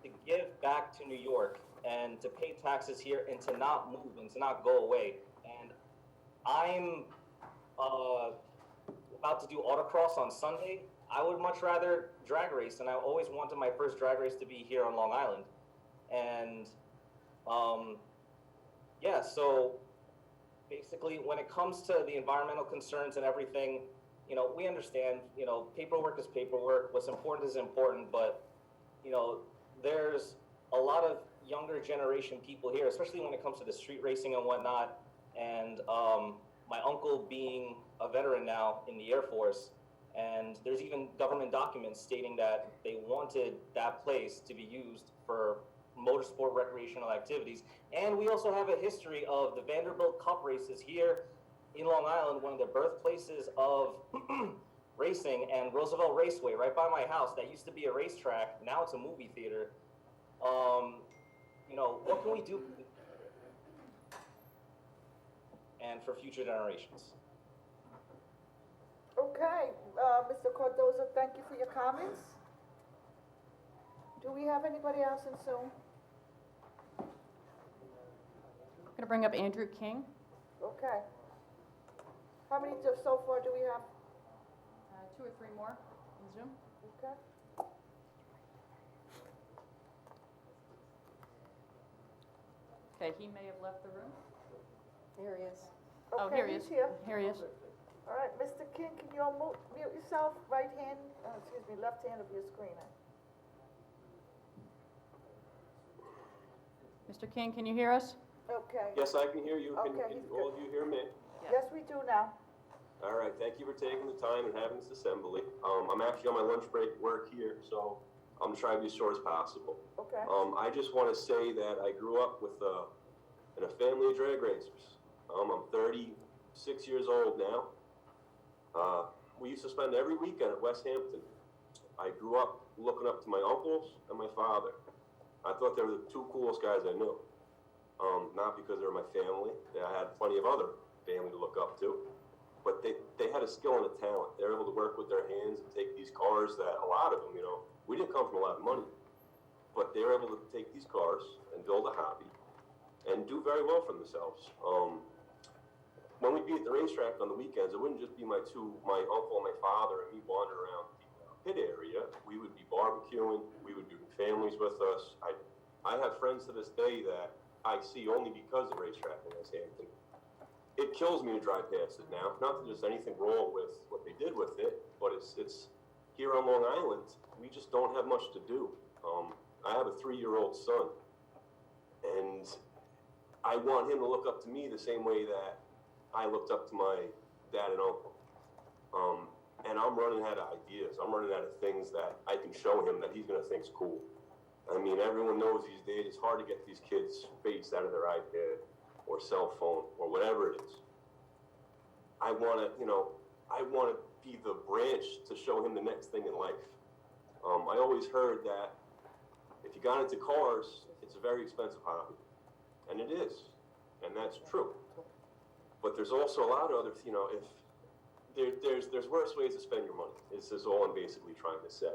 to give back to New York, and to pay taxes here, and to not move, and to not go away. And I'm about to do autocross on Sunday. I would much rather drag race, and I always wanted my first drag race to be here on Long Island. And so basically when it comes to the environmental concerns and everything, we understand, paperwork is paperwork, what's important is important, but there's a lot of younger generation people here, especially when it comes to the street racing and whatnot. And my uncle being a veteran now in the Air Force, and there's even government documents stating that they wanted that place to be used for motorsport recreational activities. And we also have a history of the Vanderbilt Cup races here in Long Island, one of the birthplaces of racing, and Roosevelt Raceway right by my house. That used to be a racetrack, now it's a movie theater. What can we do and for future generations? Okay, Mr. Cardoza, thank you for your comments. Do we have anybody else in Zoom? I'm gonna bring up Andrew King. Okay. How many so far do we have? 2 or 3 more in Zoom. Okay. Okay, he may have left the room. Here he is. Oh, Okay, here he he's is. here. Here he is. All right, Mr. King, can you all mute yourself, left hand of your screen? Mr. King, can you hear us? Okay. Yes, I can hear you. Okay, Can he's all good. of you hear me? Yes, we do now. All right, thank you for taking the time and having this assembly. I'm actually on my lunch break at work here, so I'm trying to be as short as possible. Okay. I just want to say that I grew up with in a family of drag racers. I'm 36 years old now. We used to spend every weekend at West Hampton. I grew up looking up to my uncles and my father. I thought they were the 2 coolest guys I knew. Not because they were my family. I had plenty of other family to look up to. But they had a skill and a talent. They were able to work with their hands and take these cars that a lot of them, we didn't come from a lot of money. But they were able to take these cars and build a hobby and do very well for themselves. When we'd be at the racetrack on the weekends, it wouldn't just be my uncle and my father and me wandering around the pit area. We would be barbecuing. We would bring families with us. I have friends to this day that I see only because of racetrack in West Hampton. It kills me to drive past it now. Not that there's anything wrong with what they did with it, but it's here on Long Island, we just don't have much to do. I have a 3-year-old son, and I want him to look up to me the same way that I looked up to my dad and uncle. And I'm running out of ideas. I'm running out of things that I can show him that he's going to think's cool. I mean, everyone knows these days it's hard to get these kids' face out of their iPad or cell phone or whatever it is. I want to be the branch to show him the next thing in life. I always heard that if you got into cars, it's a very expensive hobby. And it is. And that's true. But there's also a lot of other, if there's worse ways to spend your money. This is all I'm basically trying to say.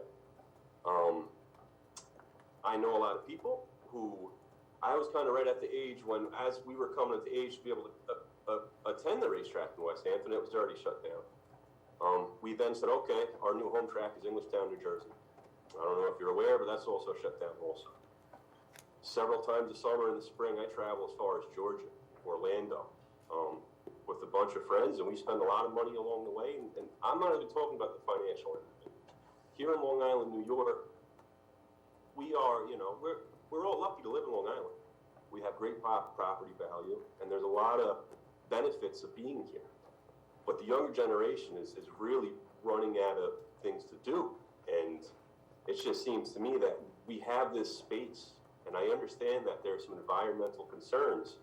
I know a lot of people who, I was kind of right at the age when, as we were coming at the age to be able to attend the racetrack in West Hampton, it was already shut down. We then said, okay, our new home track is Englishtown, New Jersey. I don't know if you're aware, but that's also shut down also. Several times a summer and the spring, I travel as far as Georgia, Orlando, with a bunch of friends, and we spend a lot of money along the way. And I'm not even talking about the financial end of it. Here in Long Island, New York, we are, we're all lucky to live in Long Island. We have great property value, and there's a lot of benefits of being here. But the younger generation is really running out of things to do. And it just seems to me that we have this space, and I understand that there's some environmental concerns,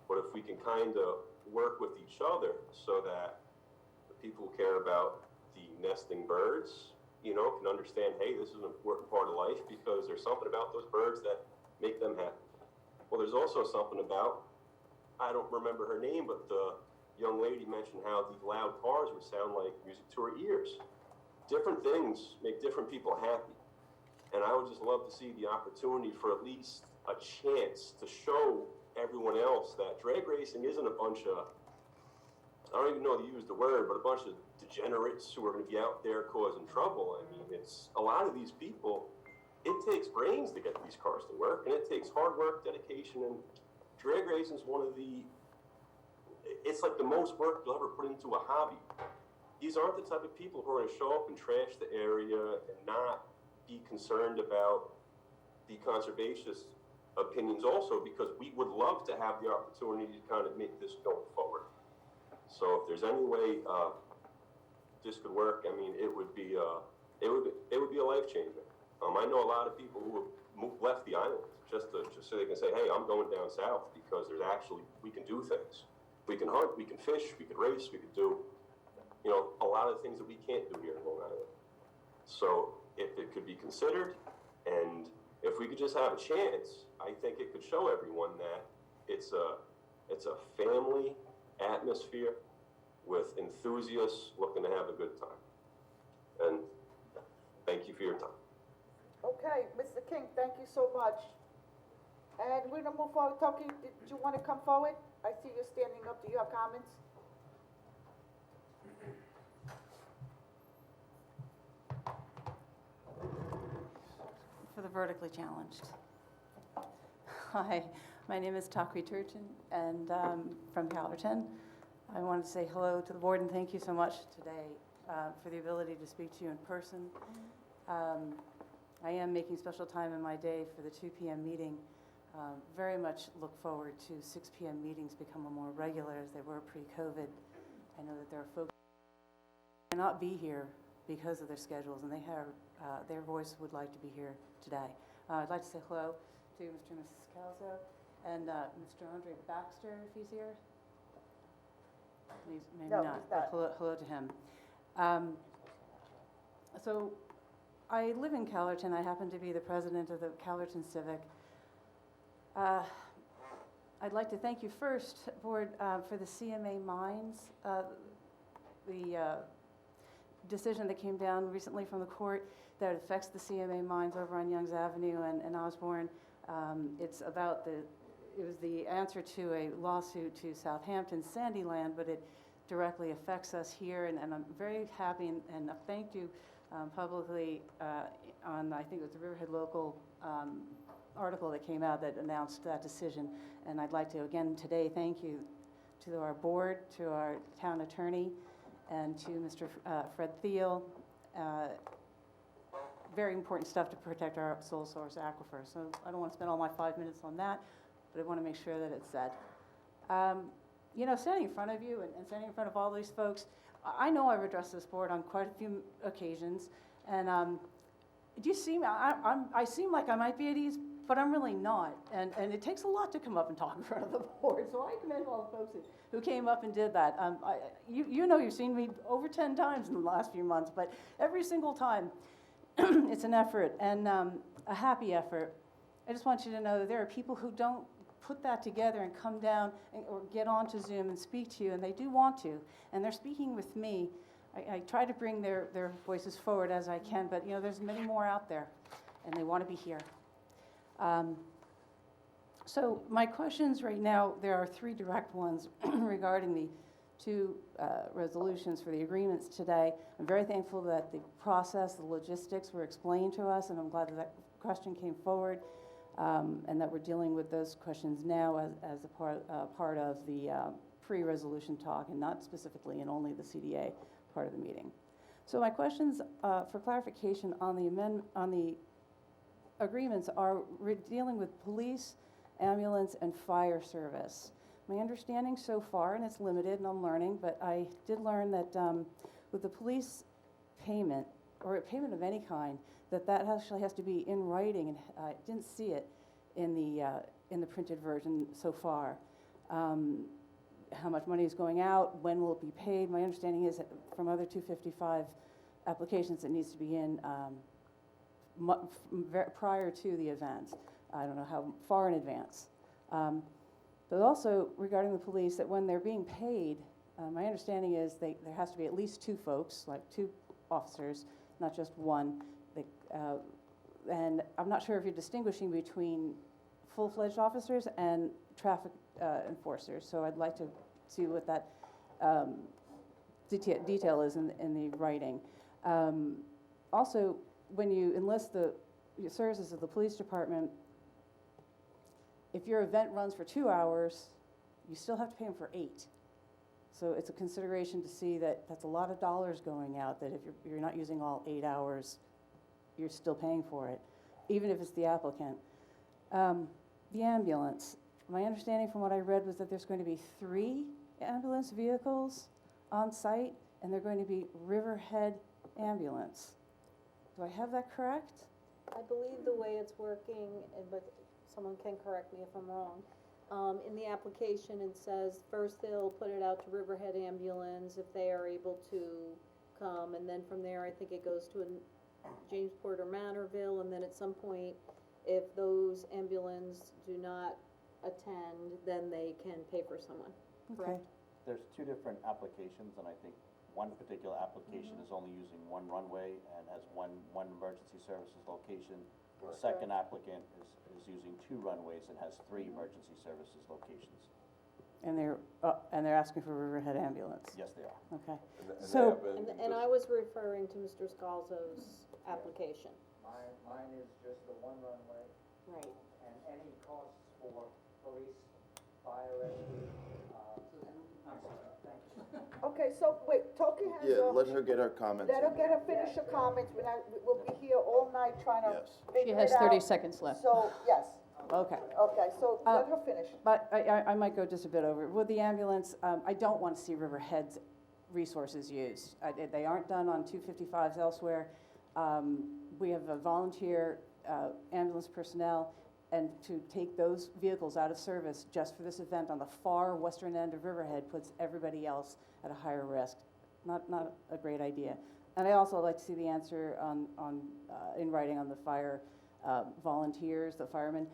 but if we can kind of work with each other so that the people who care about the nesting birds, can understand, hey, this is an important part of life because there's something about those birds that make them happy. Well, there's also something about, I don't remember her name, but the young lady mentioned how the loud cars would sound like music to her ears. Different things make different people happy. And I would just love to see the opportunity for at least a chance to show everyone else that drag racing isn't a bunch of, I don't even know to use the word, but a bunch of degenerates who are going to be out there causing trouble. I mean, it's a lot of these people, it takes brains to get these cars to work, and it takes hard work, dedication, and drag racing is one of the, it's like the most work you'll ever put into a hobby. These aren't the type of people who are going to show up and trash the area and not be concerned about the conservationist opinions also, because we would love to have the opportunity to kind of make this going forward. So if there's any way this could work, I mean, it would be a life changer. I know a lot of people who have left the island just so they can say, hey, I'm going down south, because we can do things. We can hunt, we can fish, we can race, we can do, a lot of things that we can't do here in Long Island. So if it could be considered, and if we could just have a chance, I think it could show everyone that it's a family atmosphere with enthusiasts looking to have a good time. And thank you for your time. Okay, Mr. King, thank you so much. And we're gonna move forward. Toki, did you want to come forward? I see you're standing up. Do you have comments? For the vertically challenged. Hi, my name is Takwi Turchin, and from Calverton. I wanted to say hello to the board and thank you so much today for the ability to speak to you in person. I am making special time in my day for the 2 p.m. meeting. Very much look forward to 6 p.m. meetings becoming more regular as they were pre-COVID. I know that there are folks who cannot be here because of their schedules, and they have their voice would like to be here today. I'd like to say hello to Mr. and Mrs. Calzo and Mr. Andre Baxter, if he's here. Maybe No, not, he's but not. hello to him. So I live in Calverton. I happen to be the president of the Calverton Civic. I'd like to thank you first, Board, for the CMA Mines, the decision that came down recently from the court that affects the CMA Mines over on Youngs Avenue and Osborne. It's about it was the answer to a lawsuit to Southampton Sandyland, but it directly affects us here, and I'm very happy and thank you publicly on, I think it was the Riverhead Local article that came out that announced that decision. And I'd like to again today thank you to our board, to our town attorney, and to Mr. Fred Thiel. Very important stuff to protect our sole source aquifer. So I don't want to spend all my 5 minutes on that, but I want to make sure that it's said. Standing in front of you and standing in front of all these folks, I know I've addressed this board on quite a few occasions, and do you see me? I seem like I might be at ease, but I'm really not. And it takes a lot to come up and talk in front of the board, so I commend all the folks who came up and did that. You've seen me over 10 times in the last few months, but every single time, it's an effort, and a happy effort. I just want you to know that there are people who don't put that together and come down or get onto Zoom and speak to you, and they do want to, and they're speaking with me I try to bring their voices forward as I can, but, you know, there's many more out there, and they want to be here. So my questions right now, there are 3 direct ones regarding the 2 resolutions for the agreements today. I'm very thankful that the process, the logistics were explained to us, and I'm glad that that question came forward, and that we're dealing with those questions now as a part of the pre-resolution talk, and not specifically in only the CDA part of the meeting. So my questions for clarification on the agreements are, we're dealing with police, ambulance, and fire service. My understanding so far, and it's limited and I'm learning, but I did learn that with the police payment, or a payment of any kind, that actually has to be in writing, and I didn't see it in the printed version so far. How much money is going out, when will it be paid? My understanding is that from other 255 applications, it needs to be in prior to the event. I don't know how far in advance. But also regarding the police, that when they're being paid, my understanding is there has to be at least 2 folks, like 2 officers, not just one. And I'm not sure if you're distinguishing between full-fledged officers and traffic enforcers. So I'd like to see what that detail is in the writing. Also, when you enlist the services of the police department, if your event runs for 2 hours, you still have to pay them for 8. So it's a consideration to see that that's a lot of dollars going out, that if you're not using all 8 hours, you're still paying for it, even if it's the applicant. The ambulance. My understanding from what I read was that there's going to be 3 ambulance vehicles on site, and they're going to be Riverhead Ambulance. Do I have that correct? I believe the way it's working, but someone can correct me if I'm wrong. In the application, it says first they'll put it out to Riverhead Ambulance if they are able to come, and then from there, I think it goes to Jamesport or Manorville, and then at some point, if those ambulance do not attend, then they can pay for someone, correct? There's 2 different applications, and I think one particular application is only using 1 runway and has one emergency services location. The second applicant is using 2 runways and has 3 emergency services locations. And they're asking for Riverhead Ambulance? Yes, they are. Okay. So, and I was referring to Mr. Scalzo's application. Mine is just the 1 runway. Right. And any costs for police, fire rescue, Okay, so wait, Toki has Yeah, let her get her comments. Let her get her finish her comments, we'll be here all night trying to Yes. figure She has it out. 30 seconds left. So, yes, Okay. okay, so let her finish. But I might go just a bit over. With the ambulance, I don't want to see Riverhead's resources used. They aren't done on 255s elsewhere. We have a volunteer ambulance personnel, and to take those vehicles out of service just for this event on the far western end of Riverhead puts everybody else at a higher risk. Not a great idea. And I also like to see the answer in writing on the fire volunteers, the firemen.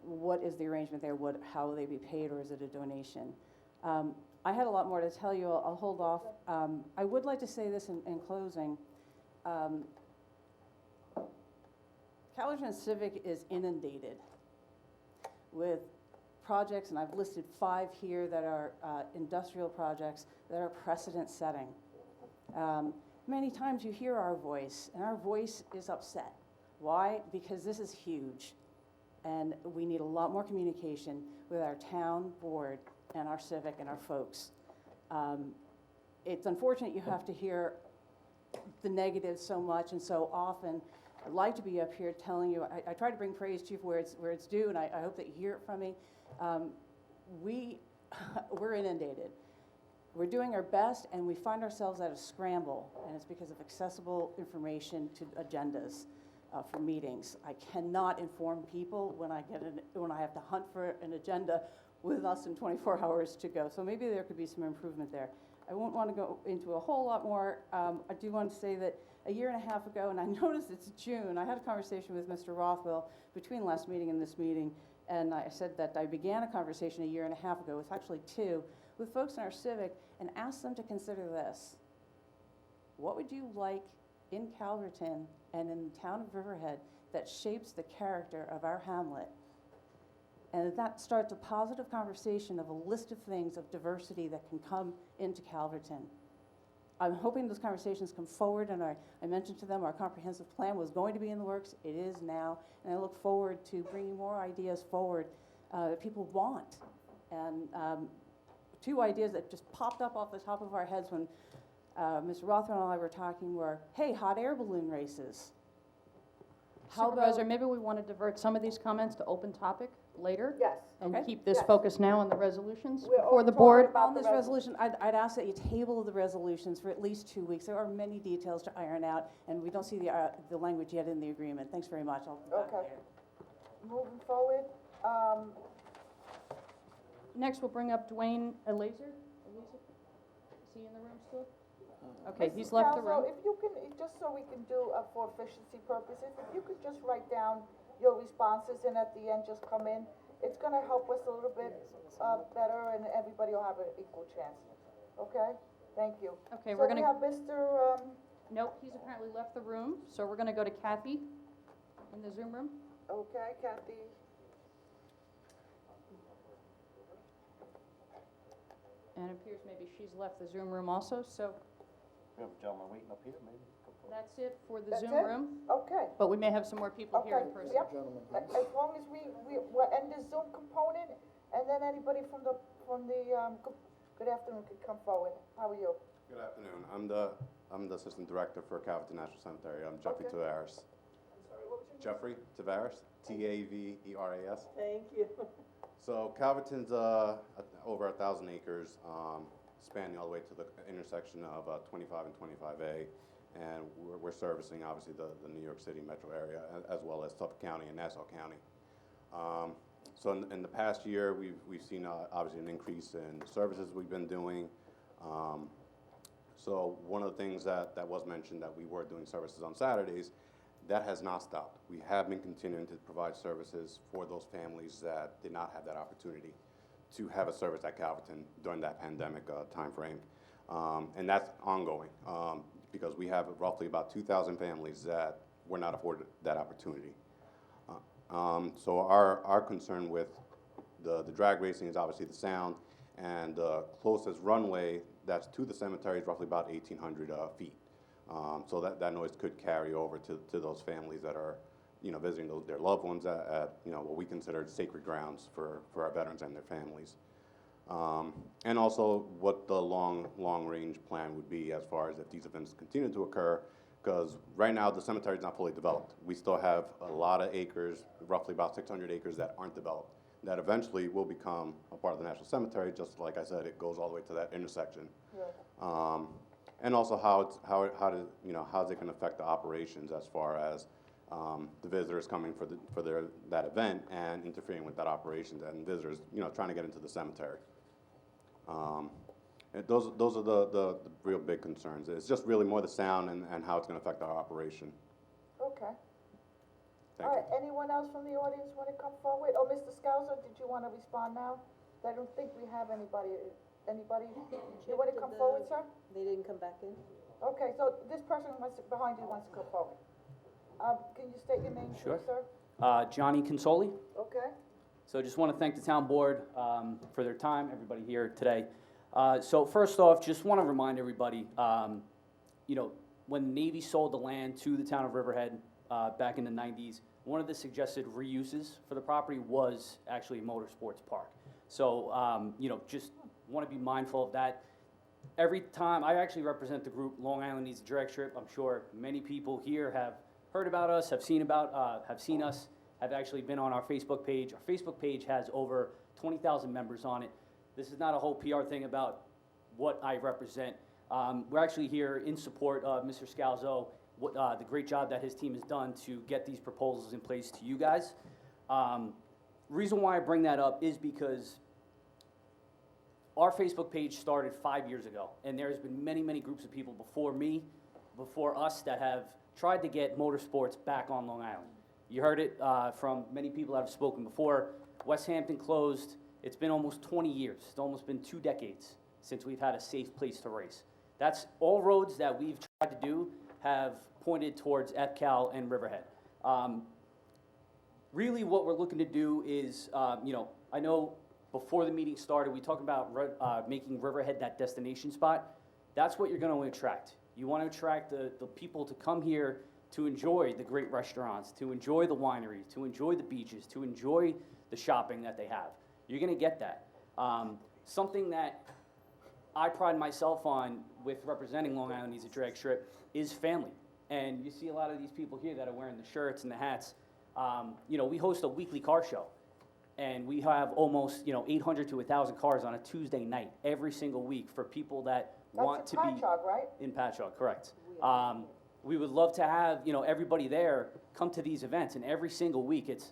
What is the arrangement there? How will they be paid, or is it a donation? I had a lot more to tell you. I'll hold off. I would like to say this in closing. Calerton Civic is inundated with projects, and I've listed 5 here that are industrial projects that are precedent-setting. Many times you hear our voice, and our voice is upset. Why? Because this is huge, and we need a lot more communication with our town board and our civic and our folks. It's unfortunate you have to hear the negatives so much and so often. I'd like to be up here telling you, I try to bring praise to you where it's due, and I hope that you hear it from me. We're inundated. We're doing our best, and we find ourselves at a scramble, and it's because of accessible information to agendas for meetings. I cannot inform people when I have to hunt for an agenda with less than 24 hours to go. So maybe there could be some improvement there. I won't want to go into a whole lot more. I do want to say that a year and a half ago, and I noticed it's June, I had a conversation with Mr. Rothwell between last meeting and this meeting, and I said that I began a conversation a year and a half ago, it's actually 2, with folks in our civic, and asked them to consider this. what would you like in Calverton and in the town of Riverhead that shapes the character of our hamlet? And that starts a positive conversation of a list of things of diversity that can come into Calverton. I'm hoping those conversations come forward, and I mentioned to them our comprehensive plan was going to be in the works. It is now, and I look forward to bringing more ideas forward that people want. And two ideas that just popped up off the top of our heads when Mr. Rothman and I were talking were, hey, hot air balloon races. How Supervisor, about, maybe we want to divert some of these comments to open topic later? Yes. And Okay. keep this Yes. focused now on the resolutions We're before the talking board? about on the this resolution, I'd ask that you table the resolutions for at least 2 weeks. There are many details to iron out, and we don't see the language yet in the agreement. Thanks very much. I'll be back Okay. later. Moving forward, Next, we'll bring up Dwayne Elazer. Is he in the room still? Okay, he's Mrs. left the Scalzo, room. if you can, just so we can do, for efficiency purposes, if you could just write down your responses and at the end just come in, it's gonna help us a little bit, better, and everybody will have an equal chance, okay? Thank you. Okay, So we're we gonna, have Mr., nope, he's apparently left the room, so we're gonna go to Kathy in the Zoom room. okay, Kathy, And it appears maybe she's left the Zoom room also, so We have a gentleman waiting up here, maybe. that's it for the That's Zoom it? room. okay. But we may have some more people here in person. Yep, as long as we're end the Zoom component, and then anybody from the, good afternoon, could come forward. How are you? Good afternoon. I'm the Assistant Director for Calverton National Cemetery. I'm Jeffrey Okay. Tavares. Jeffrey Tavares, Taveras. Thank you. So Calverton's over 1,000 acres, spanning all the way to the intersection of 25 and 25A, and we're servicing obviously the New York City metro area as well as Suffolk County and Nassau County. So in the past year, we've seen obviously an increase in the services we've been doing. So one of the things that was mentioned, that we were doing services on Saturdays, that has not stopped. We have been continuing to provide services for those families that did not have that opportunity to have a service at Calverton during that pandemic timeframe. And that's ongoing because we have roughly about 2,000 families that were not afforded that opportunity. So our concern with the drag racing is obviously the sound, and the closest runway that's to the cemetery is roughly about 1,800 feet. So that noise could carry over to those families that are, visiting their loved ones at what we consider sacred grounds for our veterans and their families. And also what the long-range plan would be as far as if these events continue to occur, because right now the cemetery is not fully developed. We still have a lot of acres, roughly about 600 acres that aren't developed, that eventually will become a part of the National Cemetery. Just like I said, it goes all the way to that intersection. Yeah. And also how's it going to affect the operations as far as the visitors coming for that event and interfering with that operations, and visitors trying to get into the cemetery. And those are the real big concerns. It's just really more the sound and how it's going to affect our operation. Okay. Thank All right, anyone else from the audience want to come forward? Oh, Mr. Scalzo, did you want to respond now? I don't think we have anybody. Anybody? You want to come forward, sir? They didn't come back in? Okay, so this person behind you wants to come forward. Can you state your name, Sure. please, sir? Johnny Consoli. Okay. So I just want to thank the town board for their time, everybody here today. So first off, just want to remind everybody, when the Navy sold the land to the town of Riverhead back in the 90s, one of the suggested reuses for the property was actually a motorsports park. So, just want to be mindful of that. Every time, I actually represent the group Long Island Needs a Drag Strip. I'm sure many people here have heard about us, have seen us, have actually been on our Facebook page. Our Facebook page has over 20,000 members on it. This is not a whole PR thing about what I represent. We're actually here in support of Mr. Scalzo, the great job that his team has done to get these proposals in place to you guys. Reason why I bring that up is because our Facebook page started 5 years ago, and there's been many, many groups of people before me, before us, that have tried to get motorsports back on Long Island. You heard it from many people that have spoken before. West Hampton closed. It's been almost 20 years. It's almost been 2 decades since we've had a safe place to race. That's all roads that we've tried to do have pointed towards EPCAL and Riverhead. Really what we're looking to do is, I know before the meeting started, we talked about making Riverhead that destination spot. That's what you're going to attract. You want to attract the people to come here to enjoy the great restaurants, to enjoy the wineries, to enjoy the beaches, to enjoy the shopping that they have. You're going to get that. Something that I pride myself on with representing Long Island Needs a Drag Strip is family. And you see a lot of these people here that are wearing the shirts and the hats. We host a weekly car show. And we have almost, 800 to 1,000 cars on a Tuesday night every single week for people that want to be. That's in Patchogue, right? In Patchogue, correct. We would love to have, everybody there come to these events, and every single week it's,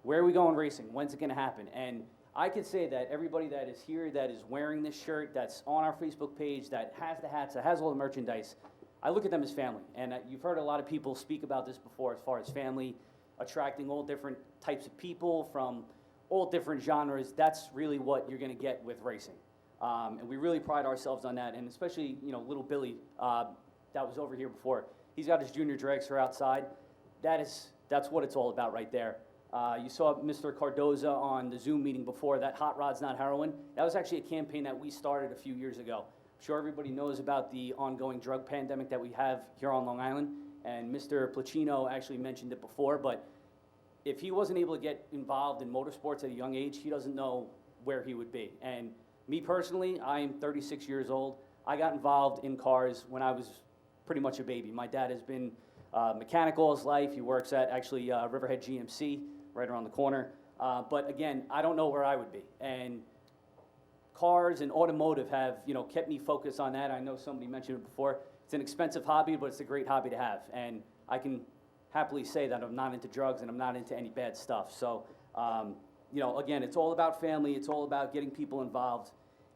where are we going racing? When's it gonna happen? And I could say that everybody that is here, that is wearing this shirt, that's on our Facebook page, that has the hats, that has all the merchandise, I look at them as family. And you've heard a lot of people speak about this before as far as family, attracting all different types of people from all different genres. That's really what you're gonna get with racing. And we really pride ourselves on that, and especially, little Billy, that was over here before. He's got his junior dragster outside. That's what it's all about right there. You saw Mr. Cardoza on the Zoom meeting before, that Hot Rod's Not Heroin. That was actually a campaign that we started a few years ago. I'm sure everybody knows about the ongoing drug pandemic that we have here on Long Island, and Mr. Placino actually mentioned it before, but if he wasn't able to get involved in motorsports at a young age, he doesn't know where he would be. And me personally, I am 36 years old. I got involved in cars when I was pretty much a baby. My dad has been mechanical his life. He works at actually Riverhead GMC right around the corner. But again, I don't know where I would be. And cars and automotive have, kept me focused on that. I know somebody mentioned it before. It's an expensive hobby, but it's a great hobby to have. And I can happily say that I'm not into drugs and I'm not into any bad stuff. So, again, it's all about family. It's all about getting people involved.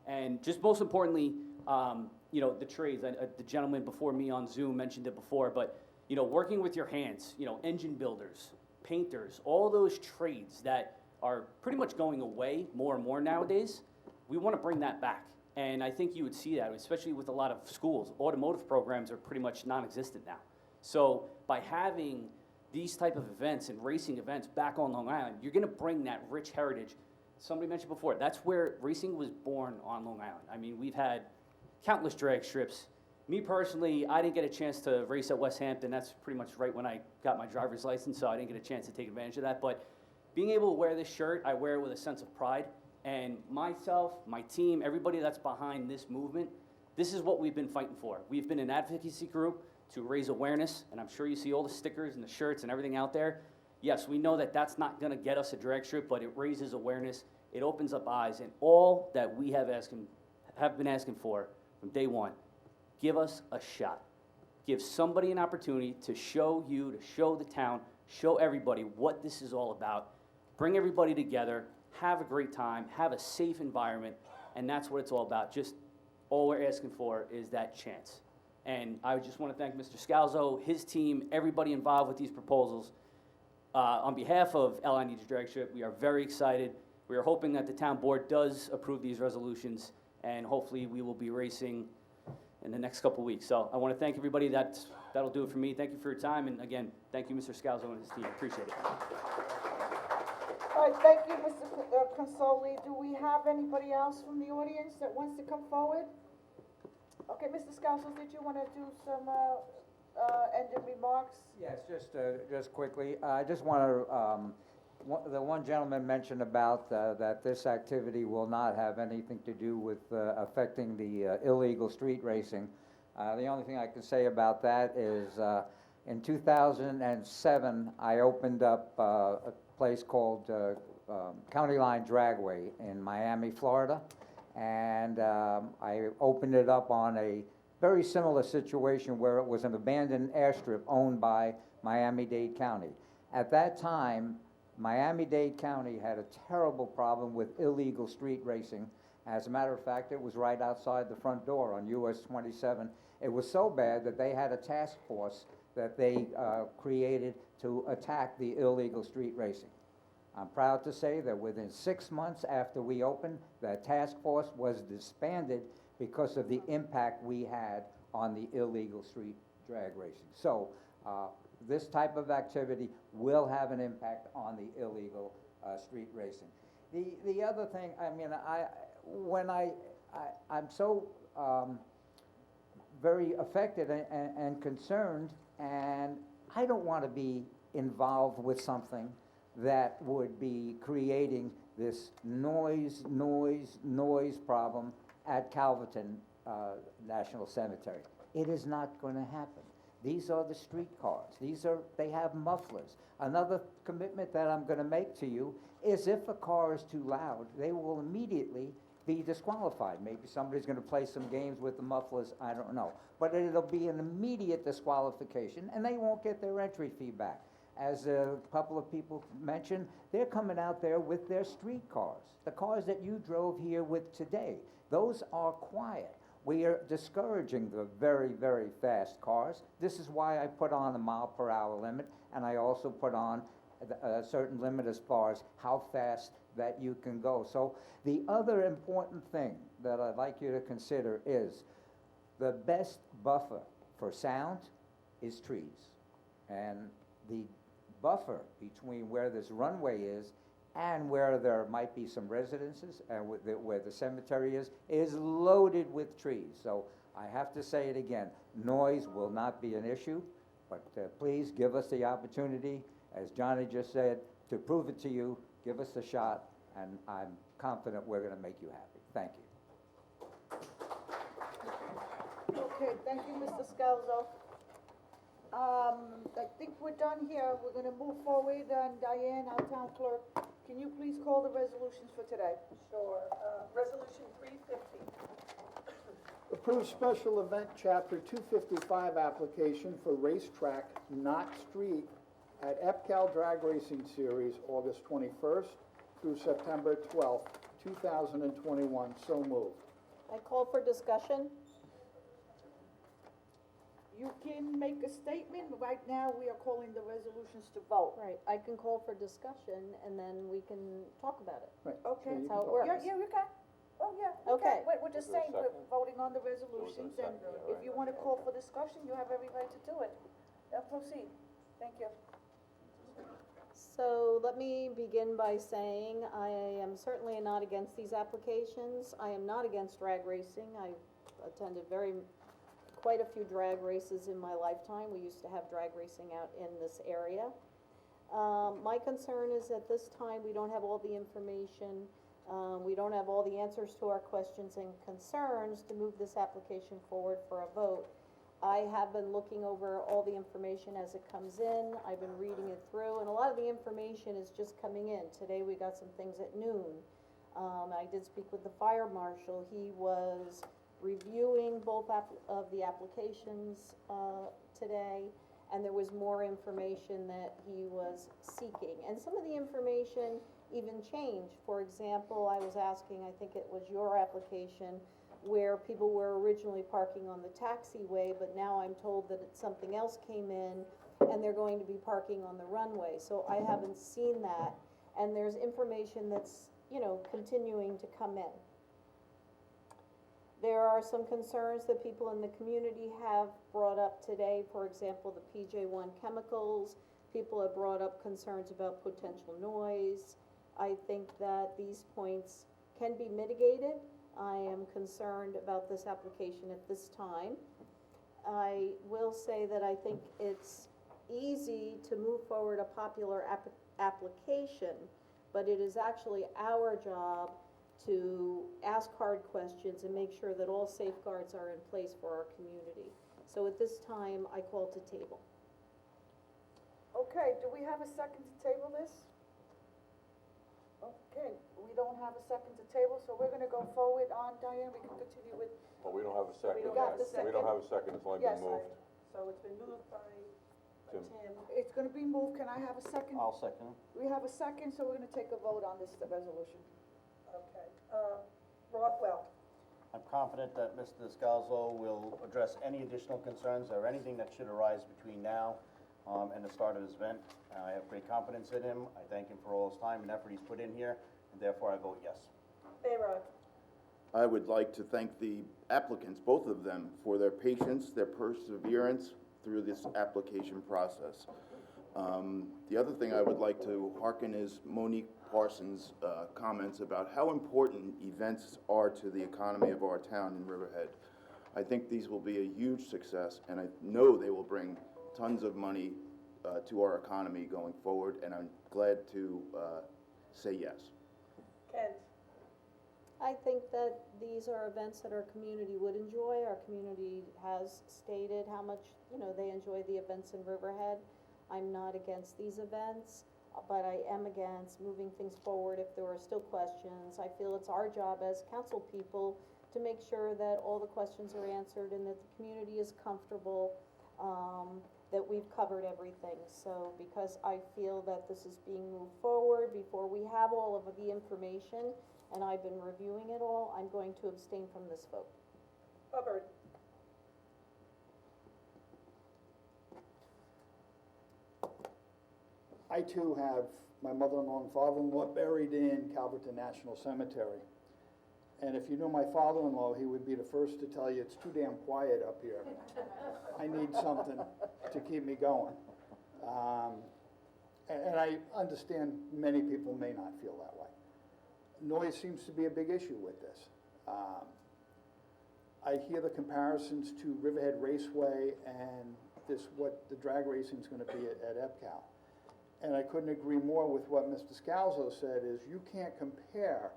And just most importantly, the trades. The gentleman before me on Zoom mentioned it before, but, working with your hands, engine builders, painters, all those trades that are pretty much going away more and more nowadays, we want to bring that back. And I think you would see that, especially with a lot of schools. Automotive programs are pretty much non-existent now. So by having these type of events and racing events back on Long Island, you're going to bring that rich heritage. Somebody mentioned before, that's where racing was born on Long Island. I mean, we've had countless drag strips. Me personally, I didn't get a chance to race at West Hampton. That's pretty much right when I got my driver's license, so I didn't get a chance to take advantage of that. But being able to wear this shirt, I wear it with a sense of pride. And myself, my team, everybody that's behind this movement, this is what we've been fighting for. We've been an advocacy group to raise awareness, and I'm sure you see all the stickers and the shirts and everything out there. Yes, we know that that's not gonna get us a drag strip, but it raises awareness, it opens up eyes, and all that we have been asking for from day one, give us a shot. Give somebody an opportunity to show you, to show the town, show everybody what this is all about. Bring everybody together, have a great time, have a safe environment, and that's what it's all about. Just all we're asking for is that chance. And I just want to thank Mr. Scalzo, his team, everybody involved with these proposals. On behalf of LI Needs a Drag Strip, we are very excited. We are hoping that the town board does approve these resolutions, and hopefully we will be racing in the next couple weeks. So I want to thank everybody. That'll do it for me. Thank you for your time, and again, thank you, Mr. Scalzo and his team. Appreciate it. All right, thank you, Mr. Consoli. Do we have anybody else from the audience that wants to come forward? Okay, Mr. Scalzo, did you want to do some ending remarks? Yes, just quickly. I just want to, the one gentleman mentioned about that this activity will not have anything to do with affecting the illegal street racing. The only thing I can say about that is in 2007, I opened up a place called County Line Dragway in Miami, Florida. And I opened it up on a very similar situation where it was an abandoned airstrip owned by Miami-Dade County. At that time, Miami-Dade County had a terrible problem with illegal street racing. As a matter of fact, it was right outside the front door on US 27. It was so bad that they had a task force that they created to attack the illegal street racing. I'm proud to say that within 6 months after we opened, that task force was disbanded because of the impact we had on the illegal street drag racing. So, this type of activity will have an impact on the illegal, street racing. The other thing, I mean, I'm so, very affected and concerned, and I don't want to be involved with something that would be creating this noise problem at Calverton National Cemetery. It is not going to happen. These are the streetcars. They have mufflers. Another commitment that I'm going to make to you is if a car is too loud, they will immediately be disqualified. Maybe somebody's going to play some games with the mufflers, I don't know. But it'll be an immediate disqualification, and they won't get their entry fee back. As a couple of people mentioned, they're coming out there with their street cars. The cars that you drove here with today, those are quiet. We are discouraging the very, very fast cars. This is why I put on a mile-per-hour limit, and I also put on a certain limit as far as how fast that you can go. So the other important thing that I'd like you to consider is the best buffer for sound is trees. And the buffer between where this runway is and where there might be some residences and where the cemetery is loaded with trees. So I have to say it again, noise will not be an issue, but please give us the opportunity, as Johnny just said, to prove it to you. Give us a shot, and I'm confident we're going to make you happy. Thank you. Okay, thank you, Mr. Scalzo. I think we're done here. We're gonna move forward, and Diane, our town clerk, can you please call the resolutions for today? Sure. Resolution 350. Approve special event chapter 255 application for racetrack, not street, at EPCAL Drag Racing Series, August 21st through September 12th, 2021. So moved. I call for discussion. You can make a statement. Right now, we are calling the resolutions to vote. Right, I can call for discussion, and then we can talk about it. Right. Okay. So you That's how can it talk. works. Yeah, we can. Oh, yeah, we Okay. can. We're just Is there a saying, we're second? voting on the resolutions, and if you wanna call for discussion, you have every right to do it. Proceed. Thank you. So let me begin by saying I am certainly not against these applications. I am not against drag racing. I've attended quite a few drag races in my lifetime. We used to have drag racing out in this area. My concern is at this time, we don't have all the information, we don't have all the answers to our questions and concerns to move this application forward for a vote. I have been looking over all the information as it comes in. I've been reading it through, and a lot of the information is just coming in. Today we got some things at noon. I did speak with the fire marshal. He was reviewing both of the applications today, and there was more information that he was seeking. And some of the information even changed. For example, I was asking, I think it was your application, where people were originally parking on the taxiway, but now I'm told that something else came in and they're going to be parking on the runway. So I haven't seen that, and there's information that's, continuing to come in. There are some concerns that people in the community have brought up today. For example, the PJ1 chemicals. People have brought up concerns about potential noise. I think that these points can be mitigated. I am concerned about this application at this time. I will say that I think it's easy to move forward a popular application, but it is actually our job to ask hard questions and make sure that all safeguards are in place for our community. So at this time, I call to table. Okay, do we have a second to table this? Okay, we don't have a second to table, so we're gonna go forward on, Diane, we can continue with, Well, we don't have a second. We got the We don't second. have a second, it's only Yes, been moved. So it's been moved by Tim. Tim. it's gonna be moved, can I have a second? I'll second. We have a second, so we're gonna take a vote on this resolution. Okay. Rothwell. I'm confident that Mr. Scalzo will address any additional concerns or anything that should arise between now and the start of his event. I have great confidence in him. I thank him for all his time and effort he's put in here, and therefore I vote yes. Bayrod. I would like to thank the applicants, both of them, for their patience, their perseverance through this application process. The other thing I would like to hearken is Monique Parsons' comments about how important events are to the economy of our town in Riverhead. I think these will be a huge success, and I know they will bring tons of money to our economy going forward, and I'm glad to say yes. Kent? I think that these are events that our community would enjoy. Our community has stated how much, they enjoy the events in Riverhead. I'm not against these events, but I am against moving things forward if there are still questions. I feel it's our job as council people to make sure that all the questions are answered and that the community is comfortable, that we've covered everything. So because I feel that this is being moved forward before we have all of the information, and I've been reviewing it all, I'm going to abstain from this vote. Hubbard? I too have my mother-in-law and father-in-law buried in Calverton National Cemetery. And if you knew my father-in-law, he would be the first to tell you it's too damn quiet up here. I need something to keep me going. And I understand many people may not feel that way. Noise seems to be a big issue with this. I hear the comparisons to Riverhead Raceway and what the drag racing is going to be at EPCAL. And I couldn't agree more with what Mr. Scalzo said, is you can't compare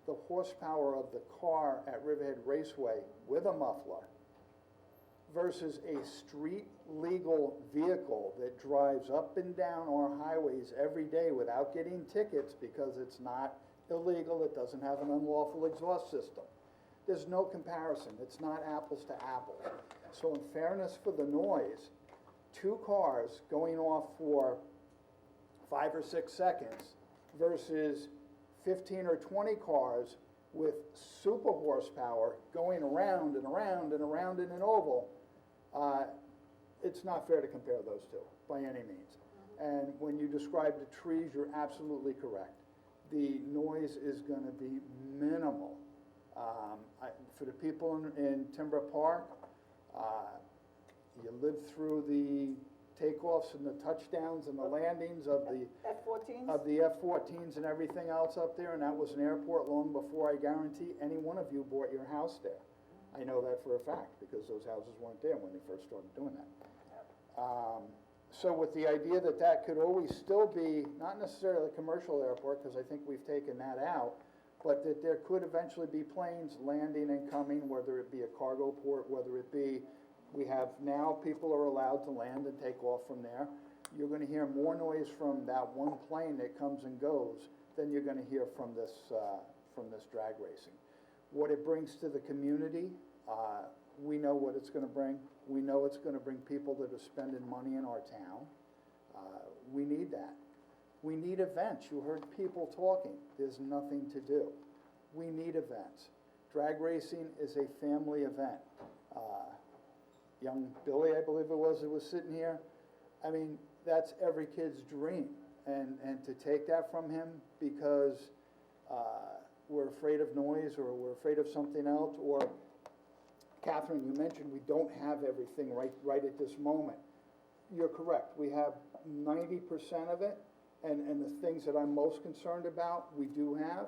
the horsepower of the car at Riverhead Raceway with a muffler versus a street legal vehicle that drives up and down our highways every day without getting tickets because it's not illegal, it doesn't have an unlawful exhaust system. There's no comparison, it's not apples to apples. So in fairness for the noise, 2 cars going off for 5 or 6 seconds versus 15 or 20 cars with super horsepower going around and around and around in an oval, it's not fair to compare those two by any means. And when you describe the trees, you're absolutely correct. The noise is going to be minimal. For the people in Timber Park, you lived through the takeoffs and the touchdowns and the landings of the F-14s? Of the F-14s and everything else up there, and that was an airport long before I guarantee any one of you bought your house there. I know that for a fact, because those houses weren't there when they first started doing that. So with the idea that that could always still be, not necessarily a commercial airport, because I think we've taken that out, but that there could eventually be planes landing and coming, whether it be a cargo port, whether it be, we have now, people are allowed to land and take off from there. You're going to hear more noise from that one plane that comes and goes than you're going to hear from this drag racing. What it brings to the community, we know what it's going to bring. We know it's going to bring people that are spending money in our town. We need that. We need events. You heard people talking. There's nothing to do. We need events. Drag racing is a family event. Young Billy, I believe it was, that was sitting here. I mean, that's every kid's dream. And to take that from him because we're afraid of noise or we're afraid of something else, or Catherine, you mentioned we don't have everything right at this moment. You're correct. We have 90% of it, and the things that I'm most concerned about, we do have.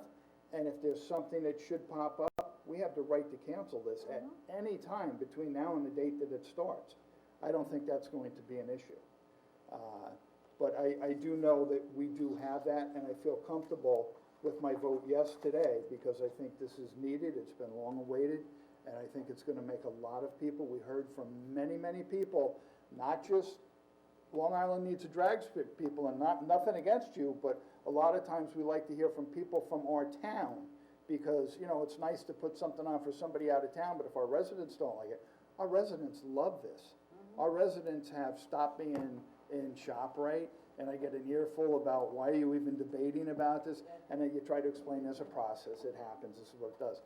And if there's something that should pop up, we have the right to cancel this at any time between now and the date that it starts. I don't think that's going to be an issue. But I do know that we do have that, and I feel comfortable with my vote yes today, because I think this is needed. It's been long awaited, and I think it's going to make a lot of people. We heard from many, many people, not just Long Island needs a drag strip people, and nothing against you, but a lot of times we like to hear from people from our town, because, you know, it's nice to put something on for somebody out of town, but if our residents don't like it, our residents love this. Our residents have stopped me in ShopRite, and I get an earful about why are you even debating about this, and then you try to explain there's a process, it happens, this is what it does.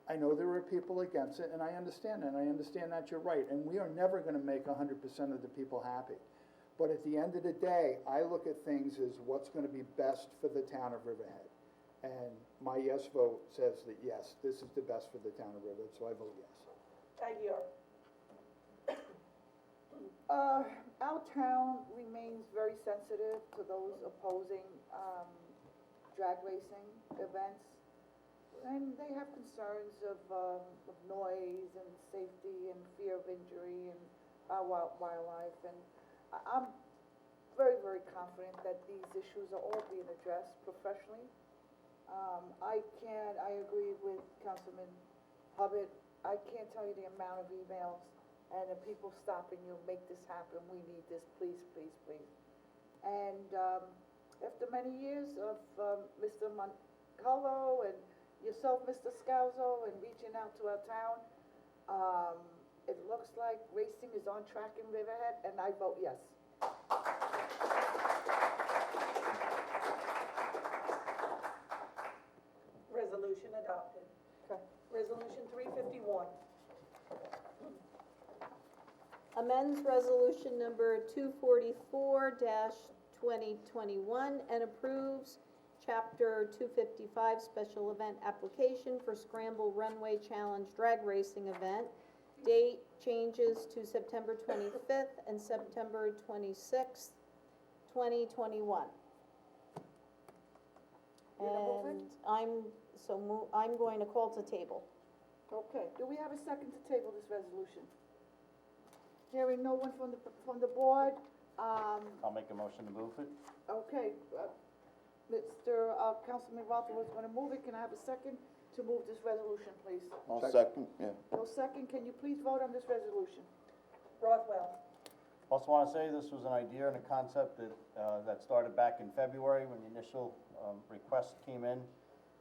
I know there are people against it, and I understand that, and I understand that you're right, and we are never going to make 100% of the people happy. But at the end of the day, I look at things as what's going to be best for the town of Riverhead. And my yes vote says that yes, this is the best for the town of Riverhead, so I vote yes. Aguirre. Our town remains very sensitive to those opposing, drag racing events. And they have concerns of noise and safety and fear of injury and wildlife. And I'm very, very confident that these issues are all being addressed professionally. I agree with Councilman Hubbard. I can't tell you the amount of emails and the people stopping you, make this happen, we need this, please, please, please. And after many years of Mr. Moncolo and yourself, Mr. Scalzo, and reaching out to our town, it looks like racing is on track in Riverhead, and I vote yes. Resolution adopted. Okay. Resolution 351. Amends resolution number 244-2021 and approves chapter 255 special event application for Scramble Runway Challenge drag racing event. Date changes to September 25th and September 26th, 2021. And I'm going to call to table. Okay, do we have a second to table this resolution? Hearing no one from the board, I'll make a motion to move it. okay, Mr. Councilman Ralph was gonna move it, can I have a second to move this resolution, please? I'll second, yeah. No second, can you please vote on this resolution? Rothwell. Also want to say this was an idea and a concept that started back in February when the initial request came in.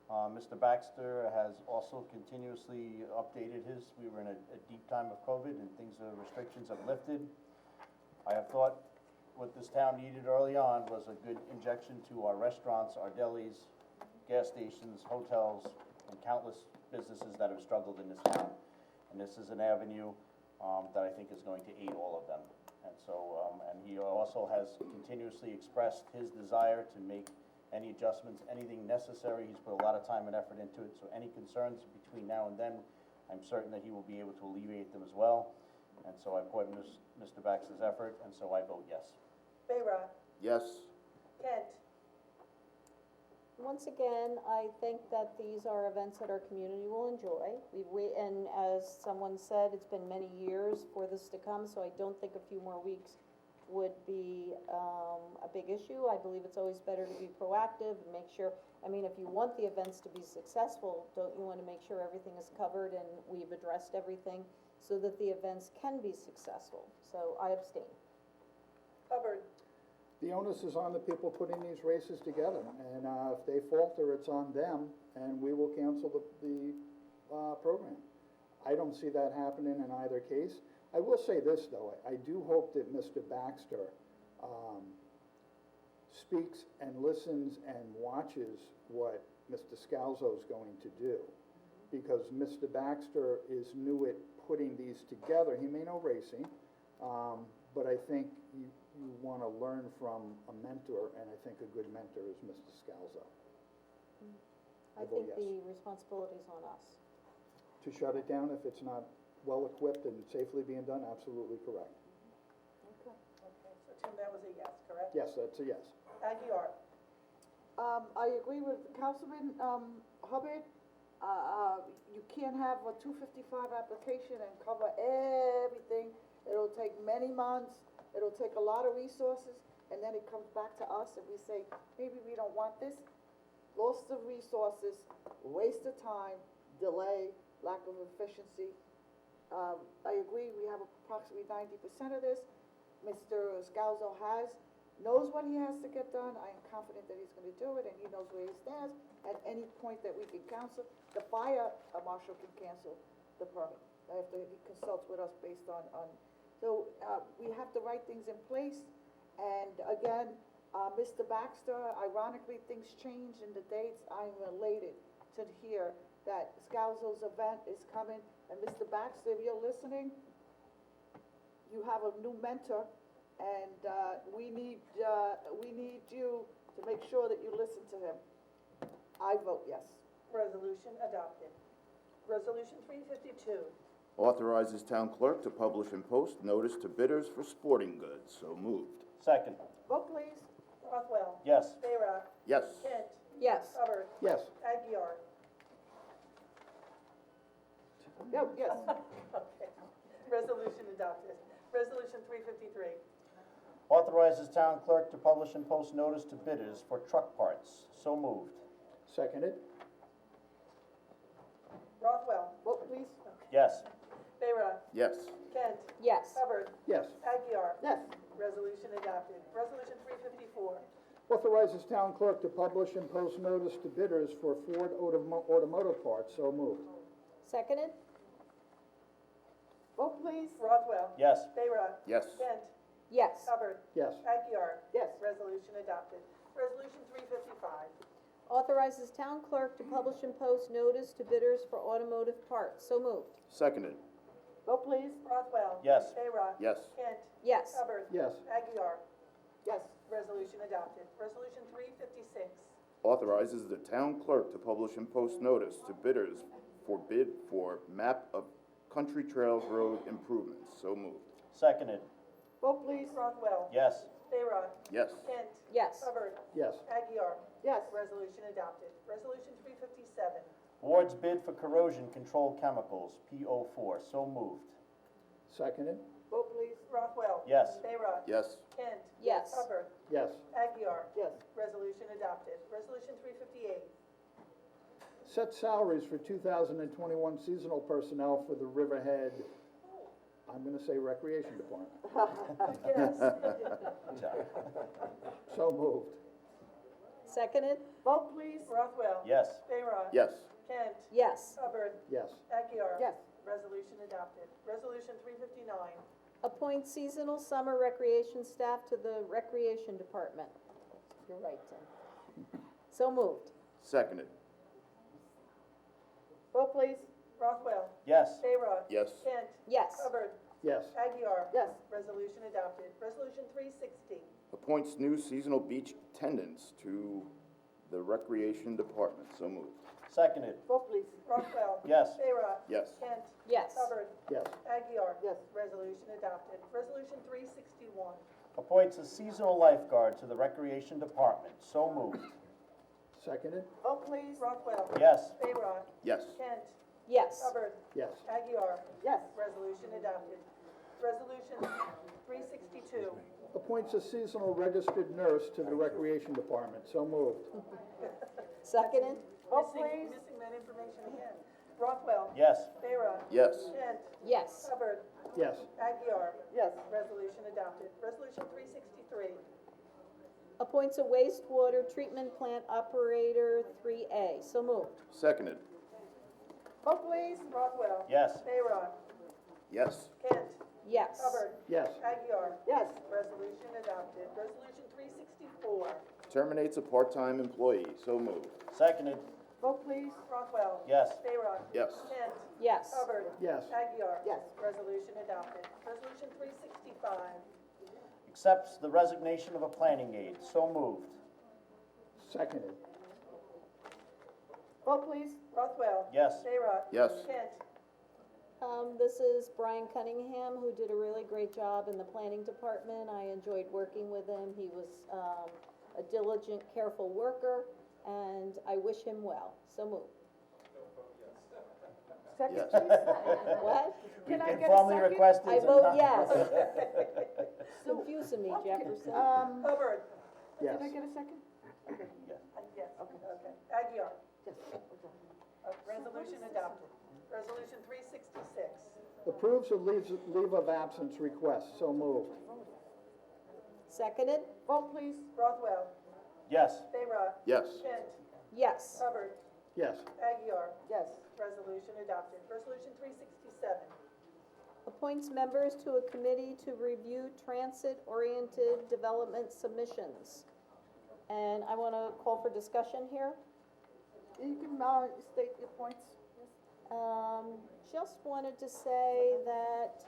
Mr. Baxter has also continuously updated his. We were in a deep time of COVID and restrictions have lifted. I have thought what this town needed early on was a good injection to our restaurants, our delis, gas stations, hotels, and countless businesses that have struggled in this town. And this is an avenue that I think is going to aid all of them. And so, and he also has continuously expressed his desire to make any adjustments, anything necessary. He's put a lot of time and effort into it, so any concerns between now and then, I'm certain that he will be able to alleviate them as well. And so I applaud Mr. Baxter's effort, and so I vote yes. Bayrock. Yes. Kent. Once again, I think that these are events that our community will enjoy. And as someone said, it's been many years for this to come, so I don't think a few more weeks would be a big issue. I believe it's always better to be proactive and make sure, I mean, if you want the events to be successful, don't you want to make sure everything is covered and we've addressed everything so that the events can be successful? So I abstain. Hubbard. The onus is on the people putting these races together, and if they falter, it's on them, and we will cancel the program. I don't see that happening in either case. I will say this, though, I do hope that Mr. Baxter speaks and listens and watches what Mr. Scalzo is going to do, because Mr. Baxter is new at putting these together. He may know racing, but I think you want to learn from a mentor, and I think a good mentor is Mr. Scalzo. I think the responsibility is on us. To shut it down if it's not well-equipped and safely being done, absolutely correct. Okay, so Tim, that was a yes, correct? Yes, that's a yes. Aguirre. I agree with Councilman Hubbard. You can't have a 255 application and cover everything. It'll take many months, it'll take a lot of resources, and then it comes back to us and we say, maybe we don't want this. Loss of resources, waste of time, delay, lack of efficiency. I agree, we have approximately 90% of this. Mr. Scalzo knows what he has to get done. I am confident that he's gonna do it, and he knows where he stands. At any point that we can cancel, the fire marshal can cancel the permit after he consults with us based on. So we have the right things in place. And again, Mr. Baxter, ironically, things change in the dates. I'm elated to hear that Scalzo's event is coming. And Mr. Baxter, if you're listening, you have a new mentor, and we need you to make sure that you listen to him. I vote yes. Resolution adopted. Resolution 352. Authorizes town clerk to publish and post notice to bidders for sporting goods. So moved. Second. Vote please. Rothwell. Yes. Bayrock. Yes. Kent. Yes. Hubbard. Yes. Aguirre. Yes. Okay. Resolution adopted. Resolution 353. Authorizes town clerk to publish and post notice to bidders for truck parts. So moved. Seconded. Rothwell. Vote please. Yes. Bayrock. Yes. Kent. Yes. Hubbard. Yes. Aguirre. Yes. Resolution adopted. Resolution 354. Authorizes town clerk to publish and post notice to bidders for Ford automotive parts. So moved. Seconded? Vote please. Rothwell. Yes. Bayrock. Yes. Kent. Yes. Hubbard. Yes. Aguirre. Yes. Resolution adopted. Resolution 355. Authorizes town clerk to publish and post notice to bidders for automotive parts. So moved. Seconded. Vote please. Rothwell. Yes. Bayrock. Yes. Kent. Yes. Hubbard. Yes. Aguirre. Yes. Resolution adopted. Resolution 356. Authorizes the town clerk to publish and post notice to bidders for bid for map of country trails road improvements. So moved. Seconded. Vote please. Rothwell. Yes. Bayrock. Yes. Kent. Yes. Hubbard. Yes. Aguirre. Yes. Resolution adopted. Resolution 357. Awards bid for corrosion control chemicals, PO4. So moved. Seconded. Vote please. Rothwell. Yes. Bayrock. Yes. Kent. Yes. Hubbard. Yes. Aguirre. Yes. Resolution adopted. Resolution 358. Set salaries for 2021 seasonal personnel for the Riverhead, I'm going to say Recreation Department. Yes. So moved. Seconded? Vote please. Rothwell. Yes. Bayrock. Yes. Kent. Yes. Hubbard. Yes. Aguirre. Yes. Resolution adopted. Resolution 359. Appoint seasonal summer recreation staff to the Recreation Department. You're right, Tim. So moved. Seconded. Vote please. Rothwell. Yes. Bayrock. Yes. Kent. Yes. Hubbard. Yes. Aguirre. Yes. Resolution adopted. Resolution 360. Appoints new seasonal beach attendants to the Recreation Department. So moved. Seconded. Vote please. Rothwell. Yes. Bayrock. Yes. Kent. Yes. Hubbard. Yes. Aguirre. Yes. Resolution adopted. Resolution 361. Appoints a seasonal lifeguard to the Recreation Department. So moved. Seconded. Vote please. Rothwell. Yes. Bayrock. Yes. Kent. Yes. Hubbard. Yes. Aguirre. Yes. Resolution adopted. Resolution 362. Appoints a seasonal registered nurse to the Recreation Department. So moved. Seconded? Vote please. Missing that information again. Rothwell. Yes. Bayrock. Yes. Kent. Yes. Hubbard. Yes. Aguirre. Yes. Resolution adopted. Resolution 363. Appoints a wastewater treatment plant operator 3A. So moved. Seconded. Vote please. Rothwell. Yes. Bayrock. Yes. Kent. Yes. Hubbard. Yes. Aguirre. Yes. Resolution adopted. Resolution 364. Terminates a part-time employee. So moved. Seconded. Vote please. Rothwell. Yes. Bayrock. Yes. Kent. Yes. Hubbard. Yes. Aguirre. Yes. Resolution adopted. Resolution 365. Accepts the resignation of a planning aide. So moved. Seconded. Vote please. Rothwell. Yes. Bayrock. Yes. Kent. This is Brian Cunningham, who did a really great job in the planning department. I enjoyed working with him. He was a diligent, careful worker, and I wish him well. So moved. Second Yes. please. What? Can I Been get a formally second? requested I to vote not- yes. Confusing me, Jefferson. Hubbard. Yes. Did I get a second? Yes. Okay. Aguirre. Yes. Resolution adopted. Resolution 366. Approves a leave of absence request. So moved. Seconded? Vote please. Rothwell. Yes. Bayrock. Yes. Kent. Yes. Hubbard. Yes. Aguirre. Yes. Resolution adopted. Resolution 367. Appoints members to a committee to review transit-oriented development submissions. And I want to call for discussion here. You can state your points. Just wanted to say that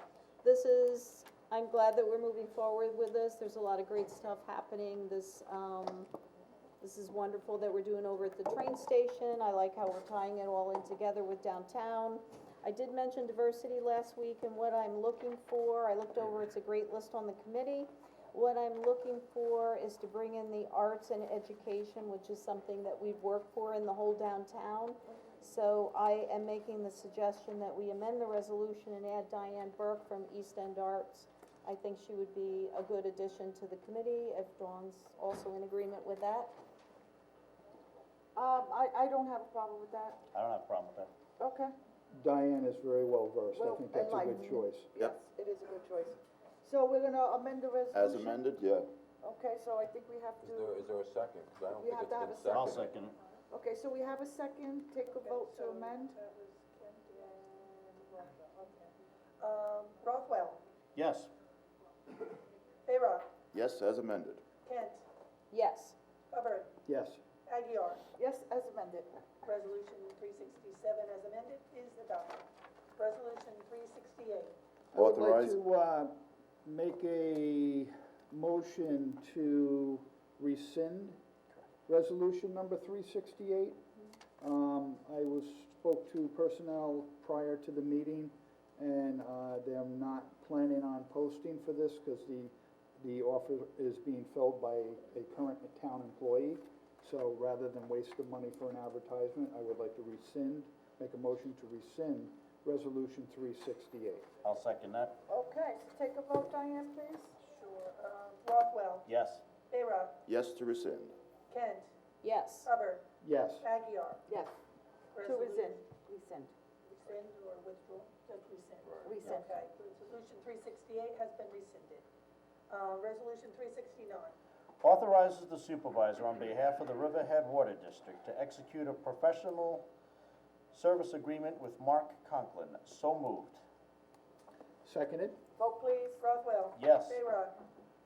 I'm glad that we're moving forward with this. There's a lot of great stuff happening. This This is wonderful that we're doing over at the train station. I like how we're tying it all in together with downtown. I did mention diversity last week and what I'm looking for. I looked over, it's a great list on the committee. What I'm looking for is to bring in the arts and education, which is something that we've worked for in the whole downtown. So I am making the suggestion that we amend the resolution and add Diane Burke from East End Arts. I think she would be a good addition to the committee, if Dawn's also in agreement with that. I don't have a problem with that. I don't have a problem with that. Okay. Diane is very well versed. I Well, think that's a good enlightened. choice. Yes, it is a good choice. So we're gonna amend the resolution? As amended, yeah. Okay, so I think we have to. Is there a second? 'Cause I don't We think have it's to have been a second. I'll second it. Okay, so we have a second, take a vote to amend. Rothwell, Yes. Bayrock, Yes, as amended. Kent, Yes. Hubbard, Yes. Aguirre. Yes, as amended. Resolution 367 as amended is adopted. Resolution 368. I would Authorize- like to, make a motion to rescind resolution number 368. Spoke to personnel prior to the meeting, and, they're not planning on posting for this, because the offer is being filled by a current town employee. So rather than waste the money for an advertisement, I would like to make a motion to rescind resolution 368. I'll second that. Okay, so take a vote, Diane, please. Sure. Rothwell, Yes. Bayrock, Yes to rescind. Kent, Yes. Hubbard, Yes. Aguirre. Yes. To rescind. Rescind. Rescind or withdraw? Just rescind. Rescind. Okay, resolution 368 has been rescinded. Resolution 369. Authorizes the supervisor on behalf of the Riverhead Water District to execute a professional service agreement with Mark Conklin. So moved. Seconded? Vote please. Rothwell. Yes. Bayrock,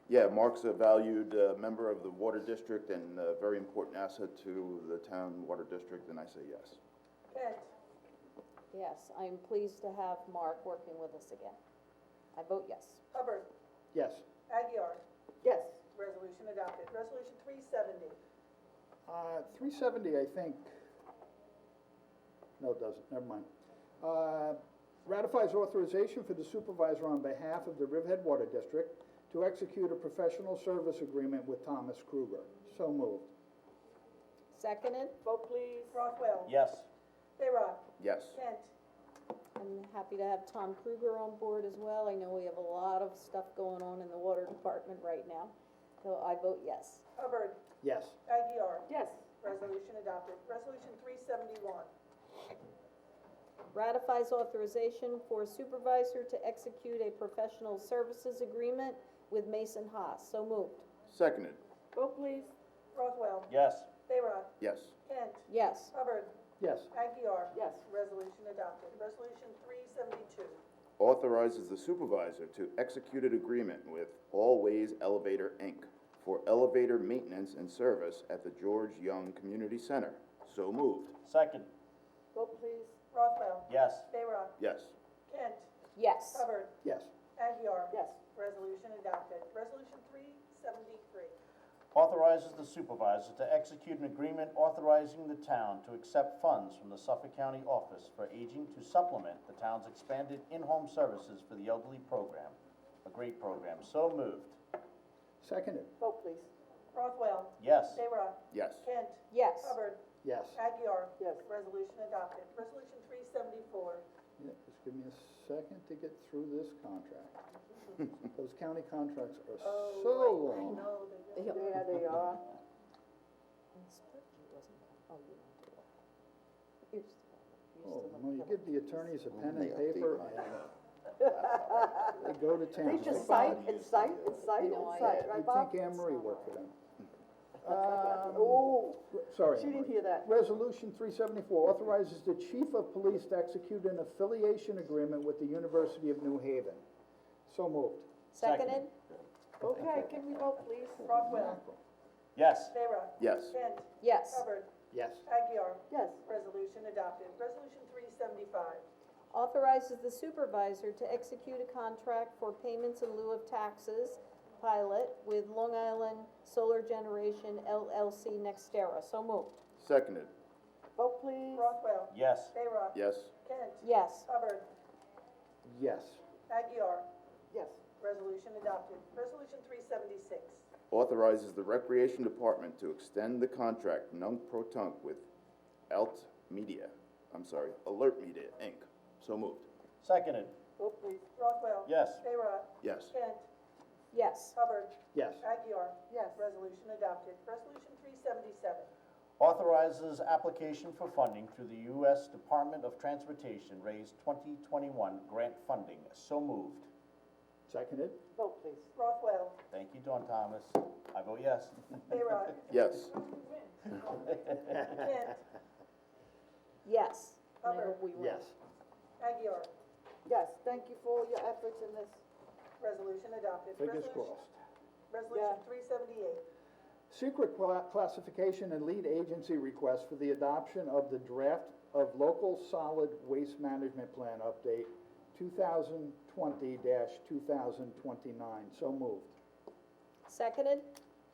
Yeah, Mark's a valued member of the Water District and a very important asset to the town Water District, and I say yes. Kent, Yes, I'm pleased to have Mark working with us again. I vote yes. Hubbard, Yes. Aguirre. Yes. Resolution adopted. Resolution 370. 370, I think, no, it doesn't, never mind. Ratifies authorization for the supervisor on behalf of the Riverhead Water District to execute a professional service agreement with Thomas Kruger. So moved. Seconded? Vote please. Rothwell. Yes. Bayrock, Yes. Kent, I'm happy to have Tom Kruger on board as well. I know we have a lot of stuff going on in the water department right now, so I vote yes. Hubbard, Yes. Aguirre. Yes. Resolution adopted. Resolution 371. Ratifies authorization for supervisor to execute a professional services agreement with Mason Haas. So moved. Seconded. Vote please. Rothwell, Yes. Bayrock, Yes. Kent, Yes. Hubbard, Yes. Aguirre. Yes. Resolution adopted. Resolution 372. Authorizes the supervisor to execute an agreement with All Ways Elevator, Inc. for elevator maintenance and service at the George Young Community Center. So moved. Second. Vote please. Rothwell, Yes. Bayrock, Yes. Kent, Yes. Hubbard, Yes. Aguirre. Yes. Resolution adopted. Resolution 373. Authorizes the supervisor to execute an agreement authorizing the town to accept funds from the Suffolk County Office for Aging to supplement the town's expanded in-home services for the elderly program. A great program. So moved. Seconded. Vote please. Rothwell, Yes. Bayrock, Yes. Kent, Yes. Hubbard, Yes. Aguirre. Yes. Resolution adopted. Resolution 374. Yeah, just give me a second to get through this contract. Those county contracts are so long. No, they Yeah, they are. Oh, no, you give the attorneys a pen and paper and they go to town. They just cite and cite and cite and cite, right, You'd Bob? think Anne Marie worked for them. Oh, Sorry. she didn't hear that. Resolution 374 authorizes the chief of police to execute an affiliation agreement with the University of New Haven. So moved. Seconded? Okay, can we vote please? Rothwell, Yes. Bayrock, Yes. Kent, Yes. Hubbard, Yes. Aguirre. Yes. Resolution adopted. Resolution 375. Authorizes the supervisor to execute a contract for payments in lieu of taxes pilot with Long Island Solar Generation LLC Nextera. So moved. Seconded. Vote please. Rothwell. Yes. Bayrock. Yes. Kent. Yes. Hubbard. Yes. Aguirre. Yes. Resolution adopted. Resolution 376. Authorizes the Recreation Department to extend the contract non-protunct with Alert Media, Inc. So moved. Seconded. Vote please. Rothwell. Yes. Bayrock. Yes. Kent. Yes. Hubbard. Yes. Aguirre. Yes. Resolution adopted. Resolution 377. Authorizes application for funding through the U.S. Department of Transportation Raise 2021 grant funding. So moved. Seconded. Vote please. Rothwell. Thank you, Dawn Thomas. I vote yes. Bayrock. Yes. Kent. Yes. And I Hubbard. hope we win. Yes. Aguirre. Yes, thank you for all your efforts in this. Resolution adopted. Fingers Resolution- crossed. Resolution 378. Secret classification and lead agency request for the adoption of the draft of Local Solid Waste Management Plan Update 2020-2029. So moved. Seconded?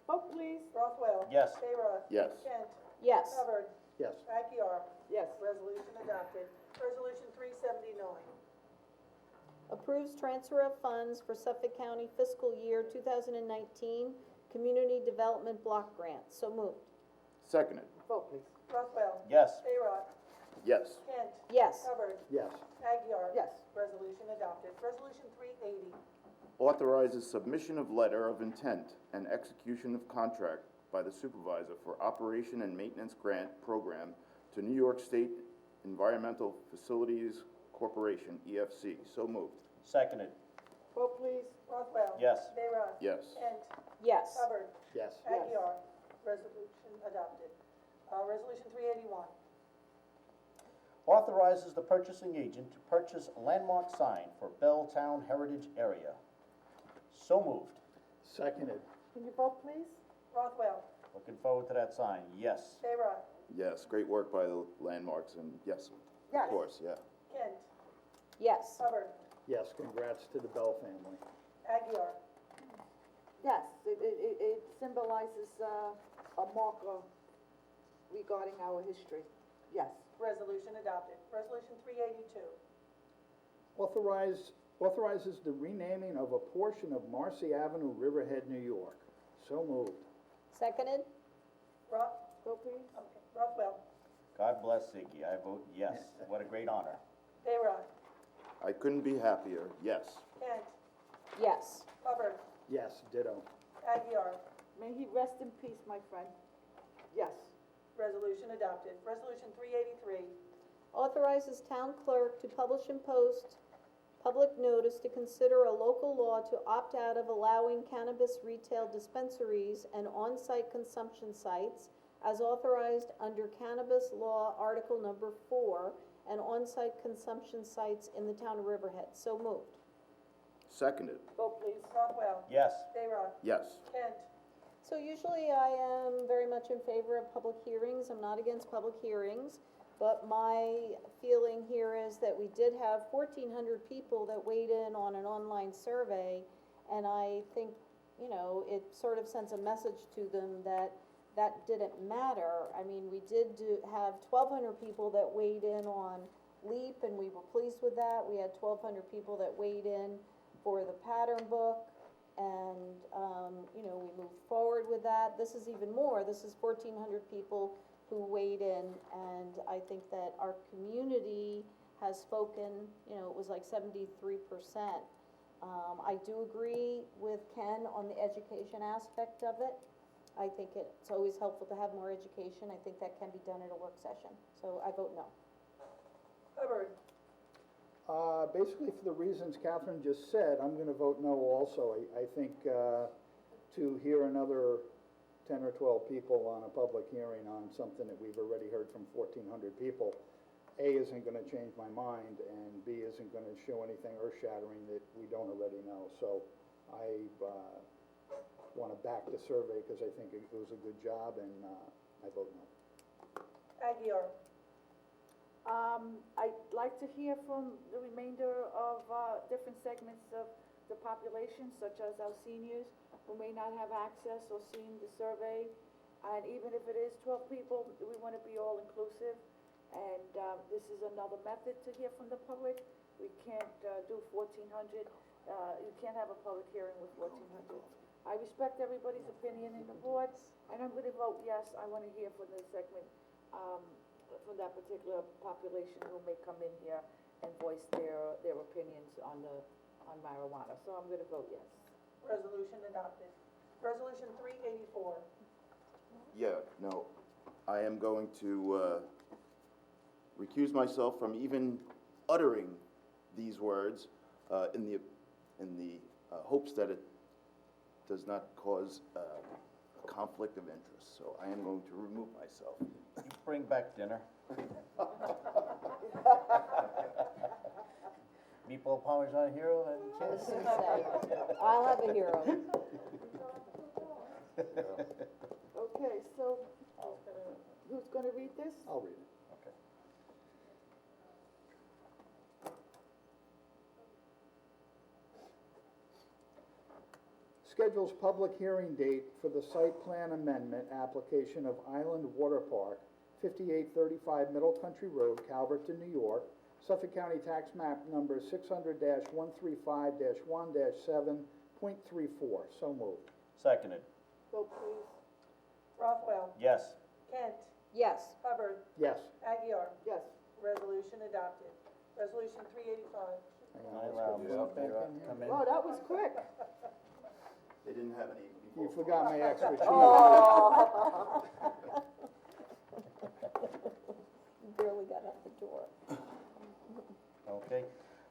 Vote please. Rothwell. Yes. Bayrock. Yes. Kent. Yes. Hubbard. Yes. Aguirre. Yes. Resolution adopted. Resolution 379. Approves transfer of funds for Suffolk County fiscal year 2019 Community Development Block Grant. So moved. Seconded. Vote please. Rothwell. Yes. Bayrock. Yes. Kent. Yes. Hubbard. Yes. Aguirre. Yes. Resolution adopted. Resolution 380. Authorizes submission of letter of intent and execution of contract by the supervisor for operation and maintenance grant program to New York State Environmental Facilities Corporation, EFC. So moved. Seconded. Vote please. Rothwell. Yes. Bayrock. Yes. Kent. Yes. Hubbard. Yes. Aguirre. Resolution adopted. Resolution 381. Authorizes the purchasing agent to purchase landmark sign for Belltown Heritage Area. So moved. Seconded. Can you vote please? Rothwell. Looking forward to that sign. Yes. Bayrock. Yes. Great work by the landmarks, and yes, Yes. of course, yeah. Kent. Yes. Hubbard. Yes. Congrats to the Bell family. Aguirre. Yes, it symbolizes a marker regarding our history. Yes. Resolution adopted. Resolution 382. Authorizes the renaming of a portion of Marcy Avenue, Riverhead, New York. So moved. Seconded? Vote please. Okay. Rothwell. God bless Ziggy. I vote yes. What a great honor. Bayrock. I couldn't be happier. Yes. Kent. Yes. Hubbard. Yes. Ditto. Aguirre. May he rest in peace, my friend. Yes. Resolution adopted. Resolution 383. Authorizes town clerk to publish and post public notice to consider a local law to opt out of allowing cannabis retail dispensaries and on-site consumption sites as authorized under Cannabis Law Article Number 4 and on-site consumption sites in the town of Riverhead. So moved. Seconded. Vote please. Rothwell. Yes. Bayrock. Yes. Kent. So usually I am very much in favor of public hearings. I'm not against public hearings. But my feeling here is that we did have 1,400 people that weighed in on an online survey. And I think, you know, it sort of sends a message to them that that didn't matter. I mean, we did have 1,200 people that weighed in on LEAP, and we were pleased with that. We had 1,200 people that weighed in for the pattern book. And, you know, we moved forward with that. This is even more. This is 1,400 people who weighed in, and I think that our community has spoken, you know, it was like 73%. I do agree with Ken on the education aspect of it. I think it's always helpful to have more education. I think that can be done at a work session. So I vote no. Hubbard. Basically, for the reasons Catherine just said, I'm going to vote no also. I think to hear another 10 or 12 people on a public hearing on something that we've already heard from 1,400 people, A, isn't going to change my mind, and B, isn't going to show anything earth-shattering that we don't already know. So I want to back the survey because I think it was a good job, and I vote no. Aguirre. I'd like to hear from the remainder of different segments of the population, such as our seniors, who may not have access or seen the survey. And even if it is 12 people, we want to be all inclusive. And this is another method to hear from the public. We can't do 1,400. You can't have a public hearing with 1,400. I respect everybody's opinion in the board, and I'm going to vote yes. I want to hear from this segment, from that particular population who may come in here and voice their opinions on marijuana. So I'm going to vote yes. Resolution adopted. Resolution 384. Yeah, no, I am going to recuse myself from even uttering these words in the hopes that it does not cause a conflict of interest. So I am going to remove myself. Bring back dinner. Meatball Parmesan hero and chance. I'll have a hero. Okay, so who's going to read this? I'll read it. Okay. Schedules public hearing date for the site plan amendment application of Island Water Park, 5835 Middle Country Road, Calverton, New York, Suffolk County Tax Map number 600-135-1-7.34. So moved. Seconded. Vote please. Rothwell. Yes. Kent. Yes. Hubbard. Yes. Aguiar. Yes. Resolution adopted. Resolution 385. Hang on, I let's allow get them this back to in here. come in. Wow, that was quick. They didn't have any. You forgot my extra cheese. Oh. Barely got out the door. Okay.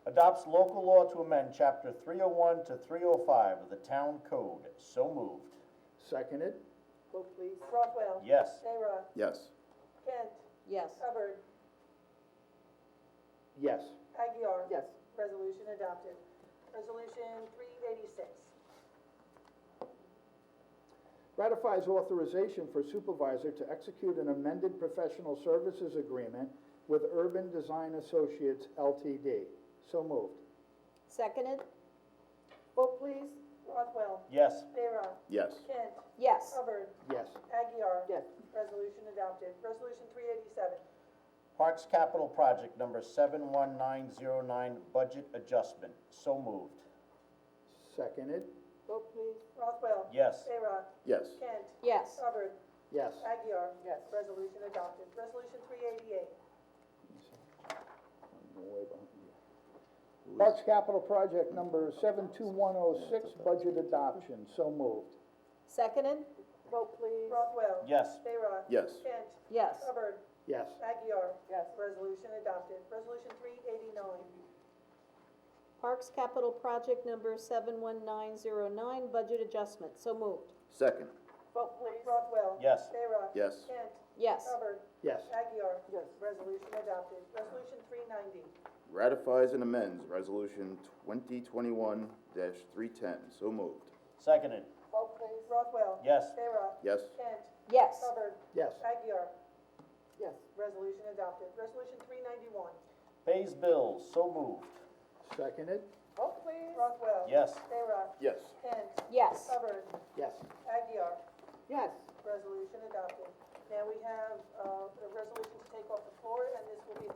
Adopts local law to amend chapter 301 to 305 of the town code. So moved. Seconded. Vote please. Rothwell. Yes. Sarah. Yes. Kent. Yes. Hubbard. Yes. Aguiar. Yes. Resolution adopted. Resolution 386. Ratifies authorization for supervisor to execute an amended professional services agreement with Urban Design Associates LTD. So moved. Seconded? Vote please. Rothwell. Yes. Sarah. Yes. Kent. Yes. Hubbard. Yes. Aguiar. Yes. Resolution adopted. Resolution 387. Parks Capital Project number 71909 budget adjustment. So moved. Seconded. Vote please. Rothwell. Yes. Sarah. Yes. Kent. Yes. Hubbard. Yes. Aguiar. Yes. Resolution adopted. Resolution 388. Parks Capital Project number 72106 budget adoption. So moved. Seconded? Vote please. Rothwell. Yes. Sarah. Yes. Kent. Yes. Hubbard. Yes. Aguiar. Yes. Resolution adopted. Resolution 389. Parks Capital Project number 71909 budget adjustment. So moved. Second. Vote please. Rothwell. Yes. Sarah. Yes. Kent. Yes. Hubbard. Yes. Aguiar. Yes. Resolution adopted. Resolution 390. Ratifies and amends Resolution 2021-310. So moved. Seconded. Vote please. Rothwell. Yes. Sarah. Yes. Kent. Yes. Hubbard. Yes. Aguiar. Yes. Resolution adopted. Resolution 391. Pays bills. So moved. Seconded. Vote please. Rothwell. Yes. Sarah. Yes. Kent. Yes. Hubbard. Yes. Aguiar. Yes. Resolution adopted. Now we have a resolution to take off the floor, and this will be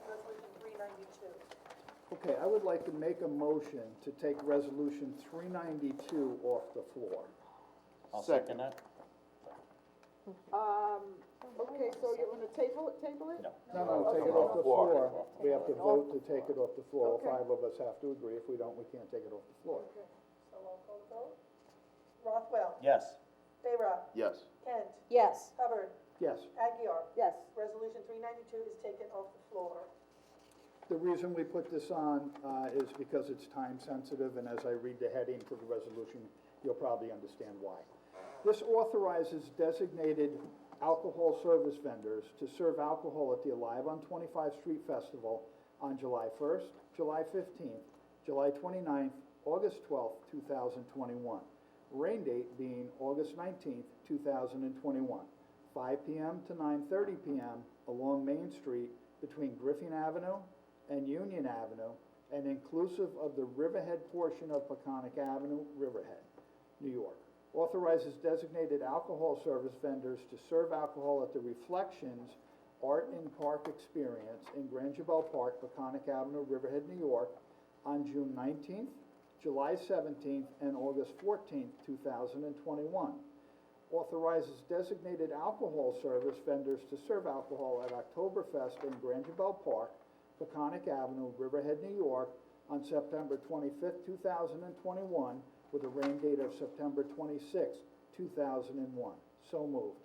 Resolution 392. Okay, I would like to make a motion to take Resolution 392 off the floor. I'll second that. Okay, so you're gonna table it? No. No, take it off the floor. We have to vote to take it off the floor. All five of us have to agree. If we don't, we can't take it off the floor. Okay, so I'll call the vote. Rothwell. Yes. Sarah. Yes. Kent. Yes. Hubbard. Yes. Aguiar. Yes. Resolution 392 is taken off the floor. The reason we put this on is because it's time sensitive, and as I read the heading to the resolution, you'll probably understand why. This authorizes designated alcohol service vendors to serve alcohol at the Alive on 25th Street Festival on July 1st, July 15th, July 29th, August 12th, 2021. Rain date being August 19th, 2021, 5 p.m. to 9:30 p.m. along Main Street between Griffin Avenue and Union Avenue, and inclusive of the Riverhead portion of Peconic Avenue, Riverhead, New York. Authorizes designated alcohol service vendors to serve alcohol at the Reflections Art in Park Experience in Grangeville Park, Peconic Avenue, Riverhead, New York, on June 19th, July 17th, and August 14th, 2021. Authorizes designated alcohol service vendors to serve alcohol at Oktoberfest in Grangeville Park, Peconic Avenue, Riverhead, New York, on September 25th, 2021, with a rain date of September 26th, 2001. So moved.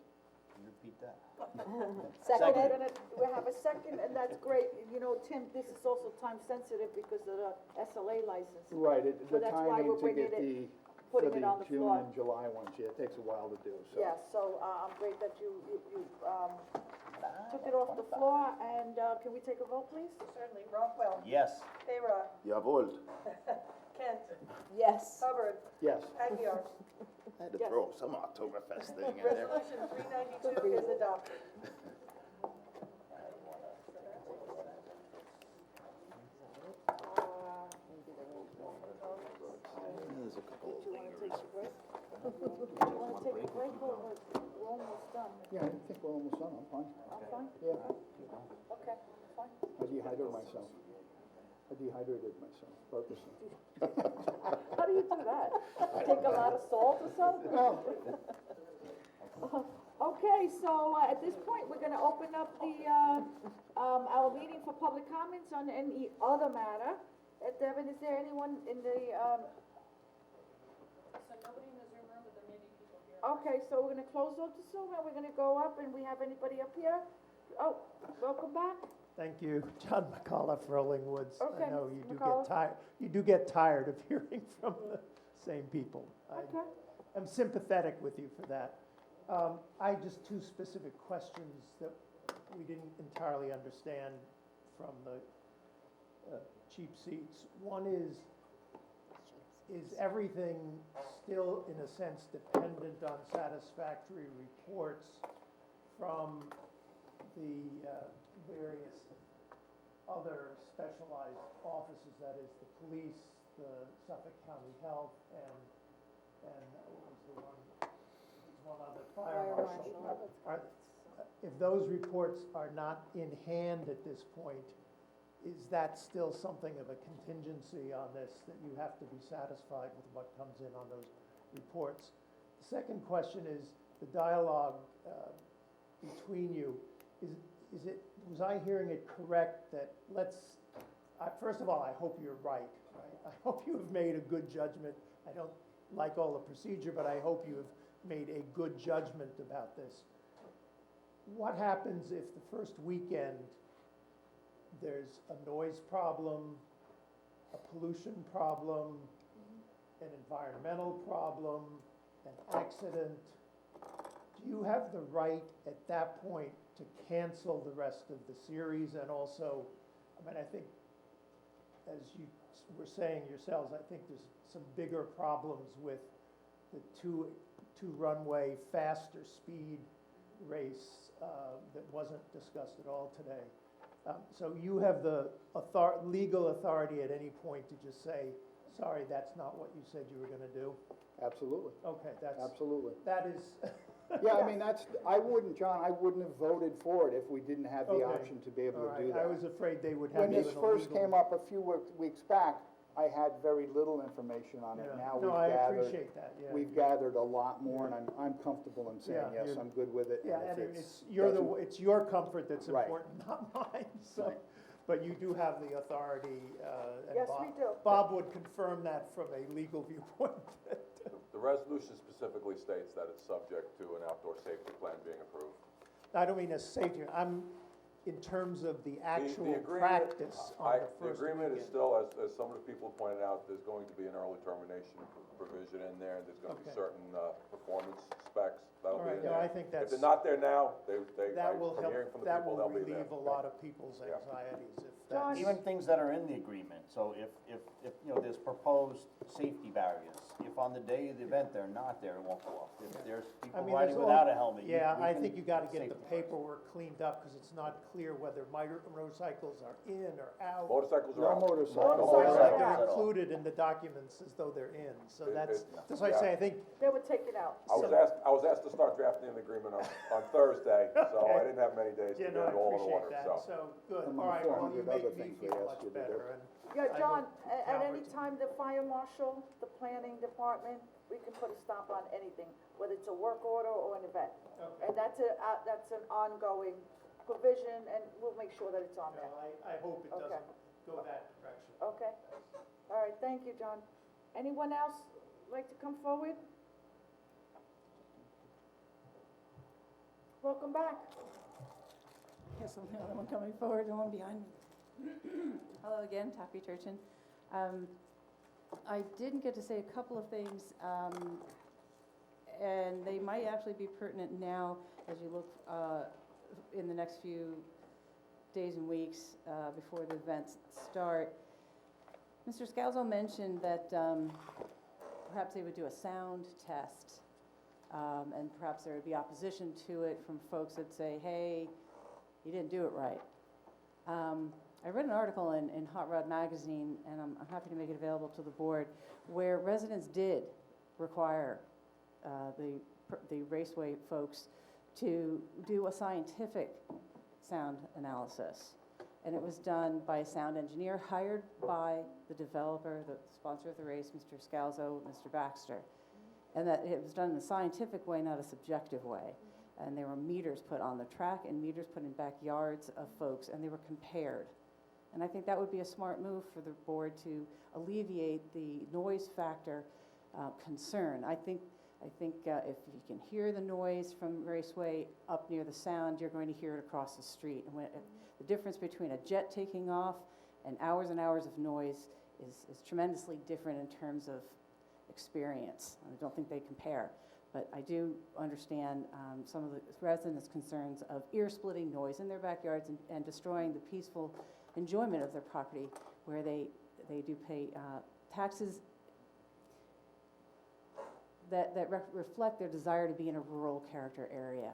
Can you repeat that? Seconded. We have a second, and that's great. You know, Tim, this is also time sensitive because of the SLA license. Right, So the that's why timing we're to bringing get it, for putting the it on the June floor. and July ones, yeah, it takes a while to do, so. Yeah, so, I'm great that you took it off the floor, and, can we take a vote, please? Certainly. Rockwell. Yes. Bayrock. Jawohl. Kent. Yes. Hubbard. Yes. Aguirre. I had to Yes. throw some Oktoberfest thing in there. Resolution 392 is adopted. There's a couple of Do you wanna take a break? Do you wanna take a break, or we're almost done? Yeah, I think we're almost done, I'm fine. I'm fine? Yeah, Okay, fine. I dehydrated myself. I dehydrated myself purposely. How do you do that? Take a lot of salt or something? Okay, so, at this point, we're gonna open up the, our meeting for public comments on any other matter. Devin, is there anyone in the, So nobody in the Zoom room, but there may be people here. Okay, so we're gonna close off the Zoom, and we're gonna go up, and we have anybody up here? Oh, welcome back. Thank you, John McCullough, Rolling Woods. Okay, I know Mr. you do McCullough. get tired, you do get tired of hearing from the same people. Okay. I'm sympathetic with you for that. I just two specific questions that we didn't entirely understand from the cheap seats. One is everything still, in a sense, dependent on satisfactory reports from the various other specialized offices, that is the police, the Suffolk County Health, and what was the one other, fire marshal. If those reports are not in hand at this point, is that still something of a contingency on this, that you have to be satisfied with what comes in on those reports? The second question is the dialogue between you. Was I hearing it correct that first of all, I hope you're right? I hope you have made a good judgment. I don't like all the procedure, but I hope you have made a good judgment about this. What happens if the first weekend there's a noise problem, a pollution problem, an environmental problem, an accident? Do you have the right at that point to cancel the rest of the series? And also, I think, as you were saying yourselves, I think there's some bigger problems with the two runway faster speed race that wasn't discussed at all today. So you have the legal authority at any point to just say, sorry, that's not what you said you were going to do? Absolutely. Okay, Absolutely. that is. Yeah, I mean, I wouldn't have voted for it if we didn't have the Okay. option to be able All to right, do that. I was afraid they would have When you this in a first legal- came up a few weeks back, I had very little information on it. Yeah. Now No, we've I gathered. appreciate that, yeah. We've gathered a lot more, and I'm comfortable in saying, Yeah, yes, you're- I'm good with it. Yeah, if and it's it's your comfort that's Right. important, not mine, so. Right. But you do have the authority, and Yes, Bob. we do. Bob would confirm that from a legal viewpoint. The resolution specifically states that it's subject to an outdoor safety plan being approved. I don't mean as safety, I'm, in terms of the actual agreement- practice on the The first agreement is weekend. still, as some of the people pointed out, there's going to be an early termination provision in there, and there's going to be Okay. certain performance specs, that'll All be right, in no, there. I think If that's- they're not there now, That will from help, hearing from the that people, will they'll be there. relieve a lot of people's Yeah. anxieties if John? that's. Even things that are in the agreement, so if, you know, there's proposed safety barriers, if on the day of the event they're not there, it won't go off. If there's I people mean, riding there's without all- a helmet, Yeah, we I can think you gotta get the safety first. paperwork cleaned up, because it's not clear whether motorcycles are in or out. Motorcycles No are out. motorcycles. Well, Motorcycles like are they're out. included in the documents as though they're in, so It- that's, it- that's why I yeah. say, I think, They were taken out. I was asked to start drafting an agreement on Thursday, so Okay. I didn't have many days to you get know, I it all in appreciate order, that, so. so, good, Among all right, well, 400 you other make me things we feel asked much you to do. better, and. Yeah, I John, hope at any Calverton- time, the fire marshal, the planning department, we can put a stop on anything, whether it's a work order or an event. Okay. And that's an ongoing provision, and we'll make sure that it's on there. No, I hope it Okay. doesn't go that direction. Okay? All right, thank you, John. Anyone else like to come forward? Welcome back. Yes, I'm the only one coming forward, the one behind me. Hello again, Taffy Turchin. I didn't get to say a couple of things, and they might actually be pertinent now as you look in the next few days and weeks before the events start. Mr. Scalzo mentioned that perhaps they would do a sound test, and perhaps there would be opposition to it from folks that say, hey, you didn't do it right. I read an article in Hot Rod Magazine, and I'm happy to make it available to the board, where residents did require the raceway folks to do a scientific sound analysis. And it was done by a sound engineer hired by the developer, the sponsor of the race, Mr. Scalzo, Mr. Baxter. And that it was done in a scientific way, not a subjective way. And there were meters put on the track and meters put in backyards of folks, and they were compared. And I think that would be a smart move for the board to alleviate the noise factor concern. I think if you can hear the noise from Raceway up near the sound, you're going to hear it across the street. And the difference between a jet taking off and hours of noise is tremendously different in terms of experience. I don't think they compare. But I do understand some of the residents' concerns of ear-splitting noise in their backyards and destroying the peaceful enjoyment of their property where they do pay taxes that reflect their desire to be in a rural character area.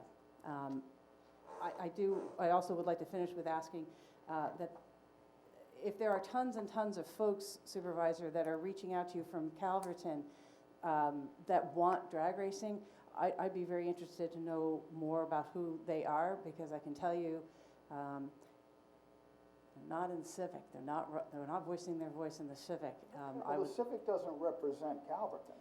I also would like to finish with asking that if there are tons and tons of folks, Supervisor, that are reaching out to you from Calverton that want drag racing, I'd be very interested to know more about who they are, because I can tell you they're not in the Civic. They're not voicing their voice in the Civic. Well, the Civic doesn't represent Calverton.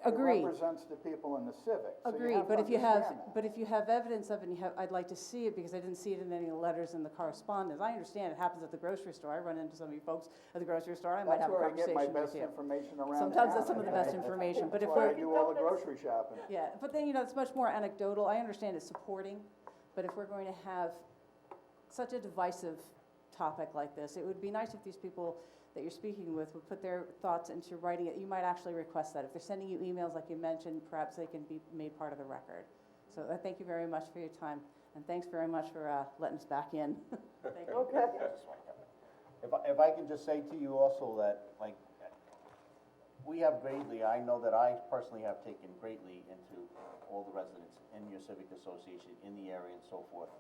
Agreed. It represents the people in the Civic. So you Agreed, have to but if you understand have evidence of it, I'd like to see it, because I didn't see it in any of the letters in the correspondence. I understand it happens at the grocery store. I run into some of you folks at the grocery store. I might That's have a where I get conversation my with best you. information around Sometimes town. that's some of the best information, but if That's why we're. I do all the grocery shopping. Yeah, but then, it's much more anecdotal. I understand it's supporting, but if we're going to have such a divisive topic like this, it would be nice if these people that you're speaking with would put their thoughts into writing it. You might actually request that. If they're sending you emails like you mentioned, perhaps they can be made part of the record. So thank you very much for your time, and thanks very much for letting us back in. Thank you. Okay. If I could just say to you also that, like, we have greatly, I know that I personally have taken greatly into all the residents in your civic association, in the area and so forth.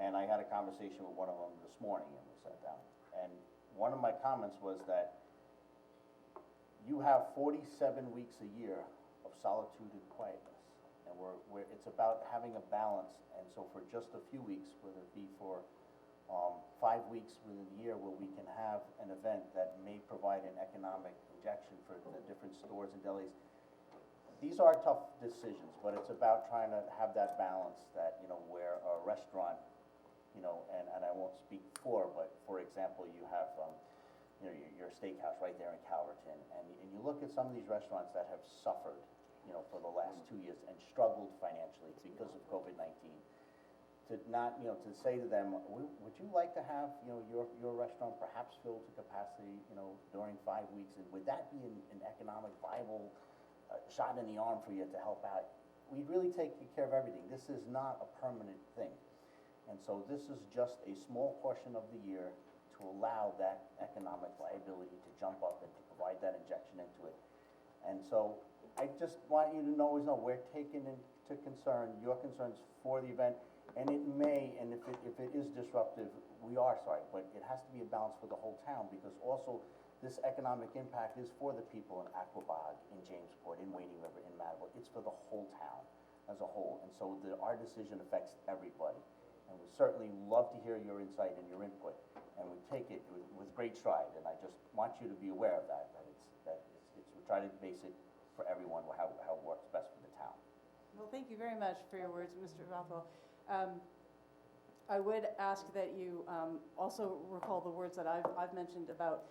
And I had a conversation with one of them this morning, and we sat down. And one of my comments was that you have 47 weeks a year of solitude and quietness. And it's about having a balance. And so for just a few weeks, whether it be for 5 weeks within the year, where we can have an event that may provide an economic injection for the different stores and delis. These are tough decisions, but it's about trying to have that balance that, where a restaurant, and I won't speak for, but for example, you have, your steakhouse right there in Calverton, and you look at some of these restaurants that have suffered, for the last 2 years and struggled financially because of COVID-19. To not, to say to them, would you like to have, your restaurant perhaps filled to capacity, during 5 weeks, and would that be an economic viable shot in the arm for you to help out? we really take care of everything. This is not a permanent thing. And so this is just a small portion of the year to allow that economic viability to jump up and to provide that injection into it. And so I just want you to always know, we're taking into concern your concerns for the event, and it may, and if it is disruptive, we are sorry, but it has to be a balance for the whole town, because also this economic impact is for the people in Aquabog, in Jamesport, in Wading River, in Mattabelle. It's for the whole town as a whole, and so our decision affects everybody. And we certainly love to hear your insight and your input, and we take it with great stride, and I just want you to be aware of that, we try to base it for everyone, how it works best for the town. Well, thank you very much for your words, Mr. Rothwell. I would ask that you also recall the words that I've mentioned about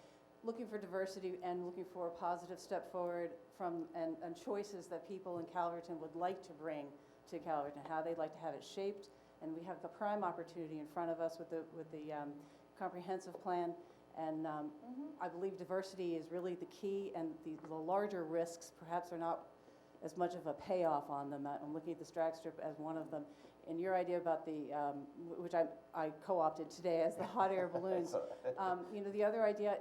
looking for diversity and looking for a positive step forward and choices that people in Calverton would like to bring to Calverton, how they'd like to have it shaped. And we have the prime opportunity in front of us with the comprehensive plan. And I believe diversity is really the key, and the larger risks perhaps are not as much of a payoff on them. I'm looking at this drag strip as one of them. And your idea about which I co-opted today as the hot air balloons. The other idea,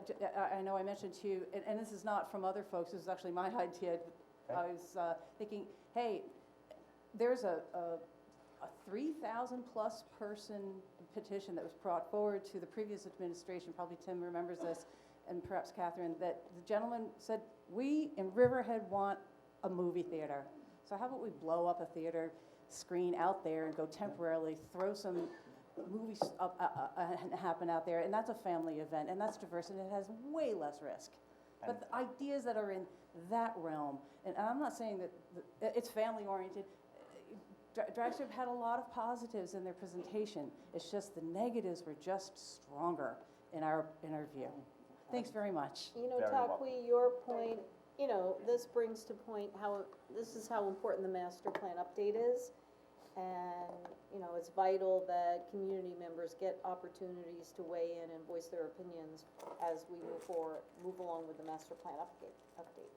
I know I mentioned to you, and this is not from other folks, this is actually my idea. I was thinking, hey, there's a 3,000 plus person petition that was brought forward to the previous administration, probably Tim remembers this, and perhaps Catherine, that the gentleman said, we in Riverhead want a movie theater. So how about we blow up a theater screen out there and go temporarily, throw some movies happen out there, and that's a family event, and that's diverse, and it has way less risk. But the ideas that are in that realm, and I'm not saying that it's family oriented, Drag Strip had a lot of positives in their presentation. It's just the negatives were just stronger in our view. Thanks very much. Takwi, your point, this brings to point this is how important the master plan update is. And, it's vital that community members get opportunities to weigh in and voice their opinions as we move along with the master plan update.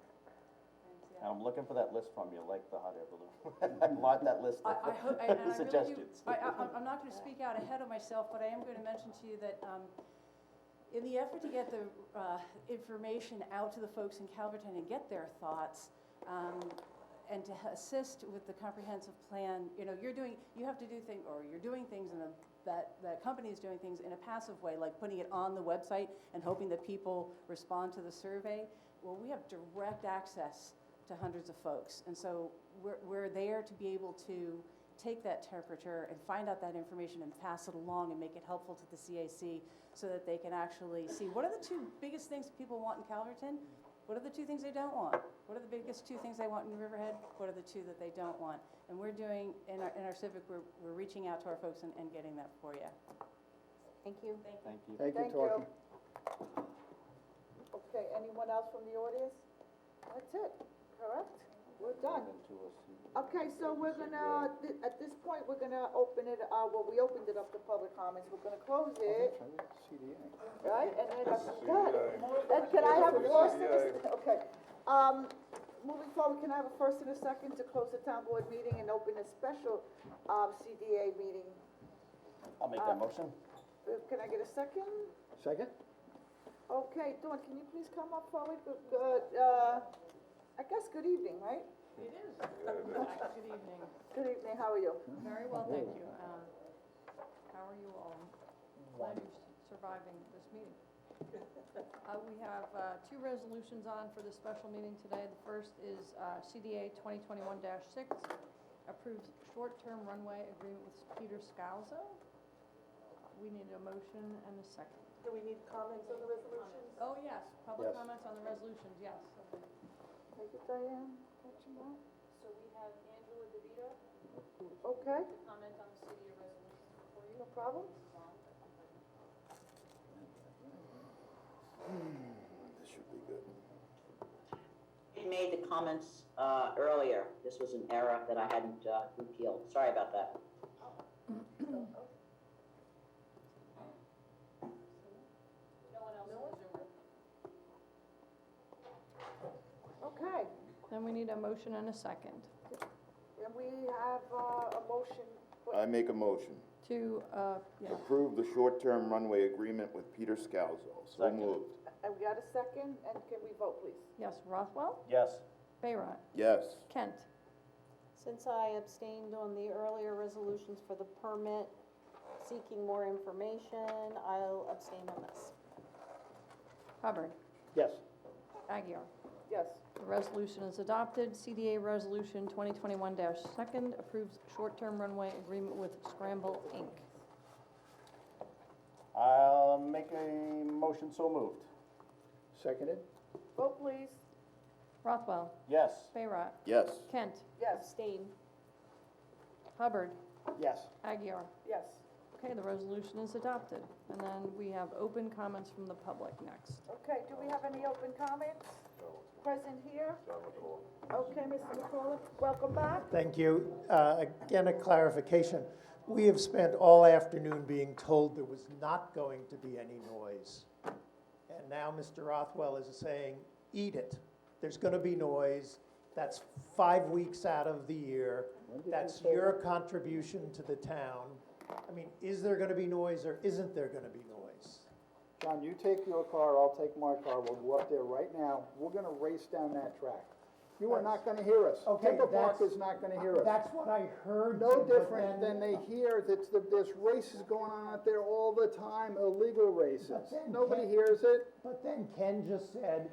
And I'm looking for that list from you, like the hot air balloon. I want that list of suggestions. I'm not going to speak out ahead of myself, but I am going to mention to you that in the effort to get the information out to the folks in Calverton and get their thoughts, and to assist with the comprehensive plan, you're doing things that company is doing things in a passive way, like putting it on the website and hoping that people respond to the survey. Well, we have direct access to hundreds of folks, and so we're there to be able to take that temperature and find out that information and pass it along and make it helpful to the CAC so that they can actually see what are the two biggest things people want in Calverton, what are the two things they don't want, what are the biggest two things they want in Riverhead, what are the two that they don't want. And we're doing, in our civic, we're reaching out to our folks and getting that for you. Thank you. Thank you. Thank you, Torquay. Okay, anyone else from the audience? That's it, correct? We're done. Okay, so we're gonna, at this point, we're gonna open it, we opened it up to public comments, we're gonna close it. Right, and then, good. And can I have a first and okay. Moving forward, can I have a first and a second to close the town board meeting and open a special, CDA meeting? I'll make that motion. Can I get a second? Second? Okay, Dawn, can you please come up forward? Good, I guess good evening, right? It is. Good evening. Good evening, how are you? Very well, thank you. How are you all? Glad you're surviving this meeting. We have two resolutions on for this special meeting today. The first is CDA 2021-6, approves short-term runway agreement with Peter Scalzo. We need a motion and a second. Do we need comments on the resolutions? Oh, yes, public Yes. comments on the resolutions, yes. Take it, Diane. Catch 'em up. So we have Angela DeVito. Okay, Comment on the CDA resolution for you. no problem. This should be good. I made the comments earlier. This was an error that I hadn't repealed. Sorry about that. Okay, Then we need a motion and a second. a can we have a motion? I make a motion. To, Approve the short-term runway agreement with Peter Scalzo. So Second. moved. And we got a second, and can we vote, please? yes, Rothwell, Yes. Bayrock, Yes. Kent. Since I abstained on the earlier resolutions for the permit, seeking more information, I'll abstain on this. Hubbard, Yes. Aguirre. Yes. The resolution is adopted. CDA Resolution 2021-2 approves short-term runway agreement with Scramble, Inc. I'll make a motion so moved. Seconded? Vote, please. Rothwell, Yes. Bayrock, Yes. Kent, Yes. Abstain. Hubbard, Yes. Aguirre. Yes. Okay, the resolution is adopted. And then we have open comments from the public next. Okay, do we have any open comments? Present here? Okay, Mr. McCullough, welcome back. Thank you. Again, a clarification. We have spent all afternoon being told there was not going to be any noise. And now Mr. Rothwell is saying, eat it. There's going to be noise. That's 5 weeks out of the year. That's your contribution to the town. I mean, is there going to be noise or isn't there going to be noise? John, you take your car, I'll take my car, we'll go up there right now, we're gonna race down that track. You are not gonna hear us. Okay, Timber Park that's- is not gonna hear us. That's what I heard. No Jim, but different then- than they hear that there's races going on out there all the time, illegal races. But then Nobody Ken- hears it. But then Ken just said,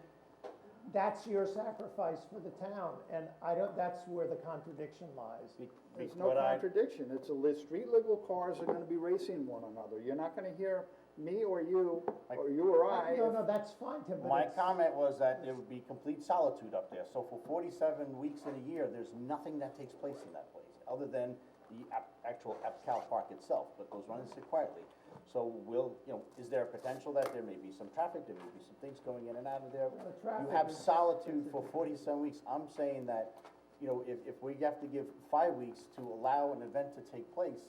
that's your sacrifice for the town, and I don't, that's where the contradiction lies. There's no contradiction. It's street legal cars are gonna be racing one another. You're not gonna hear me or you or I. No, that's fine, Tim, but My it's- comment was that there would be complete solitude up there. So for 47 weeks in a year, there's nothing that takes place in that place, other than the actual Epcal Park itself, but those runs sit quietly. So is there a potential that there may be some traffic, there may be some things going in and out of there? You traffic have is- solitude for 47 weeks. I'm saying that, if we have to give 5 weeks to allow an event to take place,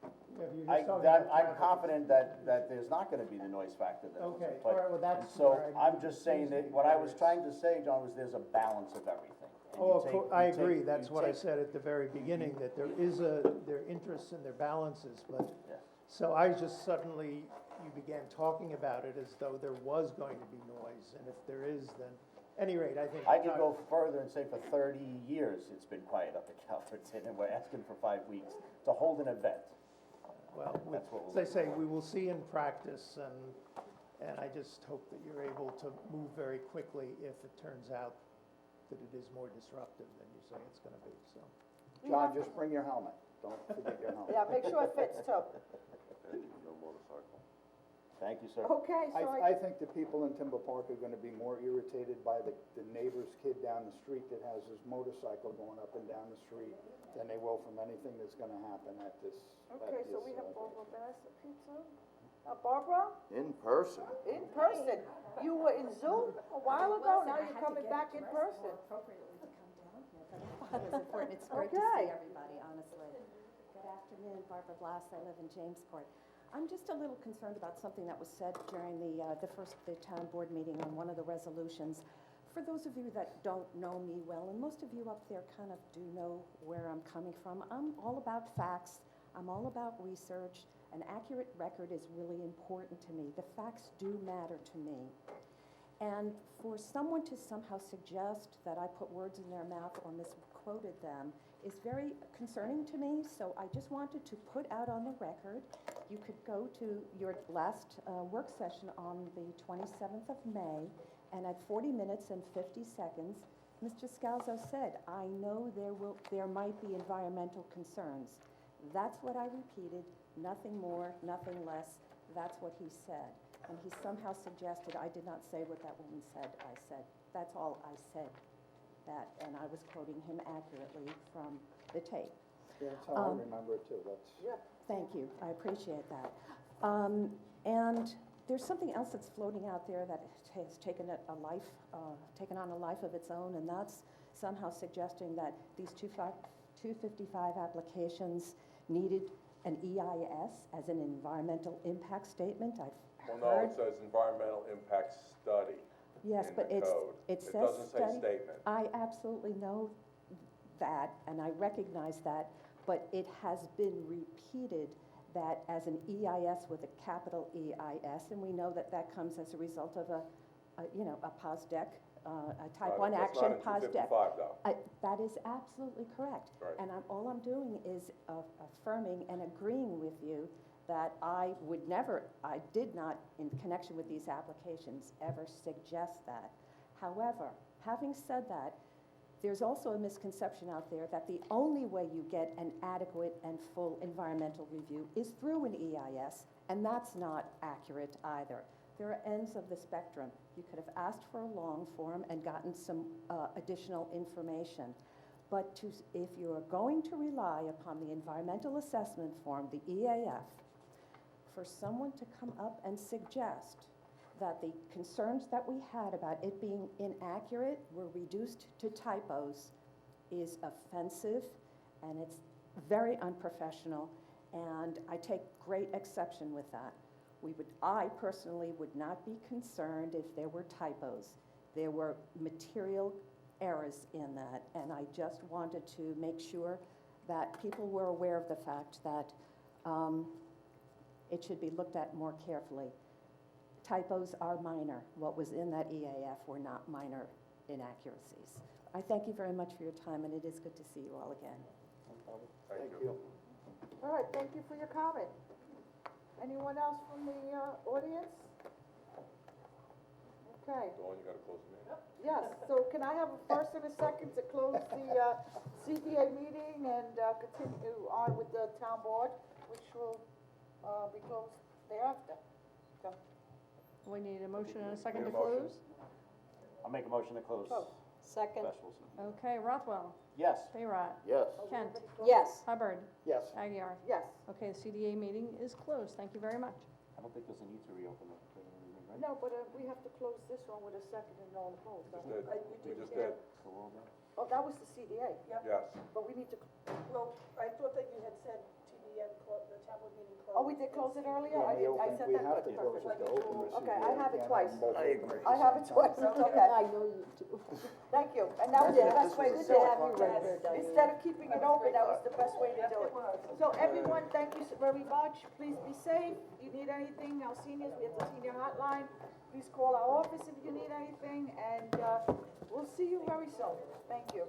If you're just talking about I'm traffic. confident that there's not gonna be the noise factor that was Okay, in play. all right, well, that's And so where I- I'm just saying that, what I was trying to say, John, was there's a balance of everything. And Oh, you of take- course, you I take- agree, you that's what I take- said at the very beginning, that there is their interests and their balances, but, Yeah. so I just suddenly, you began talking about it as though there was going to be noise, and if there is, then, at any rate, I think. I could go further and say for 30 years, it's been quiet up at Calverton, and we're asking for 5 weeks to hold an event. Well, That's what as we're I say, we will see in practice, and I just hope that you're able to move very quickly if it turns out that it is more disruptive than you say it's gonna be, so. John, just bring your helmet. Don't forget your helmet. Yeah, make sure it fits too. No motorcycle. Thank you, sir. Okay, so I think the people in Timber Park are gonna be more irritated by the neighbor's kid down the street that has his motorcycle going up and down the street than they will from anything that's gonna happen at this. Okay, so we have Barbara Bassett Pizza. Barbara, In person. in person. You were in Zoom a while ago, now you're coming back in person. It was important. It's great to Okay. see everybody, honestly. Good afternoon, Barbara Blass. I live in Jamesport. I'm just a little concerned about something that was said during the town board meeting on one of the resolutions. For those of you that don't know me well, and most of you up there kind of do know where I'm coming from, I'm all about facts. I'm all about research. An accurate record is really important to me. The facts do matter to me. And for someone to somehow suggest that I put words in their mouth or misquoted them is very concerning to me, so I just wanted to put out on the record, you could go to your last work session on the 27th of May, and at 40 minutes and 50 seconds, Mr. Scalzo said, I know there might be environmental concerns. That's what I repeated, nothing more, nothing less, that's what he said. And he somehow suggested I did not say what that woman said I said. That's all I said, and I was quoting him accurately from the tape. Yeah, that's how I remember it too, that's. Thank you, I appreciate that. And there's something else that's floating out there that has taken on a life of its own, and that's somehow suggesting that these 255 applications needed an EIS as an environmental impact statement. I've Well, heard. no, it says environmental impact study. Yes, in but the code. it It says doesn't say study. statement. I absolutely know that, and I recognize that, but it has been repeated that as an EIS with a capital EIS, and we know that that comes as a result of a POSDEC, a type 1 action POSDEC. That's not in 255 though. That is absolutely correct. Right. And all I'm doing is affirming and agreeing with you that I did not, in connection with these applications, ever suggest that. However, having said that, there's also a misconception out there that the only way you get an adequate and full environmental review is through an EIS, and that's not accurate either. There are ends of the spectrum. You could have asked for a long form and gotten some additional information. But if you're going to rely upon the environmental assessment form, the EAF, for someone to come up and suggest that the concerns that we had about it being inaccurate were reduced to typos is offensive, and it's very unprofessional, and I take great exception with that. I personally would not be concerned if there were typos. There were material errors in that, and I just wanted to make sure that people were aware of the fact that it should be looked at more carefully. Typos are minor. What was in that EAF were not minor inaccuracies. I thank you very much for your time, and it is good to see you all again. Thank you. All right, thank you for your comment. Anyone else from the audience? Okay. Dawn, you gotta close the meeting. Yes, so can I have a first and a second to close the CDA meeting and continue on with the town board, which will be closed thereafter? So, We need a motion and a second Need to a motion. close. I'll make a motion to close Second. specials. Okay, Rothwell, Yes. Bayrat, Yes. Kent, Yes. Hubbard, Yes. Aguirre. Yes. Okay, the CDA meeting is closed. Thank you very much. I don't think there's a need to reopen it, right? No, but we have to close this one with a second and all opposed. Just did. We just did. Oh, that was the CDA, Yes. but we need to, Well, I thought that you had said TDN, the town board meeting closed. oh, we did close it earlier? I Yeah, said we that. have to close it to open the Okay, I CDA have it again twice. on multiple I agree. at I the have same it twice, time. it's okay. I know you do. Thank you, and that was Yeah, the best way to Good do to it. have you right there, Diane. Instead of keeping it open, that was the best way to do it. So everyone, thank you very much. Please be safe. If you need anything, our seniors, we have the senior hotline. Please call our office if you need anything, and we'll see you very soon. Thank you.